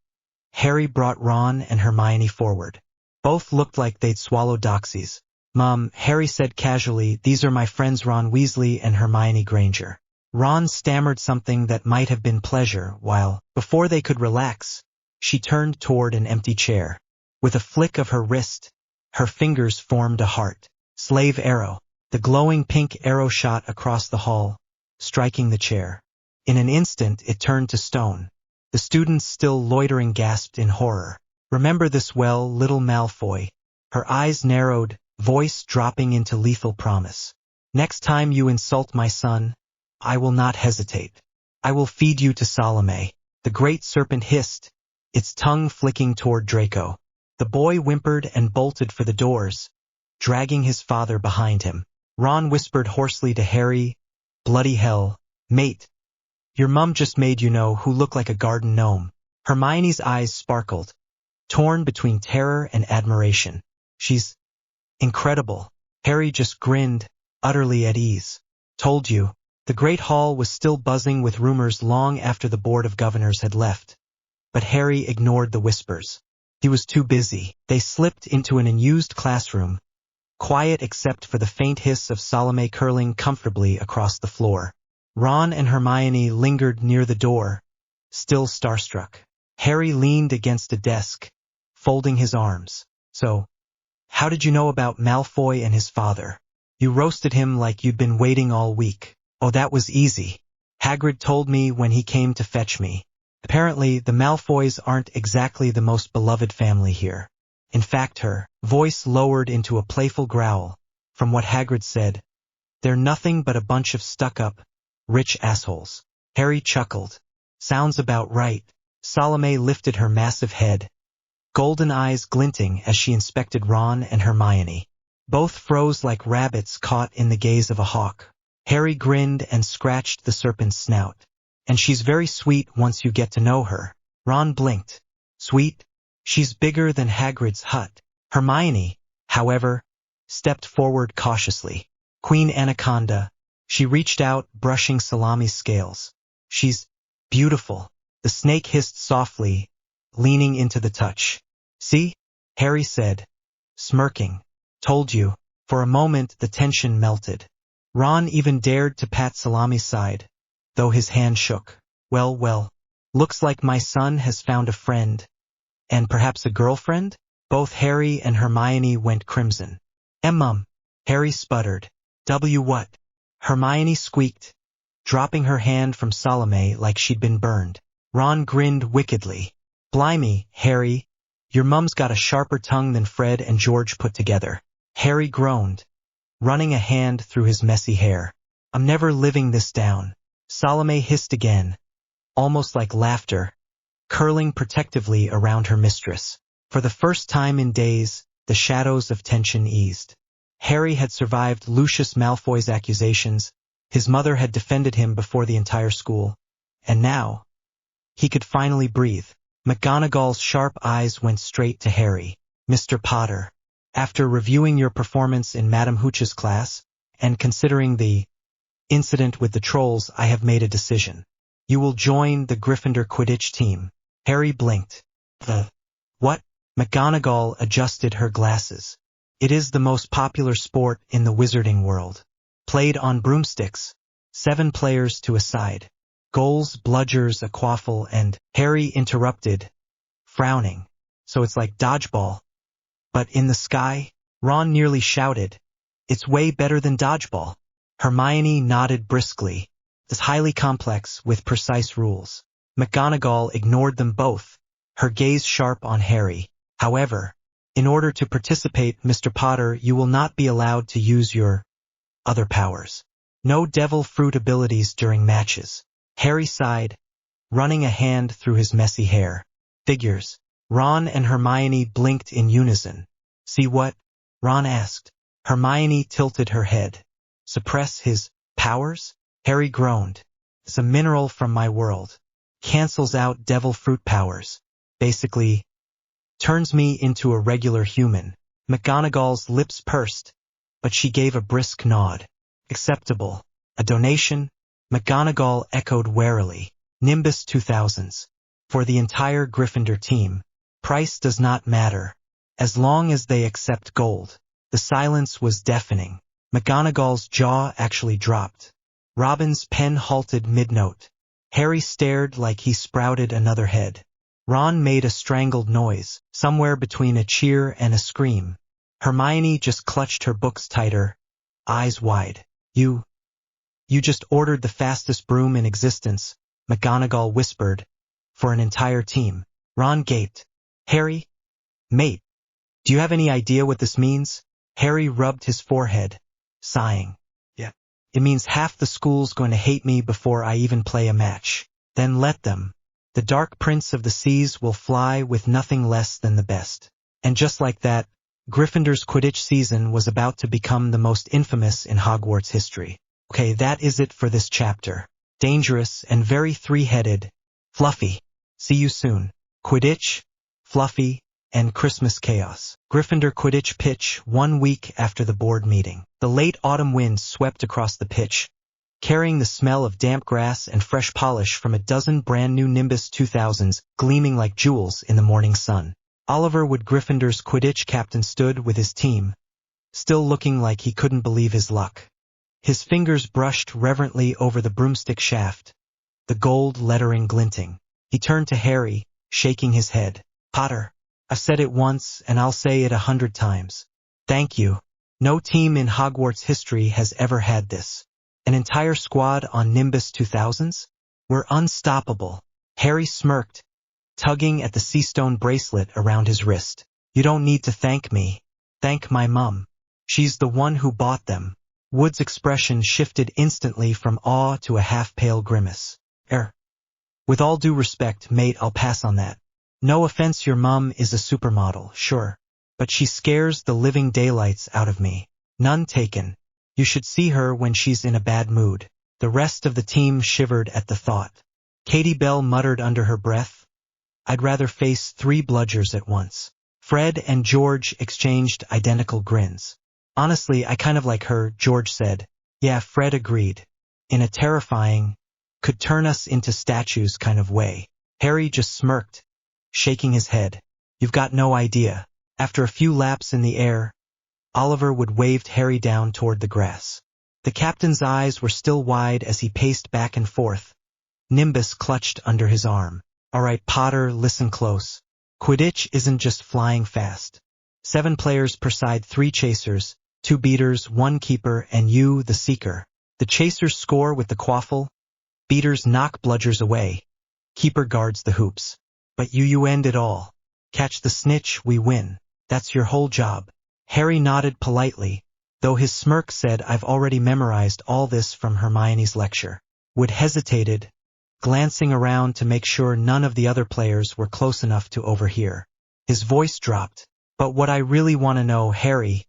Harry brought Ron and Hermione forward. Both looked like they'd swallowed doxies. "Mom," Harry said casually, "these are my friends Ron Weasley and Hermione Granger." Ron stammered something that might have been pleasure, while, before they could relax, she turned toward an empty chair. With a flick of her wrist, her fingers formed a heart. Slave arrow. The glowing pink arrow shot across the hall, striking the chair. In an instant it turned to stone. The students still loitering gasped in horror. "Remember this well, little Malfoy." Her eyes narrowed, voice dropping into lethal promise. "Next time you insult my son, I will not hesitate. I will feed you to Salome." The great serpent hissed, its tongue flicking toward Draco. The boy whimpered and bolted for the doors, dragging his father behind him. Ron whispered hoarsely to Harry, "Bloody hell, mate. Your mum just made you know who look like a garden gnome." Hermione's eyes sparkled, torn between terror and admiration. "She's incredible." Harry just grinned, utterly at ease. "Told you." The great hall was still buzzing with rumors long after the Board of Governors had left. But Harry ignored the whispers. He was too busy. They slipped into an unused classroom, quiet except for the faint hiss of Salome curling comfortably across the floor. Ron and Hermione lingered near the door, still starstruck. Harry leaned against a desk, folding his arms. "So, how did you know about Malfoy and his father? You roasted him like you'd been waiting all week." "Oh, that was easy. Hagrid told me when he came to fetch me. Apparently, the Malfoys aren't exactly the most beloved family here. In fact, her voice lowered into a playful growl. From what Hagrid said, they're nothing but a bunch of stuck-up, rich assholes." Harry chuckled. "Sounds about right." Salome lifted her massive head, golden eyes glinting as she inspected Ron and Hermione. Both froze like rabbits caught in the gaze of a hawk. Harry grinned and scratched the serpent's snout. "And she's very sweet once you get to know her." Ron blinked. "Sweet? She's bigger than Hagrid's hut." Hermione, however, stepped forward cautiously. "Queen Anaconda." She reached out, brushing Salami's scales. "She's beautiful." The snake hissed softly, leaning into the touch. "See?" Harry said, smirking. "Told you." For a moment the tension melted. Ron even dared to pat Salami's side, though his hand shook. Well, looks like my son has found a friend. And perhaps a girlfriend?" Both Harry and Hermione went crimson. Mum," Harry sputtered. What?" Hermione squeaked, dropping her hand from Salome like she'd been burned. Ron grinned wickedly. "Blimey, Harry, your mum's got a sharper tongue than Fred and George put together." Harry groaned, running a hand through his messy hair. "I'm never living this down." Salome hissed again, almost like laughter, curling protectively around her mistress. For the first time in days, the shadows of tension eased. Harry had survived Lucius Malfoy's accusations, his mother had defended him before the entire school, and now, he could finally breathe. McGonagall's sharp eyes went straight to Harry. "Mr. Potter, after reviewing your performance in Madame Hooch's class, and considering the incident with the trolls, I have made a decision. You will join the Gryffindor Quidditch team." Harry blinked. "The what?" McGonagall adjusted her glasses. "It is the most popular sport in the wizarding world. Played on broomsticks, 7 players to a side. Goals, bludgers, a quaffle, and—" Harry interrupted, frowning. "So it's like dodgeball. But in the sky?" Ron nearly shouted. "It's way better than dodgeball." Hermione nodded briskly. "It's highly complex, with precise rules." McGonagall ignored them both, her gaze sharp on Harry. "However, in order to participate, Mr. Potter, you will not be allowed to use your other powers. No devil fruit abilities during matches." Harry sighed, running a hand through his messy hair. "Figures." Ron and Hermione blinked in unison. "See what?" Ron asked. Hermione tilted her head. "Suppress his powers?" Harry groaned. "It's a mineral from my world. Cancels out devil fruit powers. Basically, turns me into a regular human." McGonagall's lips pursed, but she gave a brisk nod. "Acceptable. A donation?" McGonagall echoed warily. "Nimbus 2000s. For the entire Gryffindor team. Price does not matter. As long as they accept gold. The silence was deafening. McGonagall's jaw actually dropped. Robin's pen halted mid-note. Harry stared like he sprouted another head. Ron made a strangled noise, somewhere between a cheer and a scream. Hermione just clutched her books tighter, eyes wide. You just ordered the fastest broom in existence, McGonagall whispered, for an entire team. Ron gaped. Harry? Mate, do you have any idea what this means? Harry rubbed his forehead, sighing. Yeah. It means half the school's going to hate me before I even play a match. Then let them. The Dark Prince of the Seas will fly with nothing less than the best. And just like that, Gryffindor's Quidditch season was about to become the most infamous in Hogwarts history. Okay, that is it for this chapter. Dangerous and very three-headed. Fluffy. See you soon. Quidditch, Fluffy, and Christmas chaos. Gryffindor Quidditch pitch 1 week after the board meeting. The late autumn wind swept across the pitch, carrying the smell of damp grass and fresh polish from a dozen brand-new Nimbus 2000s gleaming like jewels in the morning sun. Oliver Wood, Gryffindor's Quidditch captain, stood with his team, still looking like he couldn't believe his luck. His fingers brushed reverently over the broomstick shaft, the gold lettering glinting. He turned to Harry, shaking his head. Potter, I've said it once and I'll say it 100 times. Thank you. No team in Hogwarts history has ever had this. An entire squad on Nimbus 2000s? We're unstoppable. Harry smirked, tugging at the seastone bracelet around his wrist. You don't need to thank me. Thank my mum. She's the one who bought them. Wood's expression shifted instantly from awe to a half-pale grimace. With all due respect, mate, I'll pass on that. No offense, your mum is a supermodel, sure. But she scares the living daylights out of me. None taken. You should see her when she's in a bad mood. The rest of the team shivered at the thought. Katie Bell muttered under her breath, I'd rather face 3 bludgers at once. Fred and George exchanged identical grins. Honestly, I kind of like her, George said. Yeah, Fred agreed. In a terrifying, could turn us into statues kind of way. Harry just smirked, shaking his head. You've got no idea. After a few laps in the air, Oliver Wood waved Harry down toward the grass. The captain's eyes were still wide as he paced back and forth. Nimbus clutched under his arm. All right, Potter, listen close. Quidditch isn't just flying fast. 7 players per side, 3 chasers, 2 beaters, 1 keeper, and you, the seeker. The chasers score with the quaffle. Beaters knock bludgers away. Keeper guards the hoops. But you end it all. Catch the snitch, we win. That's your whole job. Harry nodded politely, though his smirk said, I've already memorized all this from Hermione's lecture. Wood hesitated, glancing around to make sure none of the other players were close enough to overhear. His voice dropped. But what I really want to know, Harry,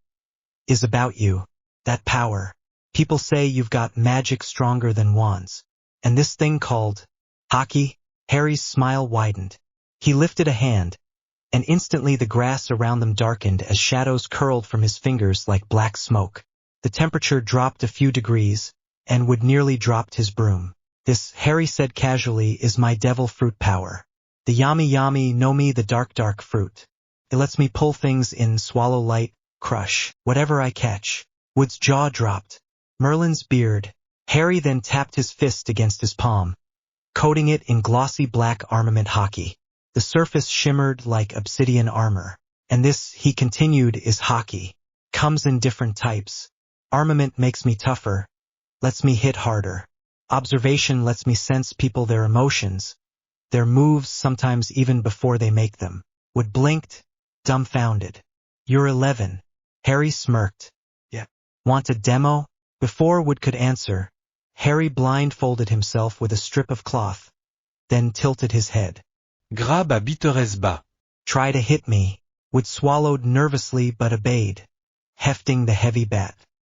is about you. That power. People say you've got magic stronger than wands. And this thing called hockey? Harry's smile widened. He lifted a hand, and instantly the grass around them darkened as shadows curled from his fingers like black smoke. The temperature dropped a few degrees, and Wood nearly dropped his broom. This, Harry said casually, is my devil fruit power. The yummy no me, the dark fruit. It lets me pull things in, swallow light, crush, whatever I catch. Wood's jaw dropped. Merlin's beard. Harry then tapped his fist against his palm, coating it in glossy black armament hockey. The surface shimmered like obsidian armor. And this, he continued, is hockey. Comes in different types. Armament makes me tougher, lets me hit harder. Observation lets me sense people, their emotions, their moves, sometimes even before they make them. Wood blinked, dumbfounded. You're 11. Harry smirked. Yeah. Want a demo? Before Wood could answer, Harry blindfolded himself with a strip of cloth, then tilted his head. Grab à bitteres bas. Try to hit me. Wood swallowed nervously but obeyed, hefting the heavy bat.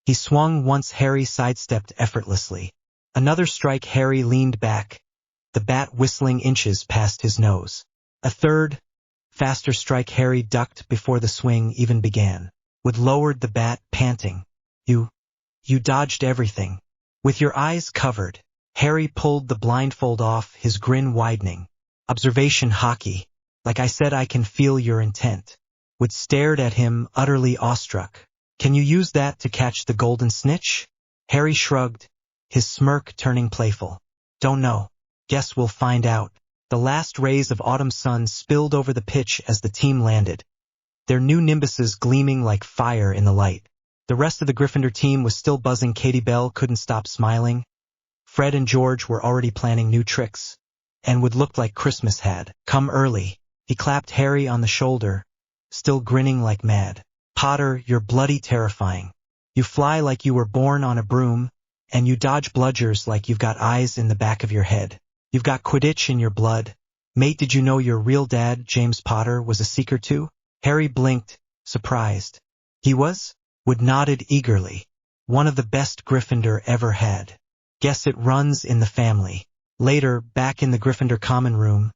He swung once. Harry sidestepped effortlessly. Another strike. Harry leaned back, the bat whistling inches past his nose. A third, faster strike. Harry ducked before the swing even began. Wood lowered the bat, panting. You dodged everything. With your eyes covered. Harry pulled the blindfold off, his grin widening. Observation hockey. Like I said, I can feel your intent. Wood stared at him, utterly awestruck. "Can you use that to catch the golden snitch?" Harry shrugged, his smirk turning playful. "Don't know. Guess we'll find out." The last rays of autumn sun spilled over the pitch as the team landed, their new nimbuses gleaming like fire in the light. The rest of the Gryffindor team was still buzzing. Katie Bell couldn't stop smiling. Fred and George were already planning new tricks, and Wood looked like Christmas had come early. He clapped Harry on the shoulder, still grinning like mad. "Potter, you're bloody terrifying. You fly like you were born on a broom, and you dodge bludgers like you've got eyes in the back of your head. You've got Quidditch in your blood. Mate, did you know your real dad, James Potter, was a seeker too?" Harry blinked, surprised. "He was?" Wood nodded eagerly. "One of the best Gryffindor ever had. Guess it runs in the family." Later, back in the Gryffindor common room,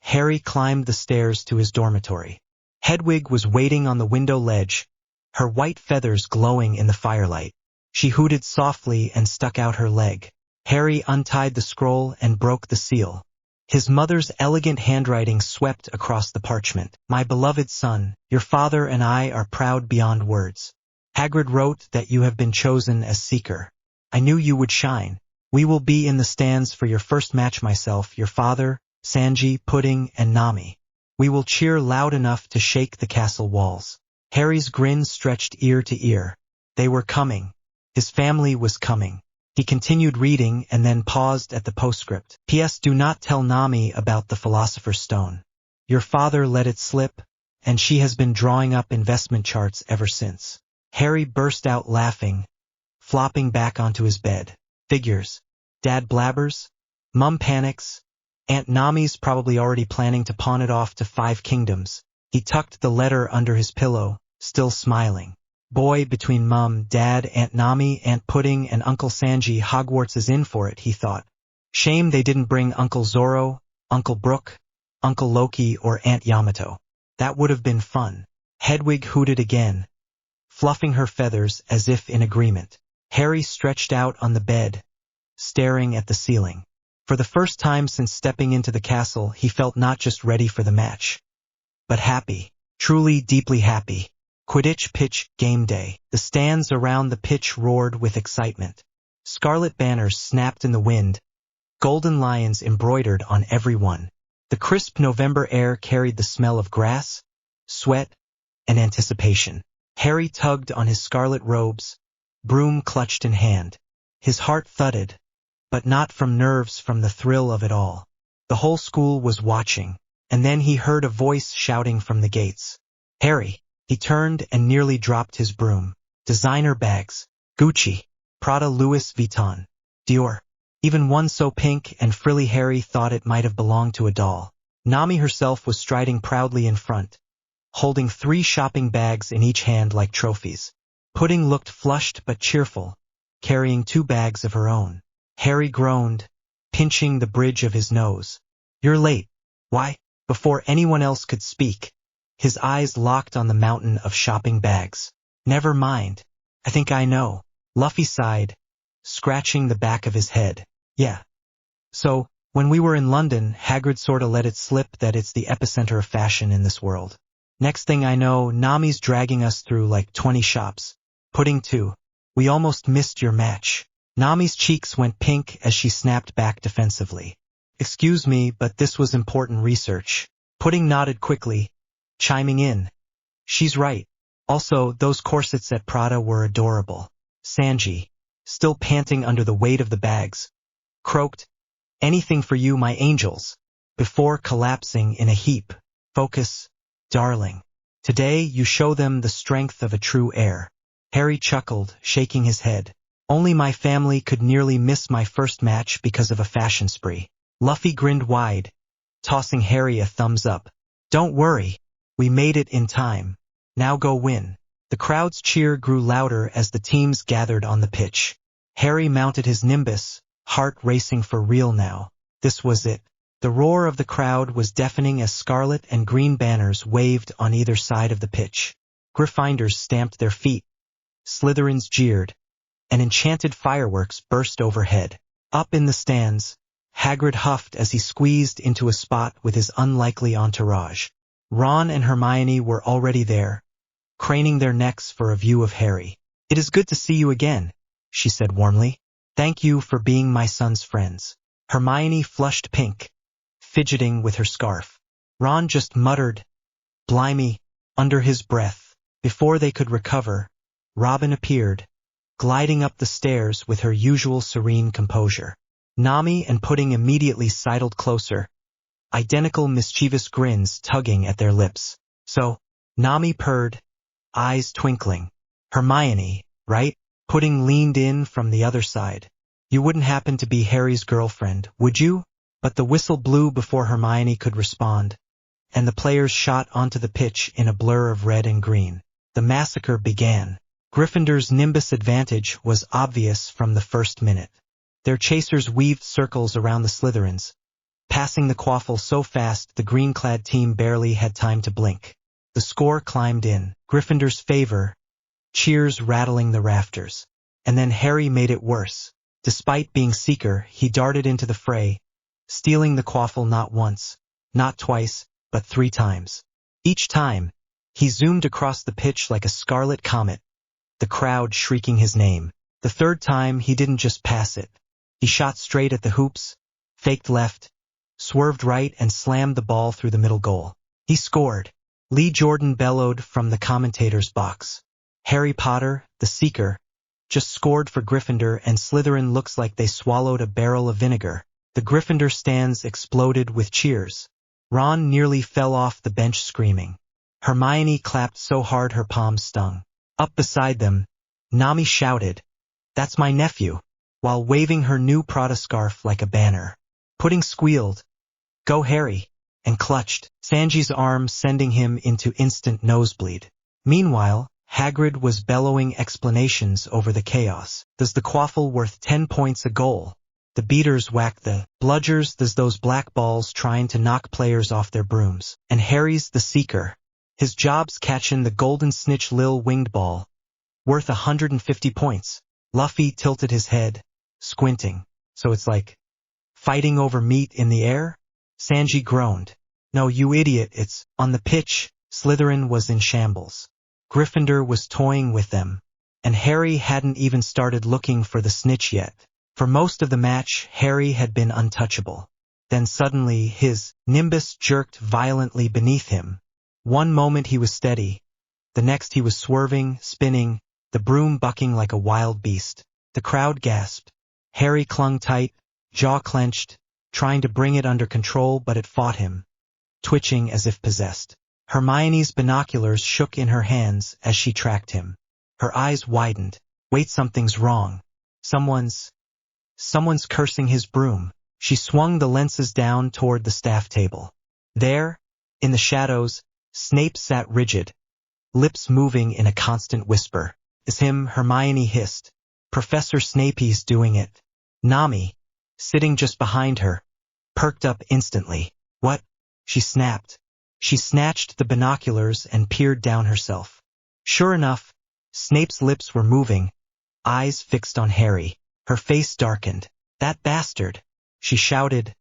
Harry climbed the stairs to his dormitory. Hedwig was waiting on the window ledge, her white feathers glowing in the firelight. She hooted softly and stuck out her leg. Harry untied the scroll and broke the seal. His mother's elegant handwriting swept across the parchment. "My beloved son, your father and I are proud beyond words. Hagrid wrote that you have been chosen as seeker. I knew you would shine. We will be in the stands for your first match, myself, your father, Sanji, Pudding, and Nami. We will cheer loud enough to shake the castle walls." Harry's grin stretched ear to ear. They were coming. His family was coming. He continued reading and then paused at the postscript. "P.S. Do not tell Nami about the Philosopher's Stone. Your father let it slip, and she has been drawing up investment charts ever since." Harry burst out laughing, flopping back onto his bed. "Figures. Dad blabbers. Mum panics. Aunt Nami's probably already planning to pawn it off to 5 kingdoms. He tucked the letter under his pillow, still smiling. "Boy, between Mum, Dad, Aunt Nami, Aunt Pudding, and Uncle Sanji, Hogwarts is in for it," he thought. Shame they didn't bring Uncle Zorro, Uncle Brook, Uncle Loki, or Aunt Yamato. That would have been fun. Hedwig hooted again, fluffing her feathers as if in agreement. Harry stretched out on the bed, staring at the ceiling. For the first time since stepping into the castle, he felt not just ready for the match, but happy, truly deeply happy. Quidditch pitch game day. The stands around the pitch roared with excitement. Scarlet banners snapped in the wind, golden lions embroidered on every one. The crisp November air carried the smell of grass, sweat, and anticipation. Harry tugged on his scarlet robes, broom clutched in hand. His heart thudded, but not from nerves, from the thrill of it all. The whole school was watching, and then he heard a voice shouting from the gates. "Harry!" He turned and nearly dropped his broom. Designer bags. Gucci, Prada, Louis Vuitton, Dior. Even one so pink and frilly Harry thought it might have belonged to a doll. Nami herself was striding proudly in front, holding 3 shopping bags in each hand like trophies. Pudding looked flushed but cheerful, carrying 2 bags of her own. Harry groaned, pinching the bridge of his nose. "You're late." "Why?" Before anyone else could speak, his eyes locked on the mountain of shopping bags. "Never mind. I think I know." Luffy sighed, scratching the back of his head. "Yeah. So, when we were in London, Hagrid sorta let it slip that it's the epicenter of fashion in this world. Next thing I know, Nami's dragging us through like 20 shops. Pudding too. We almost missed your match." Nami's cheeks went pink as she snapped back defensively. "Excuse me, but this was important research." Pudding nodded quickly, chiming in. "She's right. Also, those corsets at Prada were adorable." Sanji, still panting under the weight of the bags, croaked, "Anything for you, my angels," before collapsing in a heap. "Focus, darling. Today you show them the strength of a true heir." Harry chuckled, shaking his head. "Only my family could nearly miss my first match because of a fashion spree." Luffy grinned wide, tossing Harry a thumbs up. "Don't worry. We made it in time. Now go win." The crowd's cheer grew louder as the teams gathered on the pitch. Harry mounted his nimbus, heart racing for real now. This was it. The roar of the crowd was deafening as scarlet and green banners waved on either side of the pitch. Gryffindors stamped their feet, Slytherins jeered, and enchanted fireworks burst overhead. Up in the stands, Hagrid huffed as he squeezed into a spot with his unlikely entourage. Ron and Hermione were already there, craning their necks for a view of Harry. "It is good to see you again," she said warmly. "Thank you for being my son's friends." Hermione flushed pink, fidgeting with her scarf. Ron just muttered, "Blimey," under his breath. Before they could recover, Robin appeared, gliding up the stairs with her usual serene composure. Nami and Pudding immediately sidled closer, identical mischievous grins tugging at their lips. "So," Nami purred, eyes twinkling. "Hermione, right?" Pudding leaned in from the other side. "You wouldn't happen to be Harry's girlfriend, would you?" But the whistle blew before Hermione could respond, and the players shot onto the pitch in a blur of red and green. The massacre began. Gryffindor's Nimbus advantage was obvious from the first minute. Their chasers weaved circles around the Slytherins, passing the quaffle so fast the green-clad team barely had time to blink. The score climbed in Gryffindor's favor, cheers rattling the rafters. And then Harry made it worse. Despite being Seeker, he darted into the fray, stealing the quaffle not once, not twice, but 3 times. Each time, he zoomed across the pitch like a scarlet comet, the crowd shrieking his name. The 3rd time, he didn't just pass it. He shot straight at the hoops, faked left, swerved right, and slammed the ball through the middle goal. He scored. Lee Jordan bellowed from the commentator's box. Harry Potter, the Seeker, just scored for Gryffindor, and Slytherin looks like they swallowed a barrel of vinegar. The Gryffindor stands exploded with cheers. Ron nearly fell off the bench screaming. Hermione clapped so hard her palms stung. Up beside them, Nami shouted, "That's my nephew," while waving her new Prada scarf like a banner. Pudding squealed, "Go Harry," and clutched Sanji's arm, sending him into instant nosebleed. Meanwhile, Hagrid was bellowing explanations over the chaos. "Does the quaffle worth 10 points a goal? The beaters whack the bludgers, there's those black balls trying to knock players off their brooms. And Harry's the Seeker. His job's catchin' the golden snitch lil winged ball. Worth 150 points. Luffy tilted his head, squinting. "So it's like fighting over meat in the air?" Sanji groaned. "No, you idiot, it's on the pitch." Slytherin was in shambles. Gryffindor was toying with them, and Harry hadn't even started looking for the snitch yet. For most of the match, Harry had been untouchable. Then suddenly his nimbus jerked violently beneath him. One moment he was steady, the next he was swerving, spinning, the broom bucking like a wild beast. The crowd gasped. Harry clung tight, jaw clenched, trying to bring it under control, but it fought him, twitching as if possessed. Hermione's binoculars shook in her hands as she tracked him. Her eyes widened. "Wait, something's wrong. Someone's cursing his broom." She swung the lenses down toward the staff table. There, in the shadows, Snape sat rigid, lips moving in a constant whisper. "It's him," Hermione hissed. "Professor Snape's doing it." Nami, sitting just behind her, perked up instantly. "What?" she snapped. She snatched the binoculars and peered down herself. Sure enough, Snape's lips were moving, eyes fixed on Harry. Her face darkened. "That bastard!" she shouted,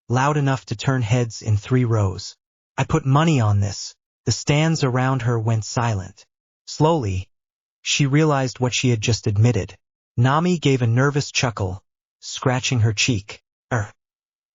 loud enough to turn heads in 3 rows. "I put money on this." The stands around her went silent. Slowly, she realized what she had just admitted. Nami gave a nervous chuckle, scratching her cheek.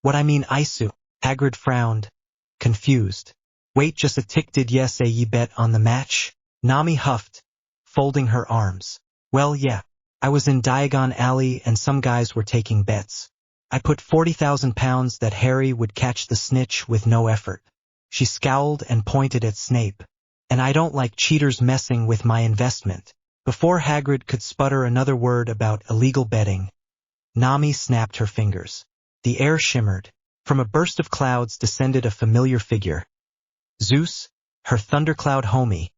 What I mean Isu." Hagrid frowned, confused. "Wait just a tick, did ye say ye bet on the match?" Nami huffed, folding her arms. "Well, yeah. I was in Diagon Alley and some guys were taking bets. I put 40,000 pounds that Harry would catch the snitch with no effort." She scowled and pointed at Snape. "And I don't like cheaters messing with my investment." Before Hagrid could sputter another word about illegal betting, Nami snapped her fingers. The air shimmered. From a burst of clouds descended a familiar figure. Zeus, her thundercloud homie,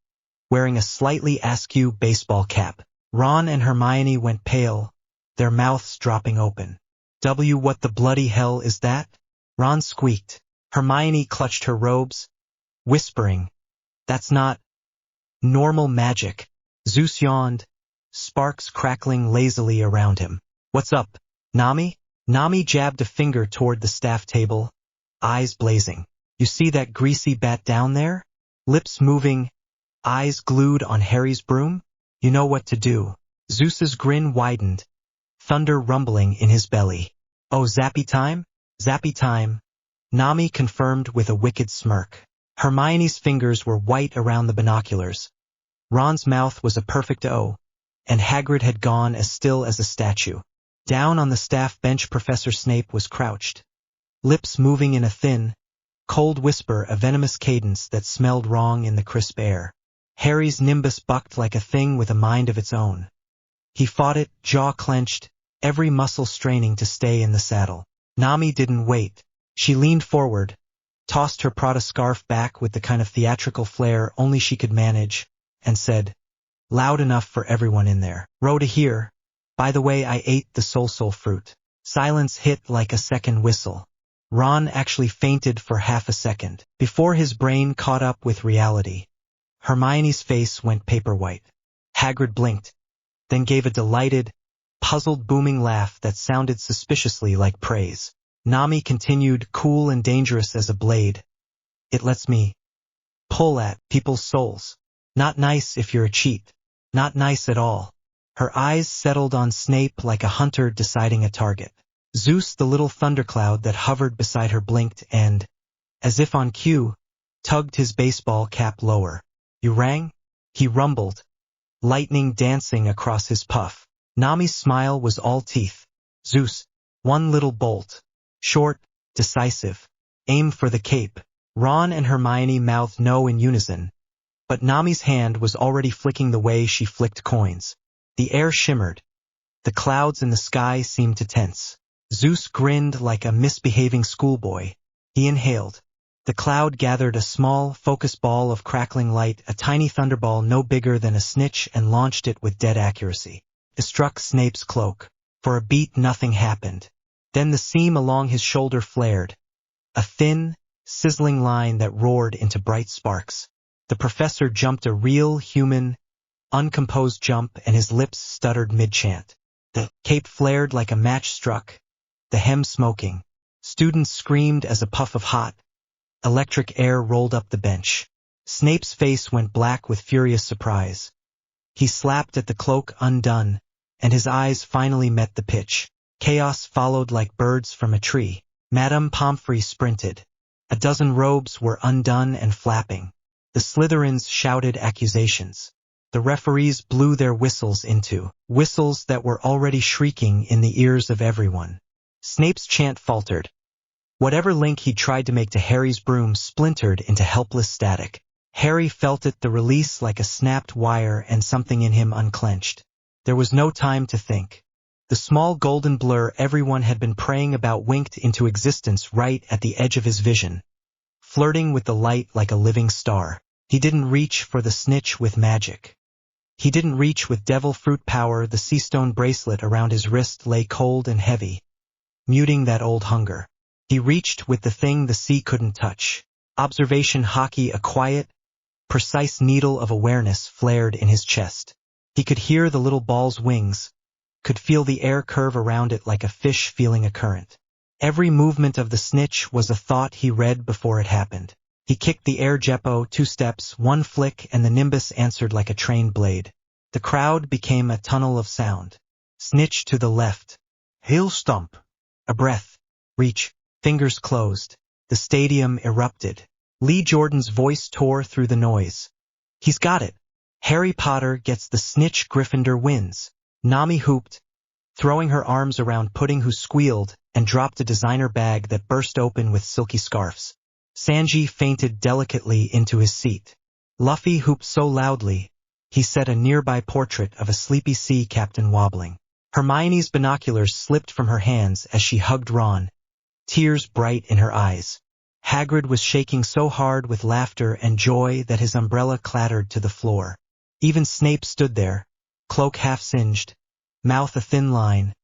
wearing a slightly askew baseball cap. Ron and Hermione went pale, their mouths dropping open. What the bloody hell is that?" Ron squeaked. Hermione clutched her robes, whispering, "That's not normal magic." Zeus yawned, sparks crackling lazily around him. "What's up, Nami?" Nami jabbed a finger toward the staff table, eyes blazing. "You see that greasy bat down there? lips moving, eyes glued on Harry's broom. You know what to do. Zeus's grin widened, thunder rumbling in his belly. Oh, zappy time? Zappy time, Nami confirmed with a wicked smirk. Hermione's fingers were white around the binoculars. Ron's mouth was a perfect O, and Hagrid had gone as still as a statue. Down on the staff bench Professor Snape was crouched, lips moving in a thin, cold whisper, a venomous cadence that smelled wrong in the crisp air. Harry's nimbus bucked like a thing with a mind of its own. He fought it, jaw clenched, every muscle straining to stay in the saddle. Nami didn't wait. She leaned forward, tossed her Prada scarf back with the kind of theatrical flair only she could manage, and said, loud enough for everyone in there, "Row to here. By the way, I ate the soul fruit." Silence hit like a second whistle. Ron actually fainted for half a second, before his brain caught up with reality. Hermione's face went paper white. Hagrid blinked, then gave a delighted, puzzled booming laugh that sounded suspiciously like praise. Nami continued, cool and dangerous as a blade. "It lets me pull at people's souls. Not nice if you're a cheat. Not nice at all." Her eyes settled on Snape like a hunter deciding a target. Zeus, the little thundercloud that hovered beside her, blinked and, as if on cue, tugged his baseball cap lower. "You rang?" he rumbled, lightning dancing across his puff. Nami's smile was all teeth. "Zeus, one little bolt. Short, decisive. Aim for the cape." Ron and Hermione mouthed no in unison, but Nami's hand was already flicking the way she flicked coins. The air shimmered. The clouds in the sky seemed to tense. Zeus grinned like a misbehaving schoolboy. He inhaled. The cloud gathered a small, focused ball of crackling light, a tiny thunderball no bigger than a snitch, and launched it with dead accuracy. It struck Snape's cloak. For a beat nothing happened. Then the seam along his shoulder flared, a thin, sizzling line that roared into bright sparks. The professor jumped a real, human, uncomposed jump, and his lips stuttered mid-chant. The cape flared like a match struck, the hem smoking. Students screamed as a puff of hot, electric air rolled up the bench. Snape's face went black with furious surprise. He slapped at the cloak undone, and his eyes finally met the pitch. Chaos followed like birds from a tree. Madame Pomfrey sprinted. A dozen robes were undone and flapping. The Slytherins shouted accusations. The referees blew their whistles into whistles that were already shrieking in the ears of everyone. Snape's chant faltered. Whatever link he tried to make to Harry's broom splintered into helpless static. Harry felt it, the release, like a snapped wire, and something in him unclenched. There was no time to think. The small golden blur everyone had been praying about winked into existence right at the edge of his vision, flirting with the light like a living star. He didn't reach for the snitch with magic. He didn't reach with devil fruit power. The seastone bracelet around his wrist lay cold and heavy, muting that old hunger. He reached with the thing the sea couldn't touch. Observation hockey, a quiet, precise needle of awareness flared in his chest. He could hear the little ball's wings, could feel the air curve around it like a fish feeling a current. Every movement of the snitch was a thought he read before it happened. He kicked the air Jeppo 2 steps, 1 flick, and the nimbus answered like a trained blade. The crowd became a tunnel of sound. Snitch to the left. Hail stump. A breath. Reach. Fingers closed. The stadium erupted. Lee Jordan's voice tore through the noise. "He's got it. Harry Potter gets the snitch. Gryffindor wins." Nami hooped, throwing her arms around Pudding, who squealed and dropped a designer bag that burst open with silky scarves. Sanji fainted delicately into his seat. Luffy hooped so loudly, he set a nearby portrait of a sleepy sea captain wobbling. Hermione's binoculars slipped from her hands as she hugged Ron, tears bright in her eyes. Hagrid was shaking so hard with laughter and joy that his umbrella clattered to the floor. Even Snape stood there, cloak half singed, mouth a thin line,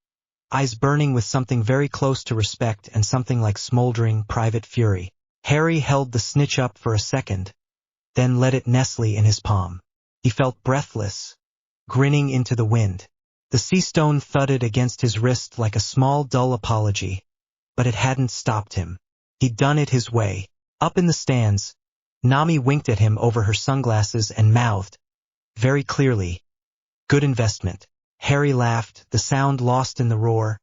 eyes burning with something very close to respect and something like smoldering private fury. Harry held the snitch up for a second, then let it nestle in his palm. He felt breathless, grinning into the wind. The sea stone thudded against his wrist like a small dull apology, but it hadn't stopped him. He'd done it his way. Up in the stands, Nami winked at him over her sunglasses and mouthed, very clearly, "Good investment." Harry laughed, the sound lost in the roar,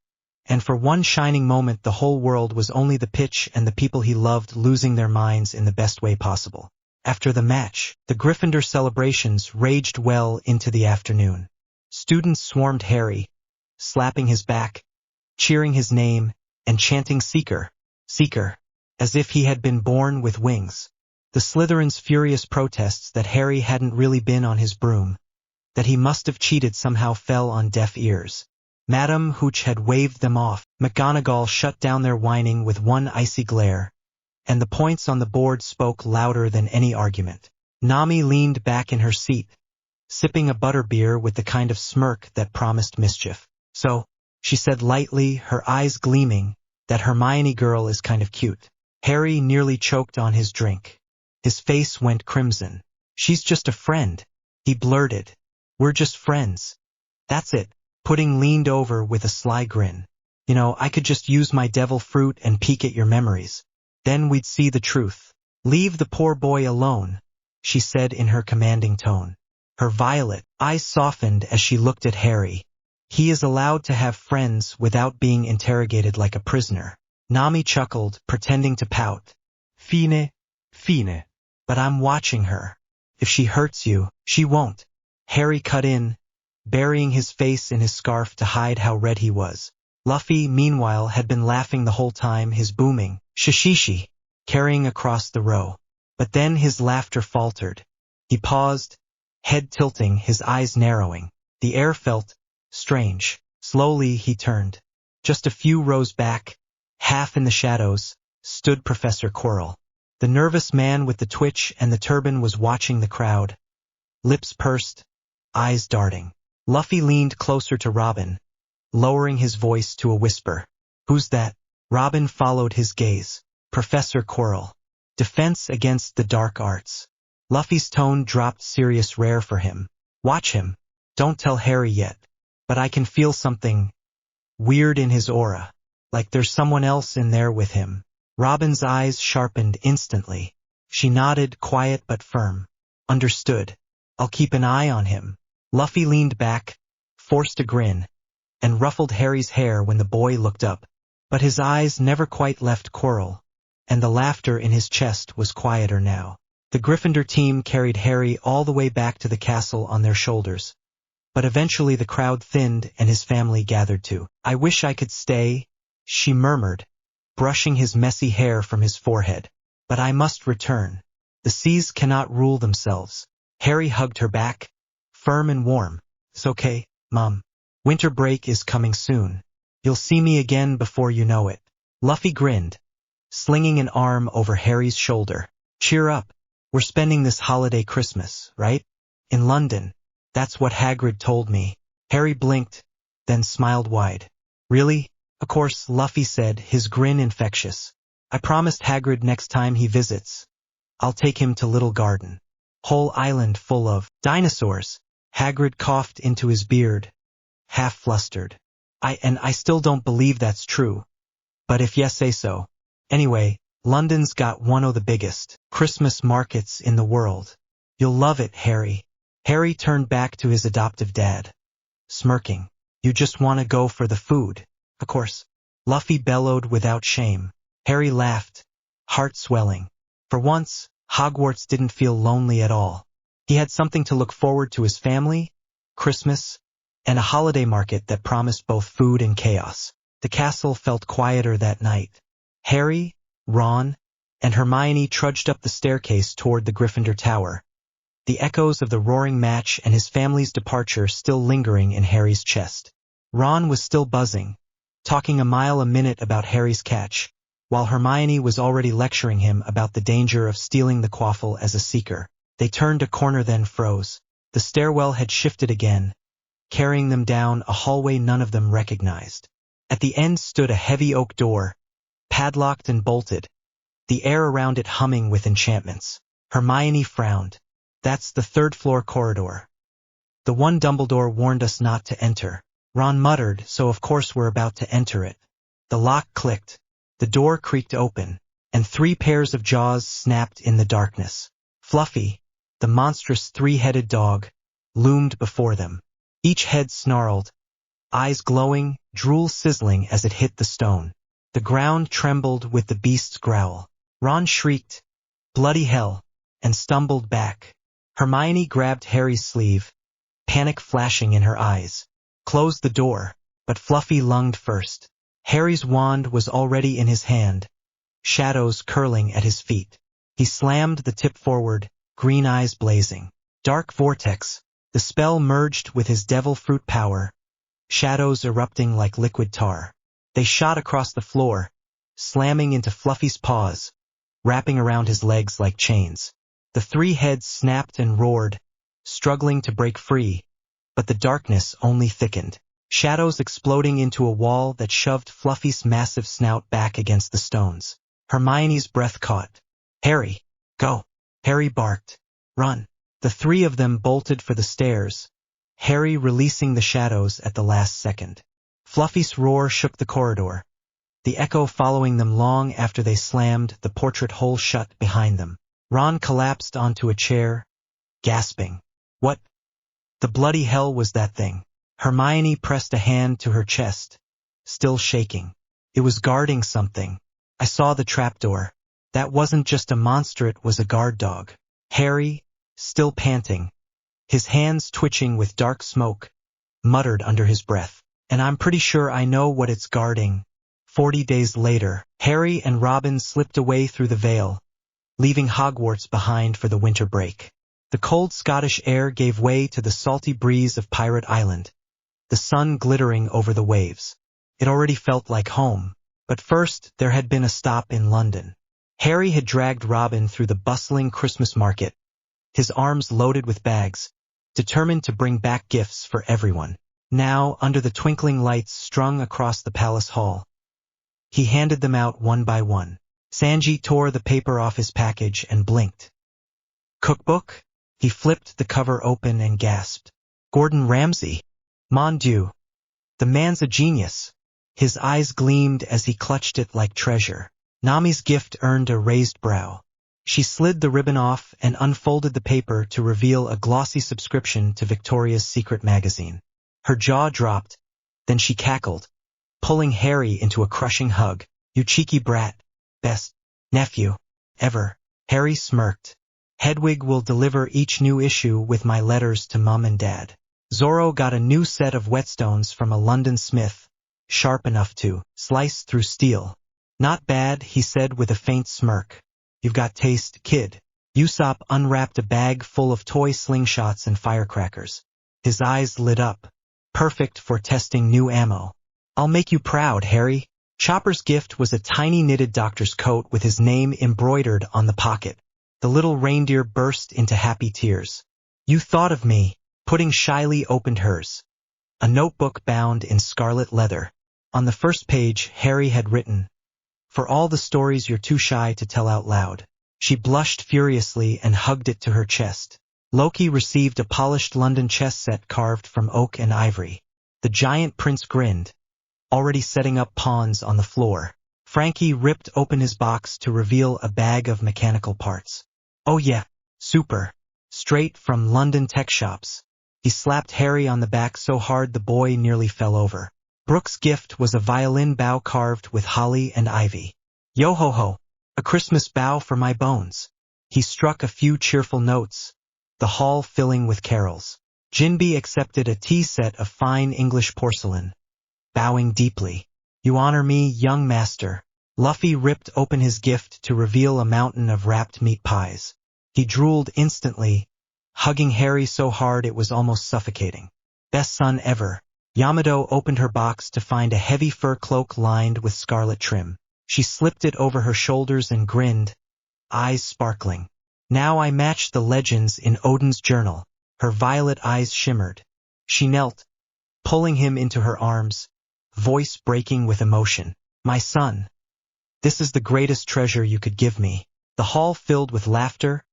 and for one shining moment the whole world was only the pitch and the people he loved losing their minds in the best way possible. After the match, the Gryffindor celebrations raged well into the afternoon. Students swarmed Harry, slapping his back, cheering his name, and chanting "Seeker, Seeker," as if he had been born with wings. The Slytherin's furious protests that Harry hadn't really been on his broom, that he must have cheated, somehow fell on deaf ears. Madame Hooch had waved them off. McGonagall shut down their whining with one icy glare, and the points on the board spoke louder than any argument. Nami leaned back in her seat, sipping a butterbeer with the kind of smirk that promised mischief. "So," she said lightly, her eyes gleaming, "that Hermione girl is kind of cute." Harry nearly choked on his drink. His face went crimson. "She's just a friend," he blurted. "We're just friends. That's it." Pudding leaned over with a sly grin. "You know, I could just use my devil fruit and peek at your memories. Then we'd see the truth." "Leave the poor boy alone," she said in her commanding tone. Her violet eyes softened as she looked at Harry. "He is allowed to have friends without being interrogated like a prisoner." Nami chuckled, pretending to pout. "Fine, fine. But I'm watching her. If she hurts you, she won't." Harry cut in, burying his face in his scarf to hide how red he was. Luffy, meanwhile, had been laughing the whole time, his booming "Shishishi" carrying across the row. But then his laughter faltered. He paused, head tilting, his eyes narrowing. The air felt strange. Slowly he turned. Just a few rows back, half in the shadows, stood Professor Quirrell. The nervous man with the twitch and the turban was watching the crowd, lips pursed, eyes darting. Luffy leaned closer to Robin, lowering his voice to a whisper. "Who's that?" Robin followed his gaze. "Professor Quirrell. Defense against the dark arts." Luffy's tone dropped, serious, rare for him. "Watch him. Don't tell Harry yet. But I can feel something weird in his aura. Like there's someone else in there with him." Robin's eyes sharpened instantly. She nodded, quiet but firm. "Understood. I'll keep an eye on him." Luffy leaned back, forced a grin, and ruffled Harry's hair when the boy looked up. But his eyes never quite left Quirrell, and the laughter in his chest was quieter now. The Gryffindor team carried Harry all the way back to the castle on their shoulders. But eventually the crowd thinned and his family gathered too. "I wish I could stay," she murmured, brushing his messy hair from his forehead. "But I must return. The seas cannot rule themselves." Harry hugged her back, firm and warm. "It's okay, Mom. Winter break is coming soon. You'll see me again before you know it." Luffy grinned, slinging an arm over Harry's shoulder. "Cheer up. We're spending this holiday Christmas, right? In London. That's what Hagrid told me." Harry blinked, then smiled wide. "Really?" "Of course," Luffy said, his grin infectious. "I promised Hagrid next time he visits, I'll take him to Little Garden. Whole island full of dinosaurs." Hagrid coughed into his beard, half flustered. I still don't believe that's true. But if yes, say so. Anyway, London's got one of the biggest Christmas markets in the world. You'll love it, Harry." Harry turned back to his adoptive dad, smirking. "You just want to go for the food, of course," Luffy bellowed without shame. Harry laughed, heart swelling. For once, Hogwarts didn't feel lonely at all. He had something to look forward to: his family, Christmas, and a holiday market that promised both food and chaos. The castle felt quieter that night. Harry, Ron, and Hermione trudged up the staircase toward the Gryffindor Tower, the echoes of the roaring match and his family's departure still lingering in Harry's chest. Ron was still buzzing, talking a mile a minute about Harry's catch, while Hermione was already lecturing him about the danger of stealing the quaffle as a seeker. They turned a corner, then froze. The stairwell had shifted again, carrying them down a hallway none of them recognized. At the end stood a heavy oak door, padlocked and bolted, the air around it humming with enchantments. Hermione frowned. "That's the third-floor corridor. The one Dumbledore warned us not to enter." Ron muttered, "So of course we're about to enter it." The lock clicked, the door creaked open, and 3 pairs of jaws snapped in the darkness. Fluffy, the monstrous 3-headed dog, loomed before them. Each head snarled, eyes glowing, drool sizzling as it hit the stone. The ground trembled with the beast's growl. Ron shrieked, "Bloody hell," and stumbled back. Hermione grabbed Harry's sleeve, panic flashing in her eyes. Closed the door, but Fluffy lunged first. Harry's wand was already in his hand, shadows curling at his feet. He slammed the tip forward, green eyes blazing. Dark vortex. The spell merged with his devil fruit power, shadows erupting like liquid tar. They shot across the floor, slamming into Fluffy's paws, wrapping around his legs like chains. The 3 heads snapped and roared, struggling to break free, but the darkness only thickened. Shadows exploding into a wall that shoved Fluffy's massive snout back against the stones. Hermione's breath caught. "Harry, go!" Harry barked. "Run!" The 3 of them bolted for the stairs, Harry releasing the shadows at the last second. Fluffy's roar shook the corridor, the echo following them long after they slammed the portrait hole shut behind them. Ron collapsed onto a chair, gasping. "What the bloody hell was that thing?" Hermione pressed a hand to her chest, still shaking. "It was guarding something. I saw the trapdoor. That wasn't just a monster, it was a guard dog." Harry, still panting, his hands twitching with dark smoke, muttered under his breath, "And I'm pretty sure I know what it's guarding." 40 days later, Harry and Robin slipped away through the veil, leaving Hogwarts behind for the winter break. The cold Scottish air gave way to the salty breeze of Pirate Island, the sun glittering over the waves. It already felt like home, but first there had been a stop in London. Harry had dragged Robin through the bustling Christmas market, his arms loaded with bags, determined to bring back gifts for everyone. Now, under the twinkling lights strung across the palace hall, he handed them out one by one. Sanji tore the paper off his package and blinked. "Cookbook?" He flipped the cover open and gasped. "Gordon Ramsay? Mon Dieu. The man's a genius." His eyes gleamed as he clutched it like treasure. Nami's gift earned a raised brow. She slid the ribbon off and unfolded the paper to reveal a glossy subscription to Victoria's Secret magazine. Her jaw dropped, then she cackled, pulling Harry into a crushing hug. "You cheeky brat. Best nephew ever." Harry smirked. "Hedwig will deliver each new issue with my letters to Mum and Dad." Zorro got a new set of whetstones from a London smith, sharp enough to slice through steel. "Not bad," he said with a faint smirk. "You've got taste, kid." Usopp unwrapped a bag full of toy slingshots and firecrackers. His eyes lit up. "Perfect for testing new ammo." "I'll make you proud, Harry." Chopper's gift was a tiny knitted doctor's coat with his name embroidered on the pocket. The little reindeer burst into happy tears. "You thought of me." Pudding shyly opened hers. A notebook bound in scarlet leather. On the first page, Harry had written, "For all the stories you're too shy to tell out loud." She blushed furiously and hugged it to her chest. Loki received a polished London chess set carved from oak and ivory. The giant prince grinned, already setting up pawns on the floor. Frankie ripped open his box to reveal a bag of mechanical parts. "Oh yeah, super. Straight from London tech shops." He slapped Harry on the back so hard the boy nearly fell over. Brooke's gift was a violin bow carved with holly and ivy. "Yo-ho-ho, a Christmas bow for my bones." He struck a few cheerful notes, the hall filling with carols. Jinby accepted a tea set of fine English porcelain, bowing deeply. "You honor me, young master." Luffy ripped open his gift to reveal a mountain of wrapped meat pies. He drooled instantly, hugging Harry so hard it was almost suffocating. "Best son ever." Yamato opened her box to find a heavy fur cloak lined with scarlet trim. She slipped it over her shoulders and grinned, eyes sparkling. "Now I match the legends in Odin's journal." Her violet eyes shimmered. She knelt, pulling him into her arms, voice breaking with emotion. "My son, this is the greatest treasure you could give me." The hall filled with laughter,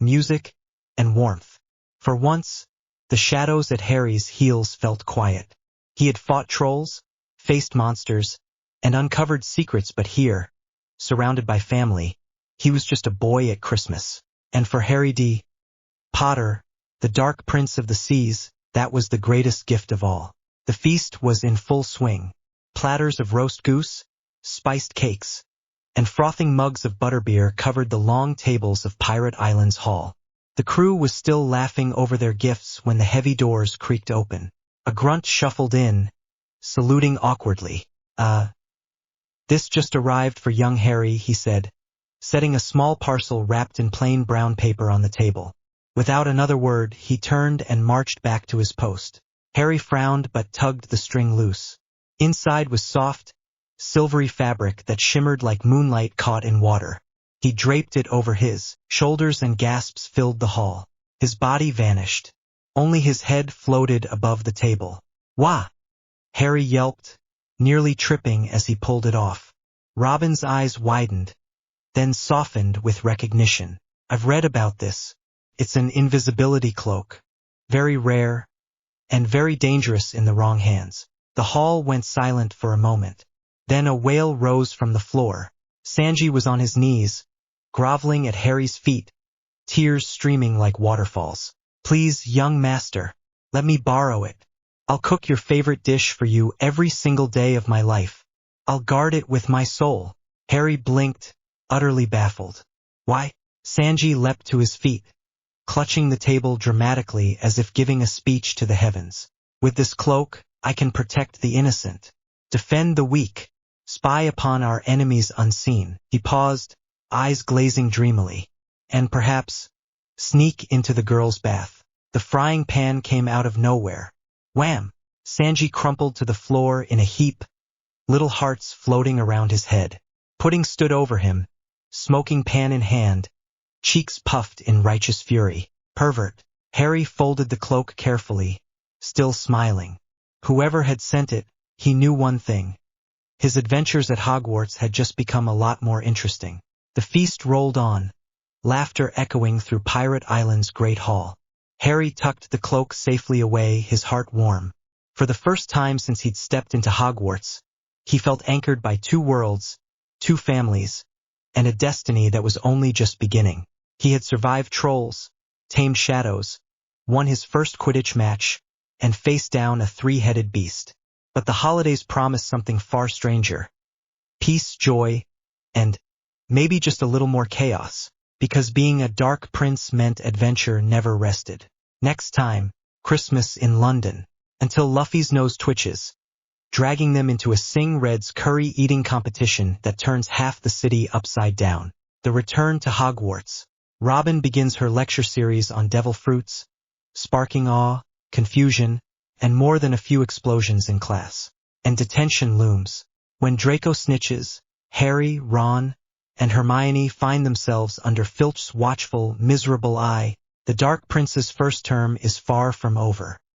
music, and warmth. For once, the shadows at Harry's heels felt quiet. He had fought trolls, faced monsters, and uncovered secrets, but here, surrounded by family. He was just a boy at Christmas. And for Harry Potter, the Dark Prince of the Seas, that was the greatest gift of all. The feast was in full swing. Platters of roast goose, spiced cakes, and frothing mugs of butterbeer covered the long tables of Pirate Island's hall. The crew was still laughing over their gifts when the heavy doors creaked open. A grunt shuffled in, saluting awkwardly. This just arrived for young Harry, he said, setting a small parcel wrapped in plain brown paper on the table. Without another word, he turned and marched back to his post. Harry frowned but tugged the string loose. Inside was soft, silvery fabric that shimmered like moonlight caught in water. He draped it over his shoulders and gasps filled the hall. His body vanished. Only his head floated above the table. "Wah!" Harry yelped, nearly tripping as he pulled it off. Robin's eyes widened, then softened with recognition. "I've read about this. It's an invisibility cloak. Very rare, and very dangerous in the wrong hands." The hall went silent for a moment. Then a wail rose from the floor. Sanji was on his knees, groveling at Harry's feet, tears streaming like waterfalls. "Please, young master, let me borrow it. I'll cook your favorite dish for you every single day of my life. I'll guard it with my soul." Harry blinked, utterly baffled. "Why?" Sanji leapt to his feet, clutching the table dramatically as if giving a speech to the heavens. "With this cloak, I can protect the innocent, defend the weak, spy upon our enemies unseen." He paused, eyes glazing dreamily. "And perhaps sneak into the girl's bath." The frying pan came out of nowhere. Wham! Sanji crumpled to the floor in a heap, little hearts floating around his head. Pudding stood over him, smoking pan in hand, cheeks puffed in righteous fury. "Pervert." Harry folded the cloak carefully, still smiling. Whoever had sent it, he knew one thing. His adventures at Hogwarts had just become a lot more interesting. The feast rolled on, laughter echoing through Pirate Island's great hall. Harry tucked the cloak safely away, his heart warm. For the first time since he'd stepped into Hogwarts, he felt anchored by two worlds, two families, and a destiny that was only just beginning. He had survived trolls, tamed shadows, won his first Quidditch match, and faced down a three-headed beast. But the holidays promised something far stranger. Peace, joy, and maybe just a little more chaos, because being a dark prince meant adventure never rested. Next time, Christmas in London, until Luffy's nose twitches, dragging them into a Sing Red's curry-eating competition that turns half the city upside down. The return to Hogwarts. Robin begins her lecture series on devil fruits, sparking awe, confusion, and more than a few explosions in class. And detention looms. When Draco snitches, Harry, Ron, and Hermione find themselves under Filch's watchful, miserable eye. The Dark Prince's first term is far from over.